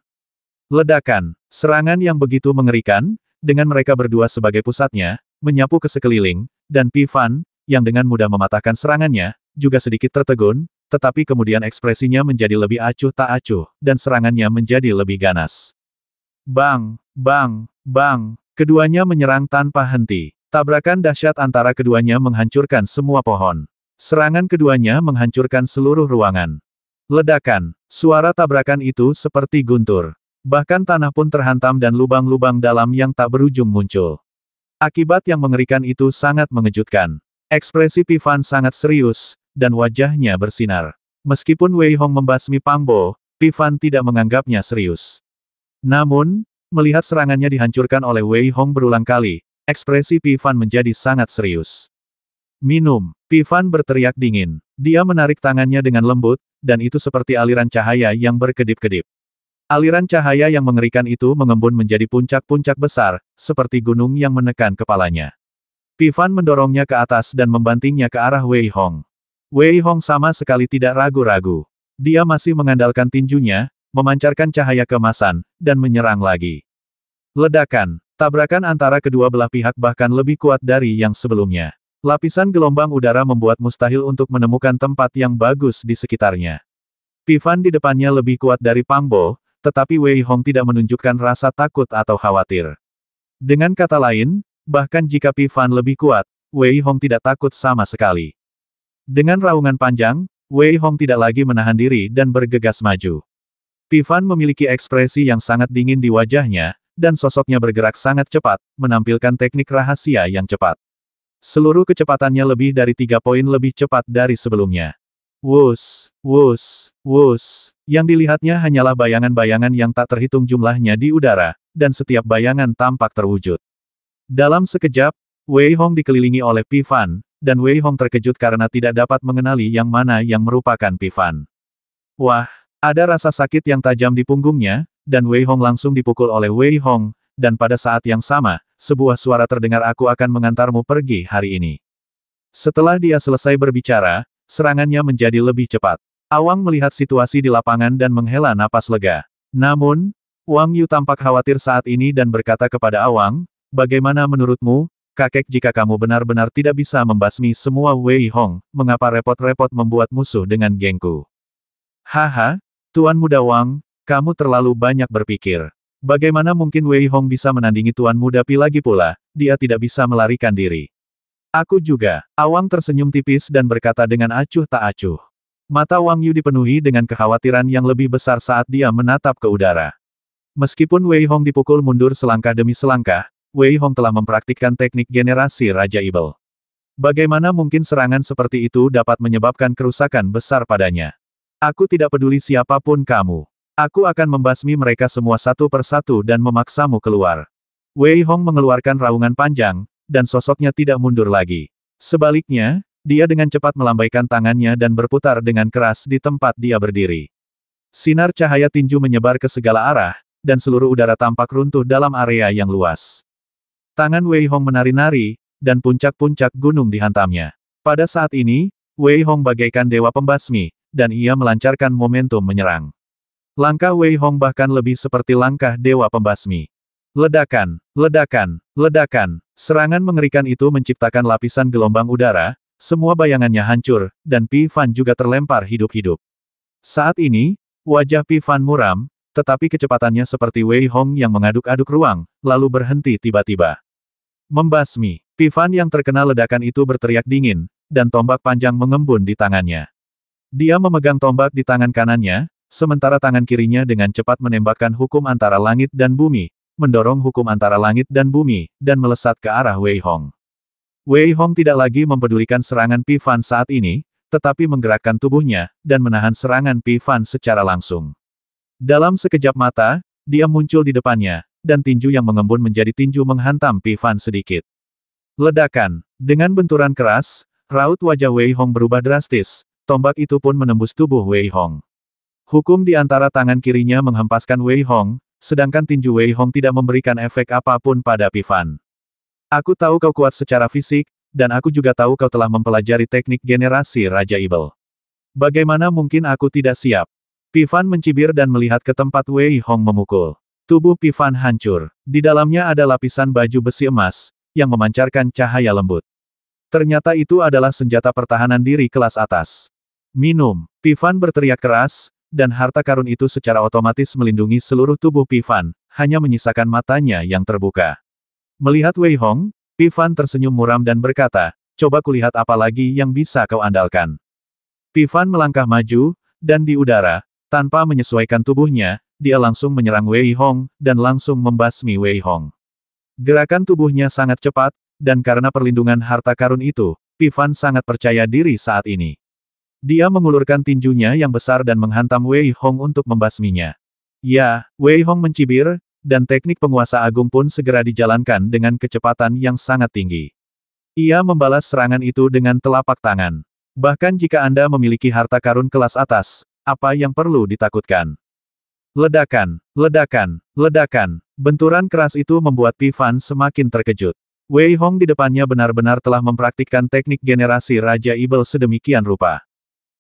Ledakan, serangan yang begitu mengerikan, dengan mereka berdua sebagai pusatnya, menyapu ke sekeliling, dan Pi Fan, yang dengan mudah mematahkan serangannya, juga sedikit tertegun, tetapi kemudian ekspresinya menjadi lebih acuh tak acuh, dan serangannya menjadi lebih ganas. Bang, bang, bang, keduanya menyerang tanpa henti. Tabrakan dahsyat antara keduanya menghancurkan semua pohon. Serangan keduanya menghancurkan seluruh ruangan. Ledakan, suara tabrakan itu seperti guntur. Bahkan tanah pun terhantam dan lubang-lubang dalam yang tak berujung muncul. Akibat yang mengerikan itu sangat mengejutkan. Ekspresi Pi Fan sangat serius, dan wajahnya bersinar. Meskipun Wei Hong membasmi Pang Bo, Pi Fan tidak menganggapnya serius. Namun, melihat serangannya dihancurkan oleh Wei Hong berulang kali, ekspresi Pi Fan menjadi sangat serius. "Minum," Pi Fan berteriak dingin. Dia menarik tangannya dengan lembut, dan itu seperti aliran cahaya yang berkedip-kedip. Aliran cahaya yang mengerikan itu mengembun menjadi puncak-puncak besar, seperti gunung yang menekan kepalanya. Pi Fan mendorongnya ke atas dan membantingnya ke arah Wei Hong. Wei Hong sama sekali tidak ragu-ragu. Dia masih mengandalkan tinjunya, memancarkan cahaya keemasan, dan menyerang lagi. Ledakan. Tabrakan antara kedua belah pihak bahkan lebih kuat dari yang sebelumnya. Lapisan gelombang udara membuat mustahil untuk menemukan tempat yang bagus di sekitarnya. Pi Fan di depannya lebih kuat dari Pang Bo, tetapi Wei Hong tidak menunjukkan rasa takut atau khawatir. Dengan kata lain, bahkan jika Pi Fan lebih kuat, Wei Hong tidak takut sama sekali. Dengan raungan panjang, Wei Hong tidak lagi menahan diri dan bergegas maju. Pi Fan memiliki ekspresi yang sangat dingin di wajahnya, dan sosoknya bergerak sangat cepat, menampilkan teknik rahasia yang cepat. Seluruh kecepatannya lebih dari 3 poin lebih cepat dari sebelumnya. Wus, wus, wus. Yang dilihatnya hanyalah bayangan-bayangan yang tak terhitung jumlahnya di udara, dan setiap bayangan tampak terwujud. Dalam sekejap, Wei Hong dikelilingi oleh Pi Fan, dan Wei Hong terkejut karena tidak dapat mengenali yang mana yang merupakan Pi Fan. Wah, ada rasa sakit yang tajam di punggungnya, dan Wei Hong langsung dipukul oleh Wei Hong, dan pada saat yang sama, sebuah suara terdengar, "Aku akan mengantarmu pergi hari ini." Setelah dia selesai berbicara, serangannya menjadi lebih cepat. Awang melihat situasi di lapangan dan menghela napas lega. Namun, Wang Yu tampak khawatir saat ini dan berkata kepada Awang, "Bagaimana menurutmu, kakek, jika kamu benar-benar tidak bisa membasmi semua Wei Hong, mengapa repot-repot membuat musuh dengan gengku?" "Haha, Tuan Muda Wang, kamu terlalu banyak berpikir. Bagaimana mungkin Wei Hong bisa menandingi Tuan Muda Pi lagi pula, dia tidak bisa melarikan diri." "Aku juga." Awang tersenyum tipis dan berkata dengan acuh tak acuh. Mata Wang Yu dipenuhi dengan kekhawatiran yang lebih besar saat dia menatap ke udara. Meskipun Wei Hong dipukul mundur selangkah demi selangkah, Wei Hong telah mempraktikkan teknik generasi Raja Ibel. Bagaimana mungkin serangan seperti itu dapat menyebabkan kerusakan besar padanya? "Aku tidak peduli siapapun kamu. Aku akan membasmi mereka semua satu persatu dan memaksamu keluar." Wei Hong mengeluarkan raungan panjang, dan sosoknya tidak mundur lagi. Sebaliknya, dia dengan cepat melambaikan tangannya dan berputar dengan keras di tempat dia berdiri. Sinar cahaya tinju menyebar ke segala arah, dan seluruh udara tampak runtuh dalam area yang luas. Tangan Wei Hong menari-nari, dan puncak-puncak gunung dihantamnya. Pada saat ini, Wei Hong bagaikan dewa pembasmi, dan ia melancarkan momentum menyerang. Langkah Wei Hong bahkan lebih seperti langkah dewa pembasmi. Ledakan, ledakan, ledakan. Serangan mengerikan itu menciptakan lapisan gelombang udara, semua bayangannya hancur, dan Pi Fan juga terlempar hidup-hidup. Saat ini, wajah Pi Fan muram, tetapi kecepatannya seperti Wei Hong yang mengaduk-aduk ruang, lalu berhenti tiba-tiba. Membasmi. Pi Fan yang terkena ledakan itu berteriak dingin, dan tombak panjang mengembun di tangannya. Dia memegang tombak di tangan kanannya, sementara tangan kirinya dengan cepat menembakkan hukum antara langit dan bumi, mendorong hukum antara langit dan bumi, dan melesat ke arah Wei Hong. Wei Hong tidak lagi mempedulikan serangan Pi Fan saat ini, tetapi menggerakkan tubuhnya, dan menahan serangan Pi Fan secara langsung. Dalam sekejap mata, dia muncul di depannya, dan tinju yang mengembun menjadi tinju menghantam Pi Fan sedikit. Ledakan. Dengan benturan keras, raut wajah Wei Hong berubah drastis, tombak itu pun menembus tubuh Wei Hong. Hukum di antara tangan kirinya menghempaskan Wei Hong, sedangkan tinju Wei Hong tidak memberikan efek apapun pada Pi Fan. "Aku tahu kau kuat secara fisik, dan aku juga tahu kau telah mempelajari teknik generasi Raja Ibel. Bagaimana mungkin aku tidak siap?" Pi Fan mencibir dan melihat ke tempat Wei Hong memukul. Tubuh Pi Fan hancur. Di dalamnya ada lapisan baju besi emas, yang memancarkan cahaya lembut. Ternyata itu adalah senjata pertahanan diri kelas atas. "Minum!" Pi Fan berteriak keras, dan harta karun itu secara otomatis melindungi seluruh tubuh Pi Fan, hanya menyisakan matanya yang terbuka. Melihat Wei Hong, Pi Fan tersenyum muram dan berkata, "Coba kulihat apa lagi yang bisa kau andalkan." Pi Fan melangkah maju, dan di udara, tanpa menyesuaikan tubuhnya, dia langsung menyerang Wei Hong, dan langsung membasmi Wei Hong. Gerakan tubuhnya sangat cepat, dan karena perlindungan harta karun itu, Pi Fan sangat percaya diri saat ini. Dia mengulurkan tinjunya yang besar dan menghantam Wei Hong untuk membasminya. Ya, Wei Hong mencibir, dan teknik penguasa agung pun segera dijalankan dengan kecepatan yang sangat tinggi. Ia membalas serangan itu dengan telapak tangan. Bahkan jika Anda memiliki harta karun kelas atas, apa yang perlu ditakutkan? Ledakan, ledakan, ledakan. Benturan keras itu membuat Pi Fan semakin terkejut. Wei Hong di depannya benar-benar telah mempraktikkan teknik generasi Raja Ibel sedemikian rupa.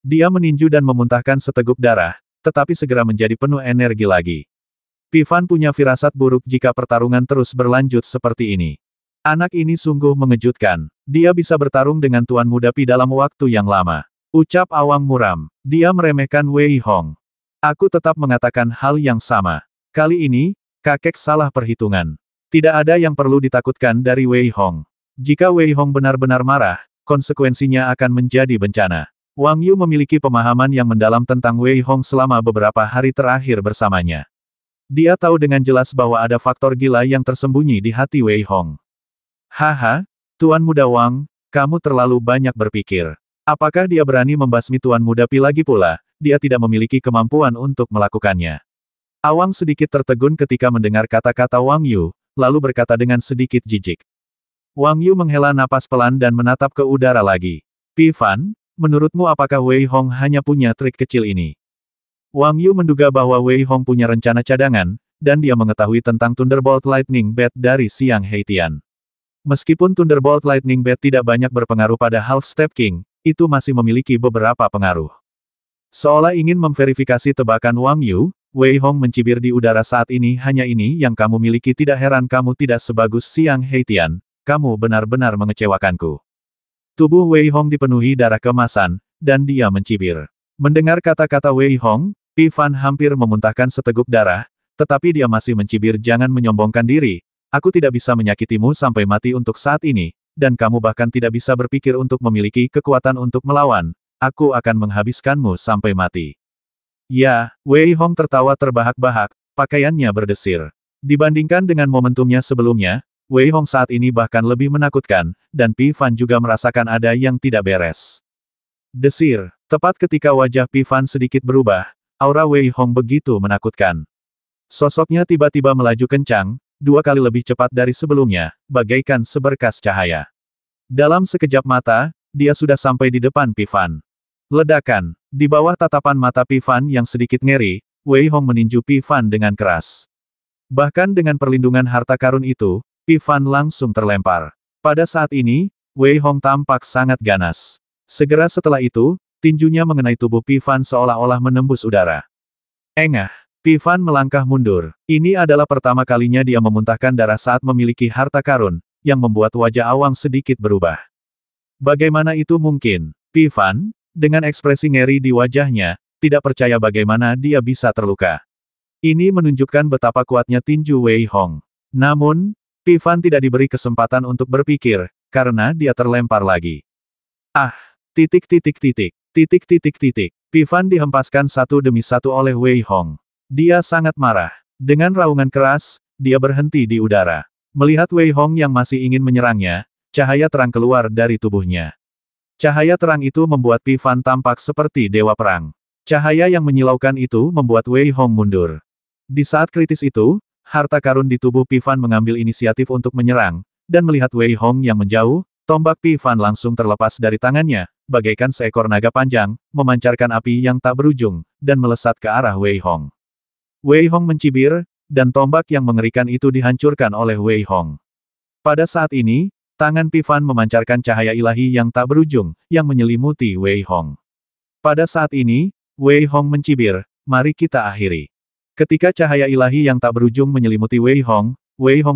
Dia meninju dan memuntahkan seteguk darah, tetapi segera menjadi penuh energi lagi. Pi Fan punya firasat buruk jika pertarungan terus berlanjut seperti ini. Anak ini sungguh mengejutkan. Dia bisa bertarung dengan Tuan Muda Pi dalam waktu yang lama. Ucap Awang muram. Dia meremehkan Wei Hong. Aku tetap mengatakan hal yang sama. Kali ini, kakek salah perhitungan. Tidak ada yang perlu ditakutkan dari Wei Hong. Jika Wei Hong benar-benar marah, konsekuensinya akan menjadi bencana. Wang Yu memiliki pemahaman yang mendalam tentang Wei Hong selama beberapa hari terakhir bersamanya. Dia tahu dengan jelas bahwa ada faktor gila yang tersembunyi di hati Wei Hong. Haha, Tuan Muda Wang, kamu terlalu banyak berpikir. Apakah dia berani membasmi Tuan Muda Pi lagi pula? Dia tidak memiliki kemampuan untuk melakukannya. Awang sedikit tertegun ketika mendengar kata-kata Wang Yu, lalu berkata dengan sedikit jijik. Wang Yu menghela napas pelan dan menatap ke udara lagi. Pi Fan, menurutmu apakah Wei Hong hanya punya trik kecil ini? Wang Yu menduga bahwa Wei Hong punya rencana cadangan, dan dia mengetahui tentang Thunderbolt Lightning Bat dari Xiang Heitian. Meskipun Thunderbolt Lightning Bat tidak banyak berpengaruh pada Half Step King, itu masih memiliki beberapa pengaruh. Seolah ingin memverifikasi tebakan Wang Yu, Wei Hong mencibir di udara saat ini. Hanya ini yang kamu miliki, tidak heran kamu tidak sebagus Xiang Heitian, kamu benar-benar mengecewakanku. Tubuh Wei Hong dipenuhi darah kemasan, dan dia mencibir. Mendengar kata-kata Wei Hong, Pi Fan hampir memuntahkan seteguk darah, tetapi dia masih mencibir. Jangan menyombongkan diri, aku tidak bisa menyakitimu sampai mati untuk saat ini, dan kamu bahkan tidak bisa berpikir untuk memiliki kekuatan untuk melawan, aku akan menghabiskanmu sampai mati. Ya, Wei Hong tertawa terbahak-bahak, pakaiannya berdesir. Dibandingkan dengan momentumnya sebelumnya, Wei Hong saat ini bahkan lebih menakutkan, dan Pi Fan juga merasakan ada yang tidak beres. Desir, tepat ketika wajah Pi Fan sedikit berubah, aura Wei Hong begitu menakutkan. Sosoknya tiba-tiba melaju kencang, 2 kali lebih cepat dari sebelumnya, bagaikan seberkas cahaya. Dalam sekejap mata, dia sudah sampai di depan Pi Fan. Ledakan, di bawah tatapan mata Pi Fan yang sedikit ngeri, Wei Hong meninju Pi Fan dengan keras. Bahkan dengan perlindungan harta karun itu, Pi Fan langsung terlempar. Pada saat ini, Wei Hong tampak sangat ganas. Segera setelah itu, tinjunya mengenai tubuh Pi Fan seolah-olah menembus udara. Engah, Pi Fan melangkah mundur. Ini adalah pertama kalinya dia memuntahkan darah saat memiliki harta karun, yang membuat wajah Awang sedikit berubah. Bagaimana itu mungkin? Pi Fan, dengan ekspresi ngeri di wajahnya, tidak percaya bagaimana dia bisa terluka. Ini menunjukkan betapa kuatnya tinju Wei Hong. Namun, Pi Fan tidak diberi kesempatan untuk berpikir, karena dia terlempar lagi. Ah! Titik. Pi Fan dihempaskan satu demi satu oleh Wei Hong. Dia sangat marah. Dengan raungan keras, dia berhenti di udara. Melihat Wei Hong yang masih ingin menyerangnya, cahaya terang keluar dari tubuhnya. Cahaya terang itu membuat Pi Fan tampak seperti dewa perang. Cahaya yang menyilaukan itu membuat Wei Hong mundur. Di saat kritis itu, harta karun di tubuh Pi Fan mengambil inisiatif untuk menyerang, dan melihat Wei Hong yang menjauh, tombak Pi Fan langsung terlepas dari tangannya, bagaikan seekor naga panjang, memancarkan api yang tak berujung, dan melesat ke arah Wei Hong. Wei Hong mencibir, dan tombak yang mengerikan itu dihancurkan oleh Wei Hong. Pada saat ini, tangan Pi Fan memancarkan cahaya ilahi yang tak berujung, yang menyelimuti Wei Hong. Pada saat ini, Wei Hong mencibir, mari kita akhiri. Ketika cahaya ilahi yang tak berujung menyelimuti Wei Hong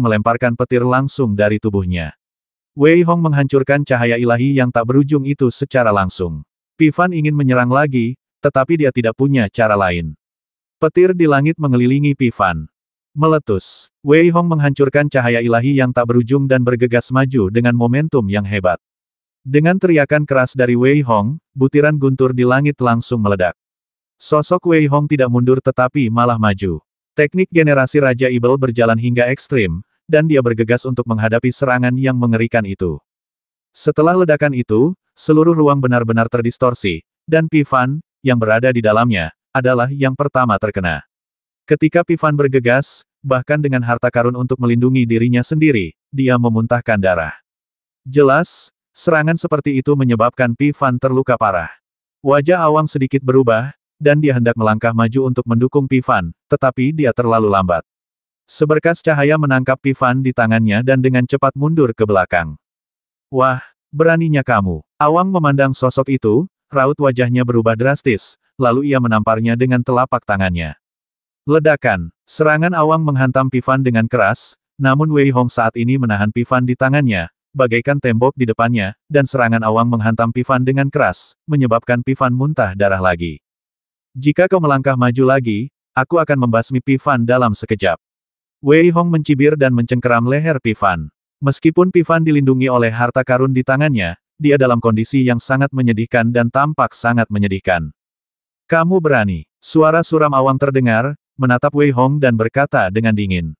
melemparkan petir langsung dari tubuhnya. Wei Hong menghancurkan cahaya ilahi yang tak berujung itu secara langsung. Pi Fan ingin menyerang lagi, tetapi dia tidak punya cara lain. Petir di langit mengelilingi Pi Fan. Meletus. Wei Hong menghancurkan cahaya ilahi yang tak berujung dan bergegas maju dengan momentum yang hebat. Dengan teriakan keras dari Wei Hong, butiran guntur di langit langsung meledak. Sosok Wei Hong tidak mundur tetapi malah maju. Teknik generasi Raja Ibel berjalan hingga ekstrim, dan dia bergegas untuk menghadapi serangan yang mengerikan itu. Setelah ledakan itu, seluruh ruang benar-benar terdistorsi, dan Pi Fan, yang berada di dalamnya, adalah yang pertama terkena. Ketika Pi Fan bergegas, bahkan dengan harta karun untuk melindungi dirinya sendiri, dia memuntahkan darah. Jelas, serangan seperti itu menyebabkan Pi Fan terluka parah. Wajah Awang sedikit berubah, dan dia hendak melangkah maju untuk mendukung Pi Fan, tetapi dia terlalu lambat. Seberkas cahaya menangkap Pifan di tangannya dan dengan cepat mundur ke belakang. Wah, beraninya kamu. Awang memandang sosok itu, raut wajahnya berubah drastis, lalu ia menamparnya dengan telapak tangannya. Ledakan. Serangan Awang menghantam Pifan dengan keras, namun Wei Hong saat ini menahan Pifan di tangannya, bagaikan tembok di depannya, dan serangan Awang menghantam Pifan dengan keras, menyebabkan Pifan muntah darah lagi. Jika kau melangkah maju lagi, aku akan membasmi Pifan dalam sekejap. Wei Hong mencibir dan mencengkeram leher Pifan. Meskipun Pifan dilindungi oleh harta karun di tangannya, dia dalam kondisi yang sangat menyedihkan dan tampak sangat menyedihkan. Kamu berani. Suara suram Awang terdengar, menatap Wei Hong dan berkata dengan dingin.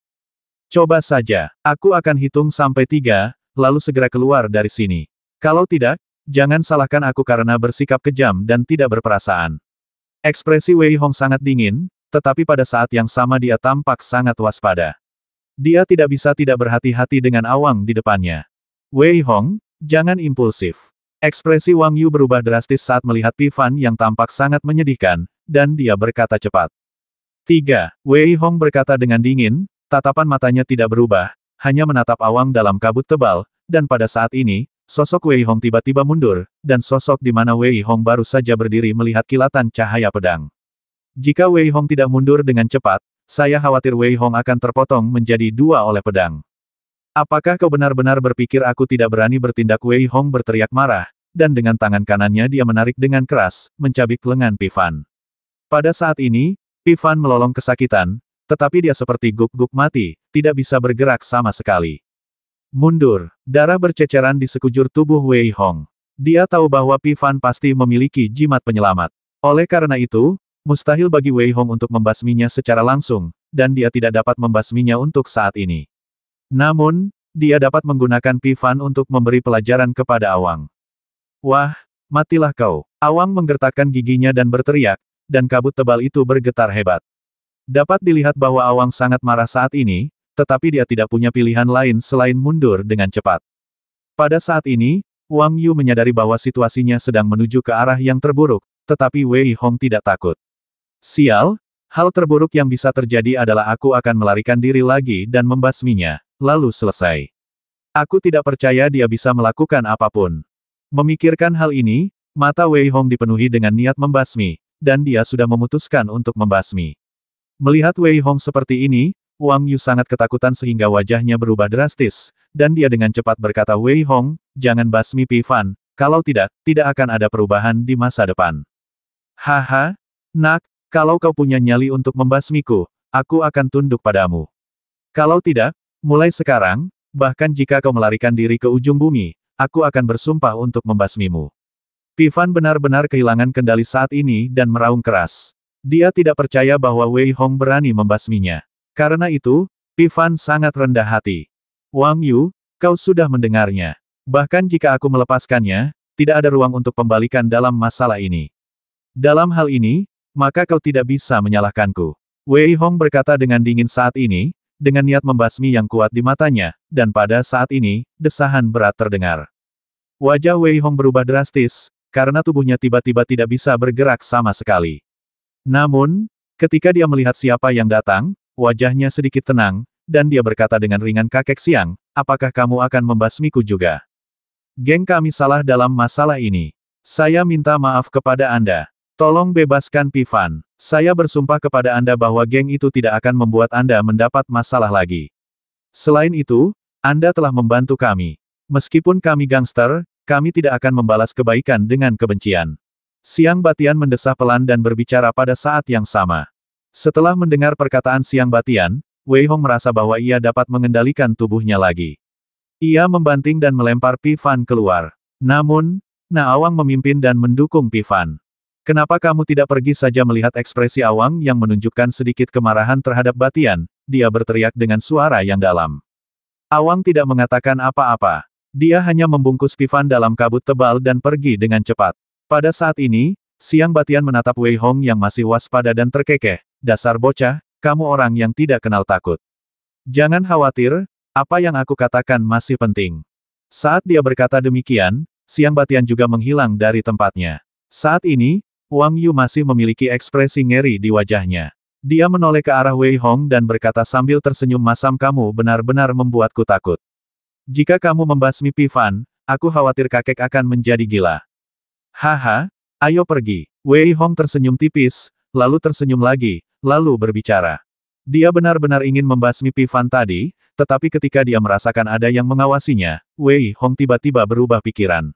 Coba saja, aku akan hitung sampai 3, lalu segera keluar dari sini. Kalau tidak, jangan salahkan aku karena bersikap kejam dan tidak berperasaan. Ekspresi Wei Hong sangat dingin, tetapi pada saat yang sama dia tampak sangat waspada. Dia tidak bisa tidak berhati-hati dengan Awang di depannya. Wei Hong, jangan impulsif. Ekspresi Wang Yu berubah drastis saat melihat Pifan yang tampak sangat menyedihkan, dan dia berkata cepat. 3. Wei Hong berkata dengan dingin, tatapan matanya tidak berubah, hanya menatap Awang dalam kabut tebal, dan pada saat ini, sosok Wei Hong tiba-tiba mundur, dan sosok di mana Wei Hong baru saja berdiri melihat kilatan cahaya pedang. Jika Wei Hong tidak mundur dengan cepat, saya khawatir Wei Hong akan terpotong menjadi 2 oleh pedang. Apakah kau benar-benar berpikir aku tidak berani bertindak? Wei Hong berteriak marah, dan dengan tangan kanannya dia menarik dengan keras, mencabik lengan Pifan. Pada saat ini, Pifan melolong kesakitan, tetapi dia seperti guk-guk mati, tidak bisa bergerak sama sekali. Mundur, darah berceceran di sekujur tubuh Wei Hong. Dia tahu bahwa Pifan pasti memiliki jimat penyelamat. Oleh karena itu, mustahil bagi Wei Hong untuk membasminya secara langsung, dan dia tidak dapat membasminya untuk saat ini. Namun, dia dapat menggunakan Pifan untuk memberi pelajaran kepada Awang. Wah, matilah kau. Awang menggertakkan giginya dan berteriak, dan kabut tebal itu bergetar hebat. Dapat dilihat bahwa Awang sangat marah saat ini, tetapi dia tidak punya pilihan lain selain mundur dengan cepat. Pada saat ini, Wang Yu menyadari bahwa situasinya sedang menuju ke arah yang terburuk, tetapi Wei Hong tidak takut. Sial, hal terburuk yang bisa terjadi adalah aku akan melarikan diri lagi dan membasminya, lalu selesai. Aku tidak percaya dia bisa melakukan apapun. Memikirkan hal ini, mata Wei Hong dipenuhi dengan niat membasmi, dan dia sudah memutuskan untuk membasmi. Melihat Wei Hong seperti ini, Wang Yu sangat ketakutan sehingga wajahnya berubah drastis, dan dia dengan cepat berkata, Wei Hong, jangan basmi Pifan, kalau tidak, tidak akan ada perubahan di masa depan. Haha, nak, kalau kau punya nyali untuk membasmiku, aku akan tunduk padamu. Kalau tidak, mulai sekarang, bahkan jika kau melarikan diri ke ujung bumi, aku akan bersumpah untuk membasmimu. Pifan benar-benar kehilangan kendali saat ini dan meraung keras. Dia tidak percaya bahwa Wei Hong berani membasminya. Karena itu, Pifan sangat rendah hati. Wang Yu, kau sudah mendengarnya. Bahkan jika aku melepaskannya, tidak ada ruang untuk pembalikan dalam masalah ini. Dalam hal ini, maka kau tidak bisa menyalahkanku. Wei Hong berkata dengan dingin saat ini, dengan niat membasmi yang kuat di matanya, dan pada saat ini, desahan berat terdengar. Wajah Wei Hong berubah drastis, karena tubuhnya tiba-tiba tidak bisa bergerak sama sekali. Namun, ketika dia melihat siapa yang datang, wajahnya sedikit tenang, dan dia berkata dengan ringan, kakek siang, apakah kamu akan membasmiku juga? Geng kami salah dalam masalah ini. Saya minta maaf kepada Anda. Tolong bebaskan Pifan. Saya bersumpah kepada Anda bahwa geng itu tidak akan membuat Anda mendapat masalah lagi. Selain itu, Anda telah membantu kami. Meskipun kami gangster, kami tidak akan membalas kebaikan dengan kebencian. Siang Batian mendesah pelan dan berbicara pada saat yang sama. Setelah mendengar perkataan Siang Batian, Wei Hong merasa bahwa ia dapat mengendalikan tubuhnya lagi. Ia membanting dan melempar Pifan keluar. Namun, Na Awang memimpin dan mendukung Pifan. Kenapa kamu tidak pergi saja? Melihat ekspresi Awang yang menunjukkan sedikit kemarahan terhadap Batian, dia berteriak dengan suara yang dalam. Awang tidak mengatakan apa-apa. Dia hanya membungkus Pifan dalam kabut tebal dan pergi dengan cepat. Pada saat ini, Siang Batian menatap Wei Hong yang masih waspada dan terkekeh. Dasar bocah, kamu orang yang tidak kenal takut. Jangan khawatir, apa yang aku katakan masih penting. Saat dia berkata demikian, Siang Batian juga menghilang dari tempatnya. Saat ini, Wang Yu masih memiliki ekspresi ngeri di wajahnya. Dia menoleh ke arah Wei Hong dan berkata sambil tersenyum masam, kamu benar-benar membuatku takut. Jika kamu membasmi Pifan, aku khawatir kakek akan menjadi gila. Haha, ayo pergi. Wei Hong tersenyum tipis, lalu tersenyum lagi, lalu berbicara. Dia benar-benar ingin membasmi Pifan tadi, tetapi ketika dia merasakan ada yang mengawasinya, Wei Hong tiba-tiba berubah pikiran.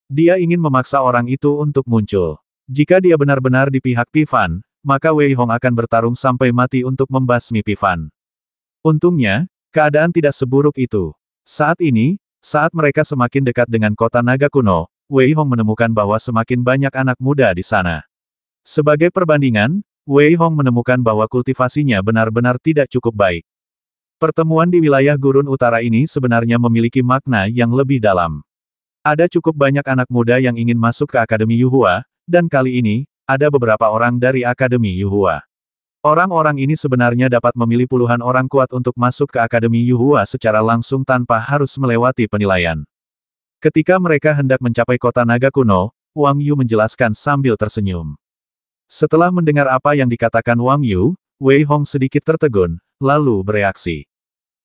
Dia ingin memaksa orang itu untuk muncul. Jika dia benar-benar di pihak Pifan, maka Wei Hong akan bertarung sampai mati untuk membasmi Pifan. Untungnya, keadaan tidak seburuk itu. Saat ini, saat mereka semakin dekat dengan kota naga kuno, Wei Hong menemukan bahwa semakin banyak anak muda di sana. Sebagai perbandingan, Wei Hong menemukan bahwa kultivasinya benar-benar tidak cukup baik. Pertemuan di wilayah gurun utara ini sebenarnya memiliki makna yang lebih dalam. Ada cukup banyak anak muda yang ingin masuk ke Akademi Yuhua, dan kali ini, ada beberapa orang dari Akademi Yuhua. Orang-orang ini sebenarnya dapat memilih puluhan orang kuat untuk masuk ke Akademi Yuhua secara langsung tanpa harus melewati penilaian. Ketika mereka hendak mencapai kota naga kuno, Wang Yu menjelaskan sambil tersenyum. Setelah mendengar apa yang dikatakan Wang Yu, Wei Hong sedikit tertegun, lalu bereaksi.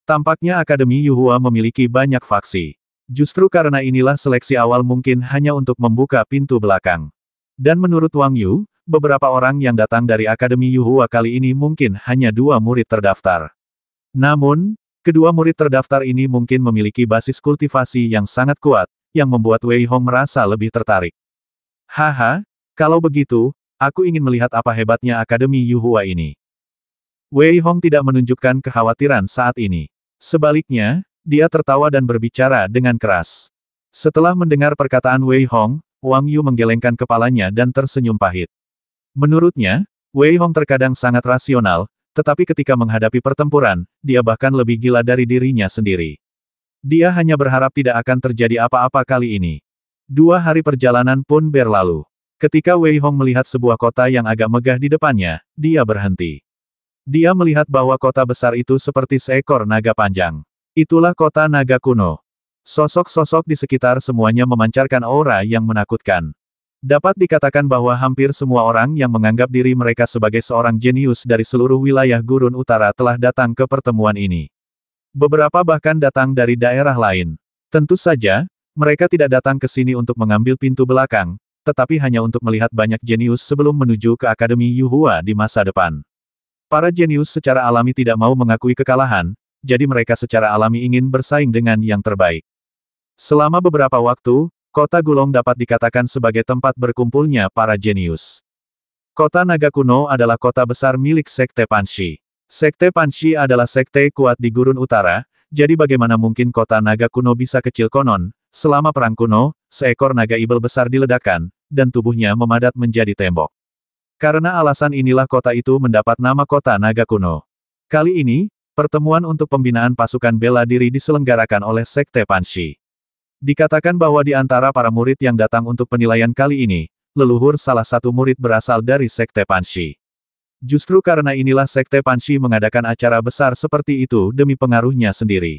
Tampaknya Akademi Yuhua memiliki banyak faksi. Justru karena inilah seleksi awal mungkin hanya untuk membuka pintu belakang. Dan menurut Wang Yu, beberapa orang yang datang dari Akademi Yuhua kali ini mungkin hanya 2 murid terdaftar. Namun, kedua murid terdaftar ini mungkin memiliki basis kultivasi yang sangat kuat, yang membuat Wei Hong merasa lebih tertarik. Haha, kalau begitu, aku ingin melihat apa hebatnya Akademi Yuhua ini. Wei Hong tidak menunjukkan kekhawatiran saat ini. Sebaliknya, dia tertawa dan berbicara dengan keras. Setelah mendengar perkataan Wei Hong, Wang Yu menggelengkan kepalanya dan tersenyum pahit. Menurutnya, Wei Hong terkadang sangat rasional, tetapi ketika menghadapi pertempuran, dia bahkan lebih gila dari dirinya sendiri. Dia hanya berharap tidak akan terjadi apa-apa kali ini. 2 hari perjalanan pun berlalu. Ketika Wei Hong melihat sebuah kota yang agak megah di depannya, dia berhenti. Dia melihat bahwa kota besar itu seperti seekor naga panjang. Itulah kota naga kuno. Sosok-sosok di sekitar semuanya memancarkan aura yang menakutkan. Dapat dikatakan bahwa hampir semua orang yang menganggap diri mereka sebagai seorang jenius dari seluruh wilayah gurun utara telah datang ke pertemuan ini. Beberapa bahkan datang dari daerah lain. Tentu saja, mereka tidak datang ke sini untuk mengambil pintu belakang, tetapi hanya untuk melihat banyak jenius sebelum menuju ke Akademi Yuhua di masa depan. Para jenius secara alami tidak mau mengakui kekalahan, jadi mereka secara alami ingin bersaing dengan yang terbaik. Selama beberapa waktu, Kota Gulong dapat dikatakan sebagai tempat berkumpulnya para jenius. Kota Naga Kuno adalah kota besar milik Sekte Panshi. Sekte Panshi adalah sekte kuat di gurun utara, jadi bagaimana mungkin kota Naga Kuno bisa kecil konon? Selama Perang Kuno, seekor naga ibel besar diledakkan, dan tubuhnya memadat menjadi tembok. Karena alasan inilah kota itu mendapat nama Kota Naga Kuno. Kali ini, pertemuan untuk pembinaan pasukan bela diri diselenggarakan oleh Sekte Panshi. Dikatakan bahwa di antara para murid yang datang untuk penilaian kali ini, leluhur salah satu murid berasal dari Sekte Panshi. Justru karena inilah Sekte Panshi mengadakan acara besar seperti itu demi pengaruhnya sendiri.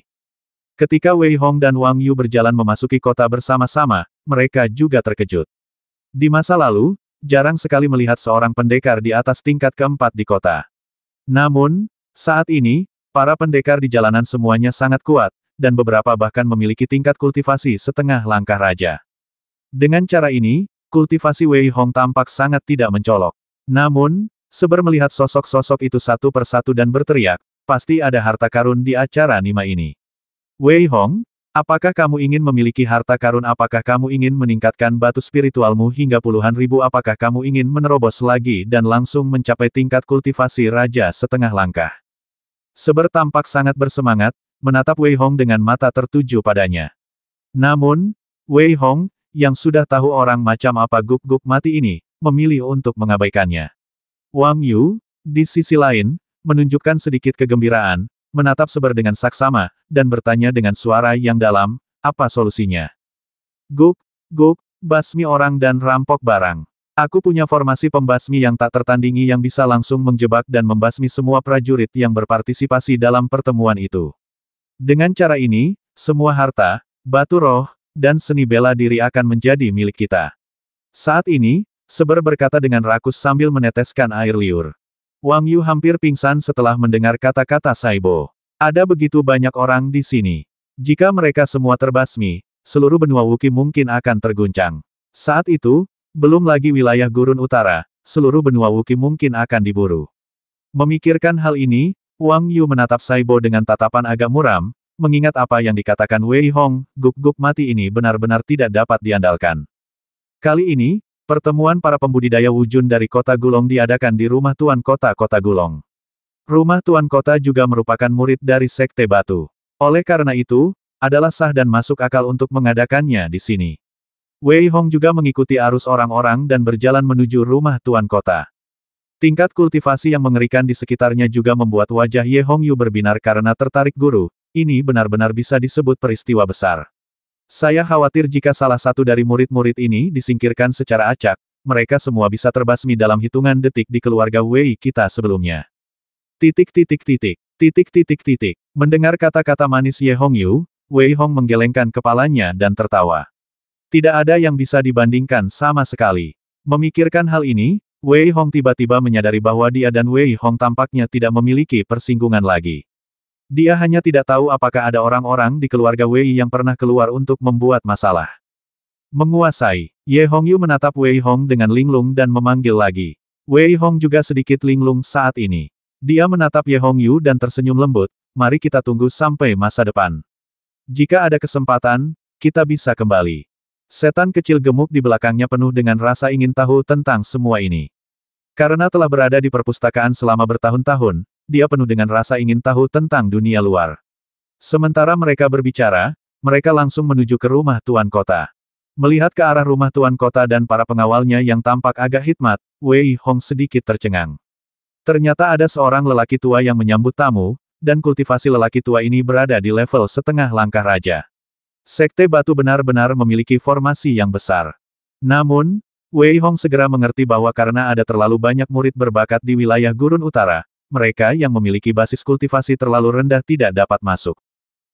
Ketika Wei Hong dan Wang Yu berjalan memasuki kota bersama-sama, mereka juga terkejut. Di masa lalu, jarang sekali melihat seorang pendekar di atas tingkat keempat di kota. Namun, saat ini, para pendekar di jalanan semuanya sangat kuat, dan beberapa bahkan memiliki tingkat kultivasi setengah langkah raja. Dengan cara ini, kultivasi Wei Hong tampak sangat tidak mencolok. Namun, Seber melihat sosok-sosok itu satu persatu dan berteriak, pasti ada harta karun di acara Nima ini. Wei Hong, apakah kamu ingin memiliki harta karun? Apakah kamu ingin meningkatkan batu spiritualmu hingga puluhan ribu? Apakah kamu ingin menerobos lagi dan langsung mencapai tingkat kultivasi raja setengah langkah? Seber tampak sangat bersemangat, menatap Wei Hong dengan mata tertuju padanya. Namun, Wei Hong, yang sudah tahu orang macam apa guk-guk mati ini, memilih untuk mengabaikannya. Wang Yu, di sisi lain, menunjukkan sedikit kegembiraan, menatap Seber dengan saksama, dan bertanya dengan suara yang dalam, apa solusinya? Guk, basmi orang dan rampok barang. Aku punya formasi pembasmi yang tak tertandingi yang bisa langsung menjebak dan membasmi semua prajurit yang berpartisipasi dalam pertemuan itu. Dengan cara ini, semua harta, batu roh, dan seni bela diri akan menjadi milik kita. Saat ini, Seber berkata dengan rakus sambil meneteskan air liur. Wang Yu hampir pingsan setelah mendengar kata-kata Saibo. Ada begitu banyak orang di sini. Jika mereka semua terbasmi, seluruh benua Wuqi mungkin akan terguncang. Saat itu, belum lagi wilayah Gurun Utara, seluruh benua Wuqi mungkin akan diburu. Memikirkan hal ini, Wang Yu menatap Saibo dengan tatapan agak muram, mengingat apa yang dikatakan Wei Hong, guk-guk mati ini benar-benar tidak dapat diandalkan. Kali ini, pertemuan para pembudidaya wujun dari kota Gulong diadakan di rumah Tuan Kota Gulong. Rumah Tuan Kota juga merupakan murid dari Sekte Batu. Oleh karena itu, adalah sah dan masuk akal untuk mengadakannya di sini. Wei Hong juga mengikuti arus orang-orang dan berjalan menuju rumah Tuan Kota. Tingkat kultivasi yang mengerikan di sekitarnya juga membuat wajah Ye Hongyu berbinar karena tertarik guru. Ini benar-benar bisa disebut peristiwa besar. Saya khawatir jika salah satu dari murid-murid ini disingkirkan secara acak, mereka semua bisa terbasmi dalam hitungan detik di keluarga Wei kita sebelumnya. Mendengar kata-kata manis Ye Hongyu, Wei Hong menggelengkan kepalanya dan tertawa. Tidak ada yang bisa dibandingkan sama sekali. Memikirkan hal ini, Wei Hong tiba-tiba menyadari bahwa dia dan Wei Hong tampaknya tidak memiliki persinggungan lagi. Dia hanya tidak tahu apakah ada orang-orang di keluarga Wei yang pernah keluar untuk membuat masalah. Menguasai, Ye Hongyu menatap Wei Hong dengan linglung dan memanggil lagi. Wei Hong juga sedikit linglung saat ini. Dia menatap Ye Hongyu dan tersenyum lembut, mari kita tunggu sampai masa depan. Jika ada kesempatan, kita bisa kembali. Setan kecil gemuk di belakangnya penuh dengan rasa ingin tahu tentang semua ini. Karena telah berada di perpustakaan selama bertahun-tahun, dia penuh dengan rasa ingin tahu tentang dunia luar. Sementara mereka berbicara, mereka langsung menuju ke rumah Tuan Kota. Melihat ke arah rumah Tuan Kota dan para pengawalnya yang tampak agak hikmat, Wei Hong sedikit tercengang. Ternyata ada seorang lelaki tua yang menyambut tamu, dan kultivasi lelaki tua ini berada di level setengah langkah raja. Sekte Batu benar-benar memiliki formasi yang besar. Namun, Wei Hong segera mengerti bahwa karena ada terlalu banyak murid berbakat di wilayah Gurun Utara, mereka yang memiliki basis kultivasi terlalu rendah tidak dapat masuk.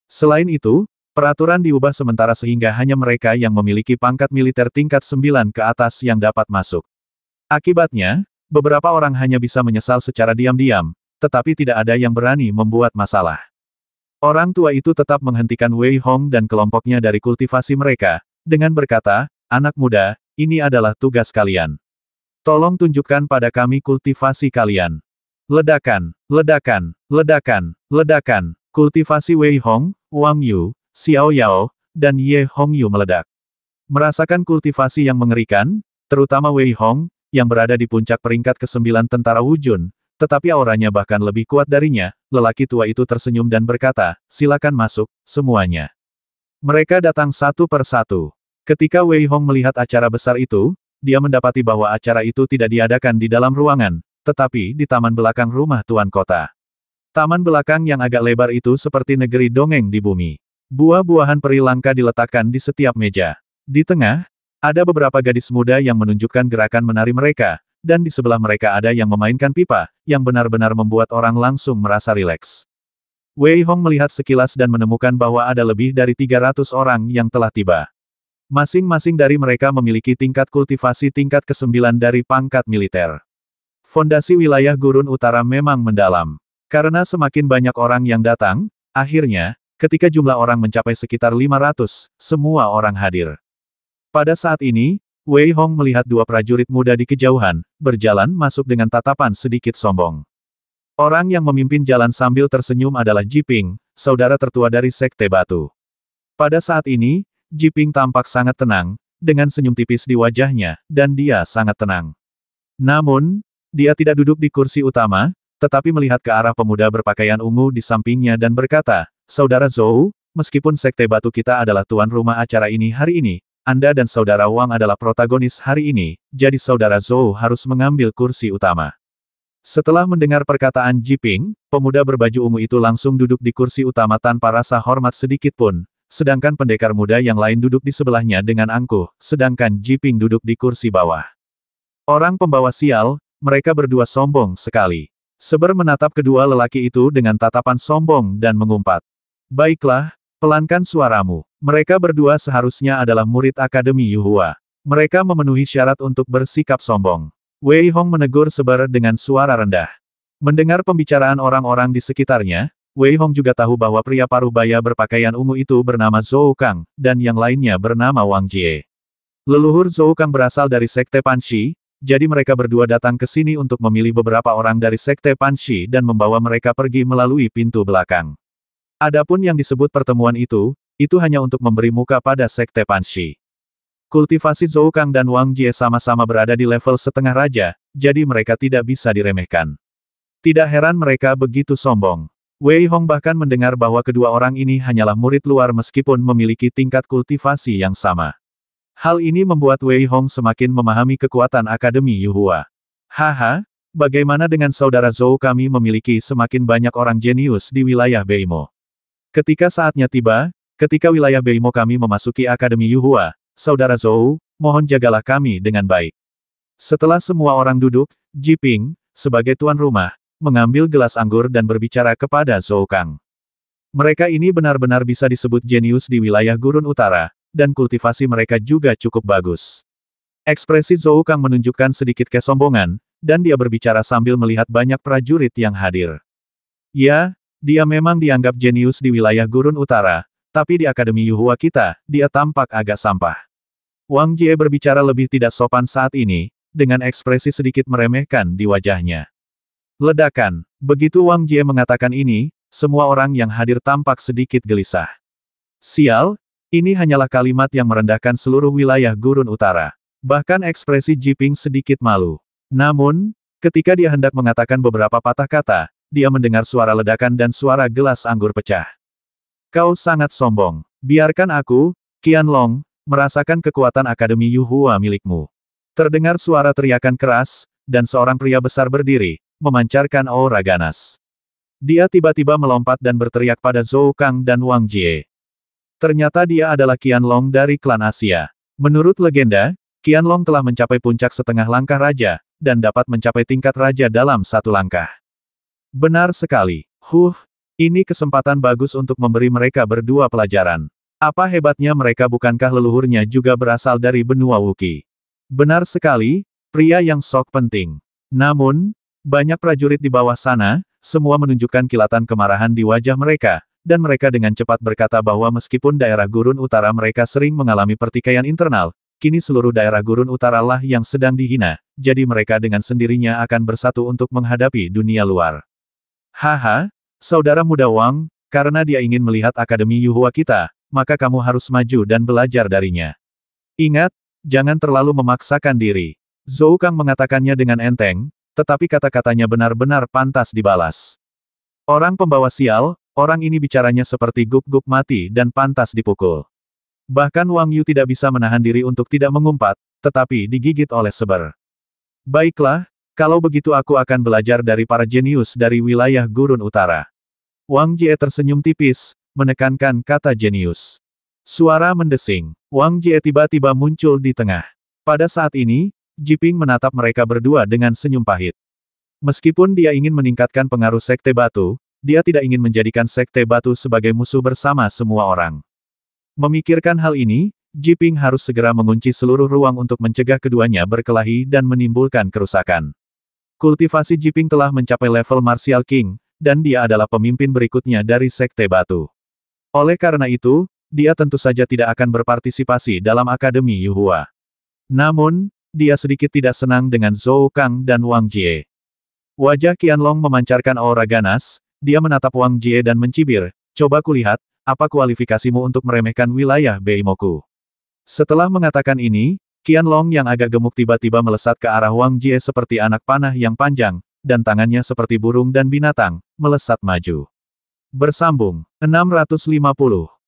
Selain itu, peraturan diubah sementara sehingga hanya mereka yang memiliki pangkat militer tingkat 9 ke atas yang dapat masuk. Akibatnya, beberapa orang hanya bisa menyesal secara diam-diam, tetapi tidak ada yang berani membuat masalah. Orang tua itu tetap menghentikan Wei Hong dan kelompoknya dari kultivasi mereka, dengan berkata, anak muda, ini adalah tugas kalian. Tolong tunjukkan pada kami kultivasi kalian. Ledakan, ledakan, ledakan, ledakan. Kultivasi Wei Hong, Wang Yu, Xiao Yao, dan Ye Hongyu meledak. Merasakan kultivasi yang mengerikan, terutama Wei Hong, yang berada di puncak peringkat ke-9 tentara Wujun, tetapi auranya bahkan lebih kuat darinya, lelaki tua itu tersenyum dan berkata, silakan masuk, semuanya. Mereka datang satu per satu. Ketika Wei Hong melihat acara besar itu, dia mendapati bahwa acara itu tidak diadakan di dalam ruangan, tetapi di taman belakang rumah Tuan Kota. Taman belakang yang agak lebar itu seperti negeri dongeng di bumi. Buah-buahan peri langka diletakkan di setiap meja. Di tengah, ada beberapa gadis muda yang menunjukkan gerakan menari mereka, dan di sebelah mereka ada yang memainkan pipa, yang benar-benar membuat orang langsung merasa rileks. Wei Hong melihat sekilas dan menemukan bahwa ada lebih dari 300 orang yang telah tiba. Masing-masing dari mereka memiliki tingkat kultivasi tingkat ke-9 dari pangkat militer. Fondasi wilayah Gurun Utara memang mendalam. Karena semakin banyak orang yang datang, akhirnya, ketika jumlah orang mencapai sekitar 500, semua orang hadir. Pada saat ini, Wei Hong melihat dua prajurit muda di kejauhan, berjalan masuk dengan tatapan sedikit sombong. Orang yang memimpin jalan sambil tersenyum adalah Ji Ping, saudara tertua dari Sekte Batu. Pada saat ini, Ji Ping tampak sangat tenang, dengan senyum tipis di wajahnya, dan dia sangat tenang. Namun, dia tidak duduk di kursi utama, tetapi melihat ke arah pemuda berpakaian ungu di sampingnya dan berkata, Saudara Zhou, meskipun Sekte Batu kita adalah tuan rumah acara ini hari ini, Anda dan Saudara Wang adalah protagonis hari ini, jadi Saudara Zhou harus mengambil kursi utama. Setelah mendengar perkataan Ji Ping, pemuda berbaju ungu itu langsung duduk di kursi utama tanpa rasa hormat sedikit pun, sedangkan pendekar muda yang lain duduk di sebelahnya dengan angkuh, sedangkan Ji Ping duduk di kursi bawah. Orang pembawa sial, mereka berdua sombong sekali. Seber menatap kedua lelaki itu dengan tatapan sombong dan mengumpat. Baiklah, pelankan suaramu. Mereka berdua seharusnya adalah murid Akademi Yuhua. Mereka memenuhi syarat untuk bersikap sombong. Wei Hong menegur Seber dengan suara rendah. Mendengar pembicaraan orang-orang di sekitarnya, Wei Hong juga tahu bahwa pria paruh baya berpakaian ungu itu bernama Zhou Kang, dan yang lainnya bernama Wang Jie. Leluhur Zhou Kang berasal dari Sekte Panshi, jadi mereka berdua datang ke sini untuk memilih beberapa orang dari Sekte Panshi dan membawa mereka pergi melalui pintu belakang. Adapun yang disebut pertemuan itu hanya untuk memberi muka pada Sekte Panshi. Kultivasi Zhou Kang dan Wang Jie sama-sama berada di level setengah raja, jadi mereka tidak bisa diremehkan. Tidak heran mereka begitu sombong. Wei Hong bahkan mendengar bahwa kedua orang ini hanyalah murid luar meskipun memiliki tingkat kultivasi yang sama. Hal ini membuat Wei Hong semakin memahami kekuatan Akademi Yuhua. Haha, bagaimana dengan saudara Zhou, kami memiliki semakin banyak orang jenius di wilayah Beimo. Ketika saatnya tiba, ketika wilayah Beimo kami memasuki Akademi Yuhua, saudara Zhou, mohon jagalah kami dengan baik. Setelah semua orang duduk, Ji Ping, sebagai tuan rumah, mengambil gelas anggur dan berbicara kepada Zhou Kang. Mereka ini benar-benar bisa disebut jenius di wilayah Gurun Utara, dan kultivasi mereka juga cukup bagus. Ekspresi Zhou Kang menunjukkan sedikit kesombongan, dan dia berbicara sambil melihat banyak prajurit yang hadir. Ya, dia memang dianggap jenius di wilayah Gurun Utara, tapi di Akademi Yuhua kita, dia tampak agak sampah. Wang Jie berbicara lebih tidak sopan saat ini, dengan ekspresi sedikit meremehkan di wajahnya. Ledakan. Begitu Wang Jie mengatakan ini, semua orang yang hadir tampak sedikit gelisah. Sial, ini hanyalah kalimat yang merendahkan seluruh wilayah Gurun Utara. Bahkan ekspresi Ji Ping sedikit malu. Namun, ketika dia hendak mengatakan beberapa patah kata, dia mendengar suara ledakan dan suara gelas anggur pecah. Kau sangat sombong. Biarkan aku, Qianlong, merasakan kekuatan Akademi Yuhua milikmu. Terdengar suara teriakan keras, dan seorang pria besar berdiri, memancarkan aura ganas. Dia tiba-tiba melompat dan berteriak pada Zhou Kang dan Wang Jie. Ternyata dia adalah Qianlong dari klan Asia. Menurut legenda, Qianlong telah mencapai puncak setengah langkah raja, dan dapat mencapai tingkat raja dalam satu langkah. Benar sekali. Ini kesempatan bagus untuk memberi mereka berdua pelajaran. Apa hebatnya mereka, bukankah leluhurnya juga berasal dari benua Wookiee? Benar sekali, pria yang sok penting. Namun, banyak prajurit di bawah sana, semua menunjukkan kilatan kemarahan di wajah mereka, dan mereka dengan cepat berkata bahwa meskipun daerah Gurun Utara mereka sering mengalami pertikaian internal, kini seluruh daerah Gurun Utara lah yang sedang dihina, jadi mereka dengan sendirinya akan bersatu untuk menghadapi dunia luar. Haha, saudara muda Wang, karena dia ingin melihat Akademi Yuhua kita, maka kamu harus maju dan belajar darinya. Ingat, jangan terlalu memaksakan diri. Zhou Kang mengatakannya dengan enteng, tetapi kata-katanya benar-benar pantas dibalas. Orang pembawa sial, orang ini bicaranya seperti guk-guk mati dan pantas dipukul. Bahkan Wang Yu tidak bisa menahan diri untuk tidak mengumpat, tetapi digigit oleh seber. Baiklah, kalau begitu aku akan belajar dari para jenius dari wilayah Gurun Utara. Wang Jie tersenyum tipis, menekankan kata jenius. Suara mendesing. Wang Jie tiba-tiba muncul di tengah. Pada saat ini, Ji Ping menatap mereka berdua dengan senyum pahit. Meskipun dia ingin meningkatkan pengaruh Sekte Batu, dia tidak ingin menjadikan Sekte Batu sebagai musuh bersama semua orang. Memikirkan hal ini, Ji Ping harus segera mengunci seluruh ruang untuk mencegah keduanya berkelahi dan menimbulkan kerusakan. Kultivasi Ji Ping telah mencapai level Martial King, dan dia adalah pemimpin berikutnya dari Sekte Batu. Oleh karena itu, dia tentu saja tidak akan berpartisipasi dalam Akademi Yuhua. Namun, dia sedikit tidak senang dengan Zhou Kang dan Wang Jie. Wajah Qianlong memancarkan aura ganas, dia menatap Wang Jie dan mencibir, coba kulihat, apa kualifikasimu untuk meremehkan wilayah Beimoku. Setelah mengatakan ini, Qianlong yang agak gemuk tiba-tiba melesat ke arah Wang Jie seperti anak panah yang panjang, dan tangannya seperti burung dan binatang, melesat maju. Bersambung. 650.